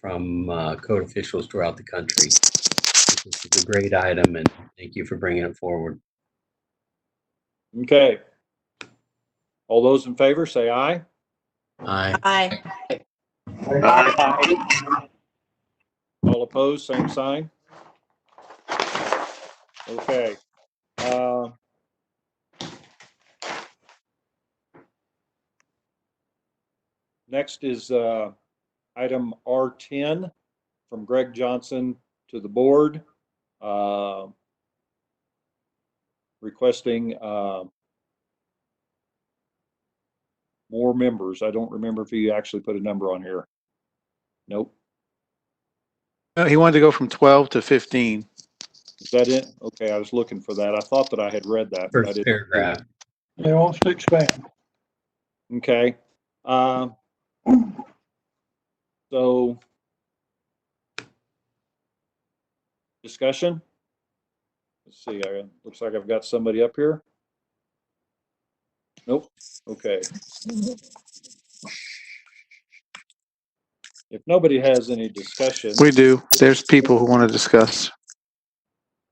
[SPEAKER 6] from code officials throughout the country. This is a great item, and thank you for bringing it forward.
[SPEAKER 1] Okay. All those in favor say aye.
[SPEAKER 6] Aye.
[SPEAKER 7] Aye.
[SPEAKER 1] Aye. All opposed, same sign. Okay. Next is item R10 from Greg Johnson to the board, requesting more members. I don't remember if he actually put a number on here. Nope.
[SPEAKER 2] He wanted to go from 12 to 15.
[SPEAKER 1] Is that it? Okay, I was looking for that. I thought that I had read that, but I
[SPEAKER 6] First
[SPEAKER 1] didn't.
[SPEAKER 6] paragraph.
[SPEAKER 10] They wants to expand.
[SPEAKER 1] Okay. So discussion. Let's see. Looks like I've got somebody up here. Nope. Okay. If nobody has any discussion.
[SPEAKER 2] We do. There's people who want to discuss.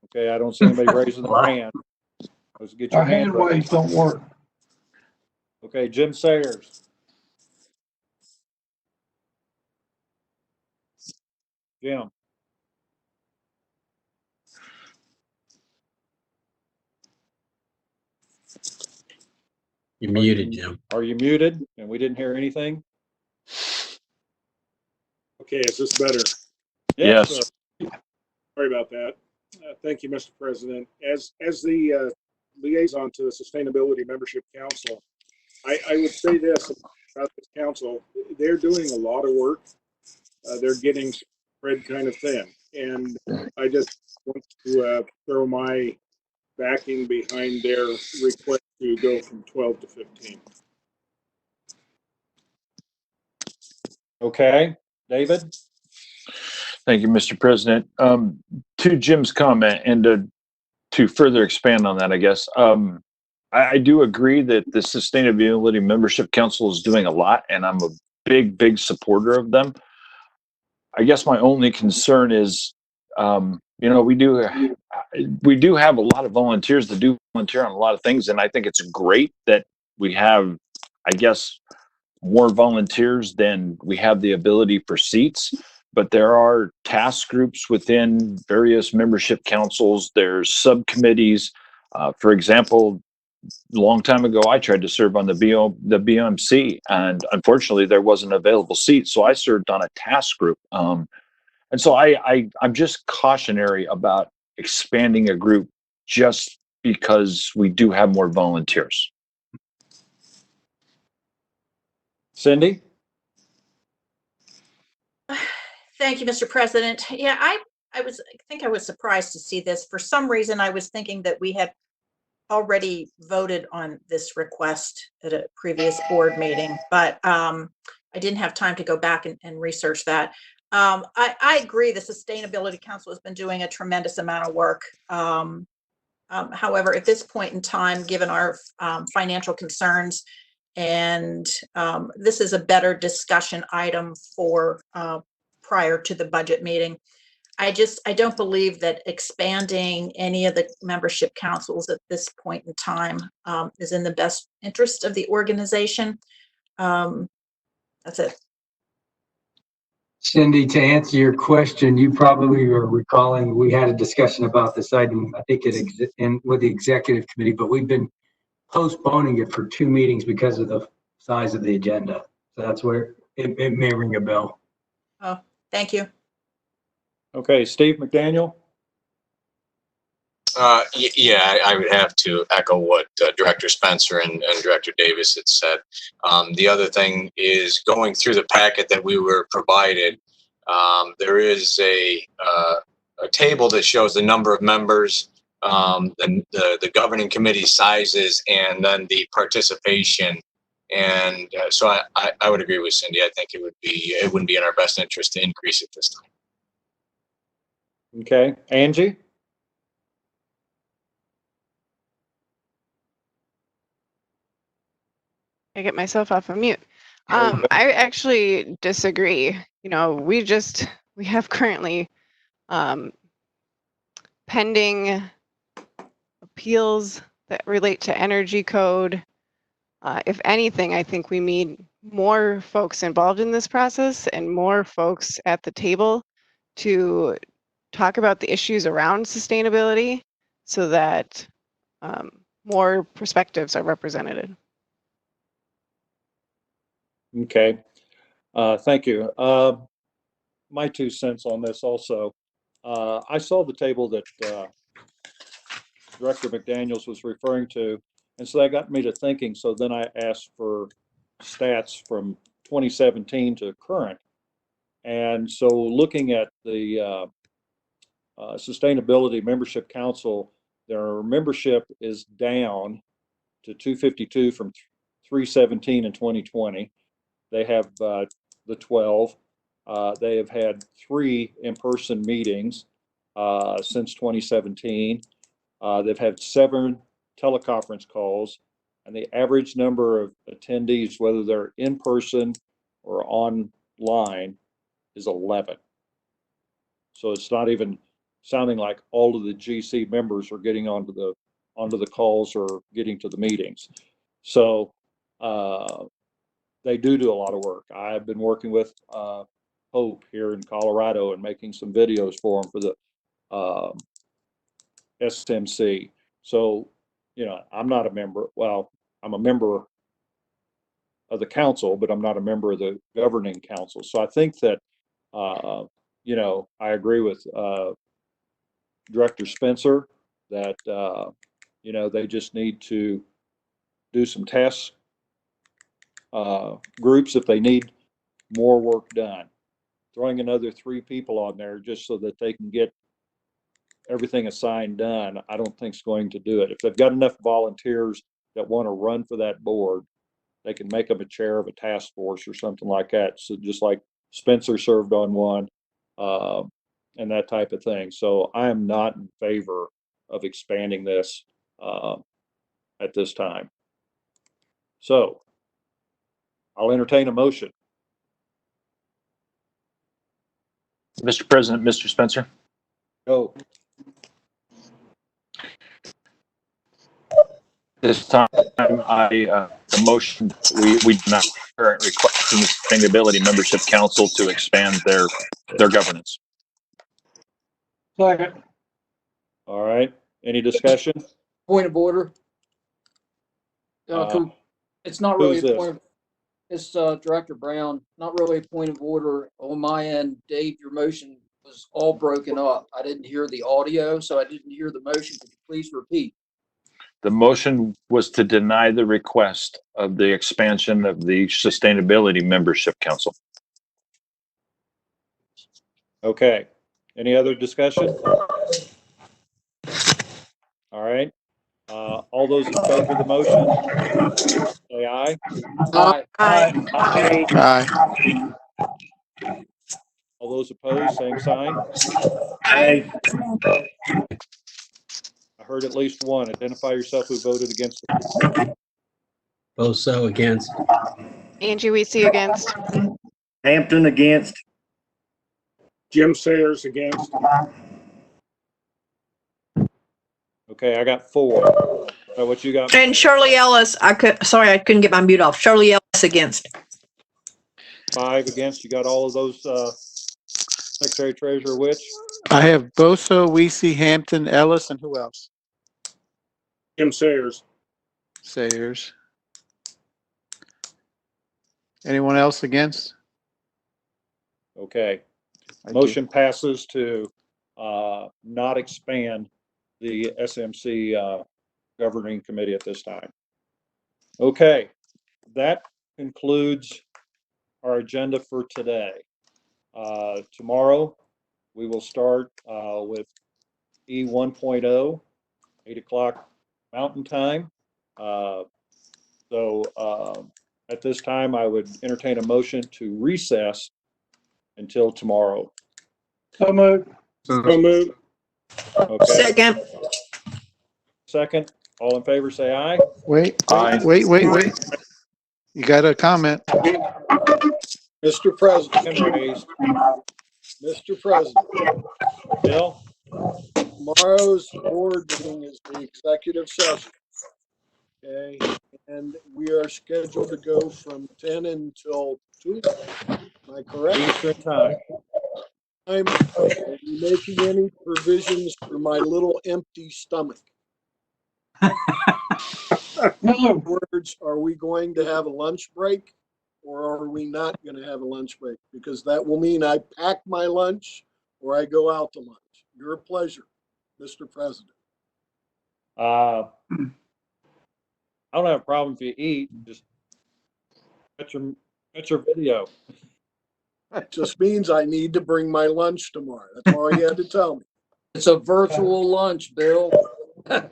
[SPEAKER 1] Okay, I don't see anybody raising their hand. Let's get your
[SPEAKER 10] Our hand waves don't work.
[SPEAKER 1] Okay, Jim Sayers. Jim.
[SPEAKER 6] You're muted, Jim.
[SPEAKER 1] Are you muted? And we didn't hear anything?
[SPEAKER 18] Okay, is this better?
[SPEAKER 4] Yes.
[SPEAKER 18] Sorry about that. Thank you, Mr. President. As the liaison to the Sustainability Membership Council, I would say this about this council: they're doing a lot of work. They're getting spread kind of thin, and I just want to throw my backing behind their request to go from 12 to 15.
[SPEAKER 1] Okay, David?
[SPEAKER 4] Thank you, Mr. President. To Jim's comment and to further expand on that, I guess, I do agree that the Sustainability Membership Council is doing a lot, and I'm a big supporter of them. I guess my only concern is, we do have a lot of volunteers that do volunteer on a lot of things, and I think it's great that we have, I guess, more volunteers than we have the ability for seats. But there are task groups within various membership councils. There's subcommittees. For example, a long time ago, I tried to serve on the BMC, and unfortunately, there wasn't an available seat, so I served on a task group. And so I'm just cautionary about expanding a group just because we do have more volunteers.
[SPEAKER 1] Cindy?
[SPEAKER 7] Thank you, Mr. President. Yeah, I think I was surprised to see this. For some reason, I was thinking that we had already voted on this request at a previous board meeting, but I didn't have time to go back and research that. I agree the Sustainability Council has been doing a tremendous amount of work. However, at this point in time, given our financial concerns, and this is a better discussion item for prior to the budget meeting. I don't believe that expanding any of the membership councils at this point in time is in the best interest of the organization. That's it.
[SPEAKER 3] Cindy, to answer your question, you probably are recalling we had a discussion about this item, I think with the executive committee, but we've been postponing it for 2 meetings because of the size of the agenda. So that's where it may ring a bell.
[SPEAKER 7] Oh, thank you.
[SPEAKER 1] Okay, Steve McDaniel?
[SPEAKER 20] Yeah, I would have to echo what Director Spencer and Director Davis had said. The other thing is going through the packet that we were provided, there is a table that shows the number of members, the governing committee sizes, and then the participation. And so I would agree with Cindy. I think it wouldn't be in our best interest to increase it this time.
[SPEAKER 1] Okay, Angie?
[SPEAKER 14] I get myself off of mute. I actually disagree. We have currently pending appeals that relate to energy code. If anything, I think we need more folks involved in this process and more folks at the table to talk about the issues around sustainability so that more perspectives are represented.
[SPEAKER 1] Okay, thank you. My 2 cents on this also. I saw the table that Director McDaniels was referring to, and so that got me to thinking. So then I asked for stats from 2017 to current. And so looking at the Sustainability Membership Council, their membership is down to 252 from 317 in 2020. They have the 12. They have had 3 in-person meetings since 2017. They've had 7 teleconference calls, and the average number of attendees, whether they're in person or online, is 11. So it's not even sounding like all of the GC members are getting onto the calls or getting to the meetings. So they do a lot of work. I've been working with Hope here in Colorado and making some videos for them for the SMC. So, I'm not a member. Well, I'm a member of the council, but I'm not a member of the governing council. So I think that, I agree with Director Spencer that, they just need to do some task groups if they need more work done. Throwing another 3 people on there just so that they can get everything assigned done, I don't think is going to do it. If they've got enough volunteers that want to run for that board, they can make them a chair of a task force or something like that. So just like Spencer served on one, and that type of thing. So I am not in favor of expanding this at this time. So I'll entertain a motion.
[SPEAKER 4] Mr. President, Mr. Spencer.
[SPEAKER 1] Go.
[SPEAKER 4] This time, the motion, we do not currently requesting the Sustainability Membership Council to expand their governance.
[SPEAKER 8] Second.
[SPEAKER 1] All right. Any discussion?
[SPEAKER 8] Point of order. It's not really
[SPEAKER 1] who's
[SPEAKER 8] a point of, it's Director Brown, not really a point of order on my end. Dave, your motion was all broken up. I didn't hear the audio, so I didn't hear the motion. Could you please repeat?
[SPEAKER 4] The motion was to deny the request of the expansion of the Sustainability Membership Council.
[SPEAKER 1] Okay. Any other discussion? All right. All those in favor of the motion, say aye.
[SPEAKER 8] Aye.
[SPEAKER 7] Aye.
[SPEAKER 2] Aye.
[SPEAKER 1] All those opposed, same sign.
[SPEAKER 12] Aye.
[SPEAKER 1] I heard at least one. Identify yourself who voted against the.
[SPEAKER 6] Boso against.
[SPEAKER 14] Angie Weesey against.
[SPEAKER 12] Hampton against.
[SPEAKER 18] Jim Sayers against.
[SPEAKER 1] Okay, I got 4. What you got?
[SPEAKER 17] And Shirley Ellis, I couldn't get my mute off. Shirley Ellis against.
[SPEAKER 1] 5 against. You got all of those, Secretary Treasurer, which?
[SPEAKER 2] I have Boso, Weesey, Hampton, Ellis, and who else?
[SPEAKER 18] Jim Sayers.
[SPEAKER 2] Sayers. Anyone else against?
[SPEAKER 1] Okay. Motion passes to not expand the SMC governing committee at this time. Okay, that concludes our agenda for today. Tomorrow, we will start with E 1.0, 8 o'clock Mountain Time. At this time, I would entertain a motion to recess until tomorrow.
[SPEAKER 8] So moved.
[SPEAKER 18] So moved.
[SPEAKER 1] Okay. Second. All in favor, say aye.
[SPEAKER 2] Wait.
[SPEAKER 4] Aye.
[SPEAKER 2] Wait. You got a comment.
[SPEAKER 16] Mr. President.
[SPEAKER 1] Hand raised.
[SPEAKER 16] Mr. President,
[SPEAKER 1] Bill?
[SPEAKER 16] tomorrow's board meeting is the executive session. Okay, and we are scheduled to go from 10 until 2. Am I correct?
[SPEAKER 1] Eastern time.
[SPEAKER 16] Are you making any provisions for my little empty stomach? In other words, are we going to have a lunch break or are we not going to have a lunch break? Because that will mean I pack my lunch or I go out to lunch. Your pleasure, Mr. President.
[SPEAKER 1] I don't have a problem if you eat. Just cut your video.
[SPEAKER 16] That just means I need to bring my lunch tomorrow. That's all you had to tell me.
[SPEAKER 8] It's a virtual lunch, Bill.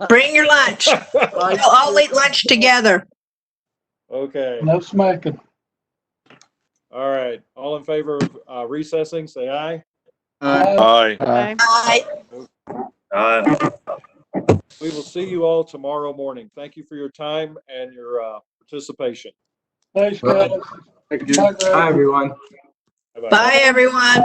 [SPEAKER 17] Bring your lunch. We'll all eat lunch together.
[SPEAKER 1] Okay.
[SPEAKER 16] No smacking.
[SPEAKER 1] All right. All in favor of recessing, say aye.
[SPEAKER 4] Aye.
[SPEAKER 17] Aye.
[SPEAKER 1] We will see you all tomorrow morning. Thank you for your time and your participation.
[SPEAKER 16] Thanks, guys.
[SPEAKER 3] Hi, everyone.
[SPEAKER 1] Bye-bye.
[SPEAKER 17] Bye, everyone.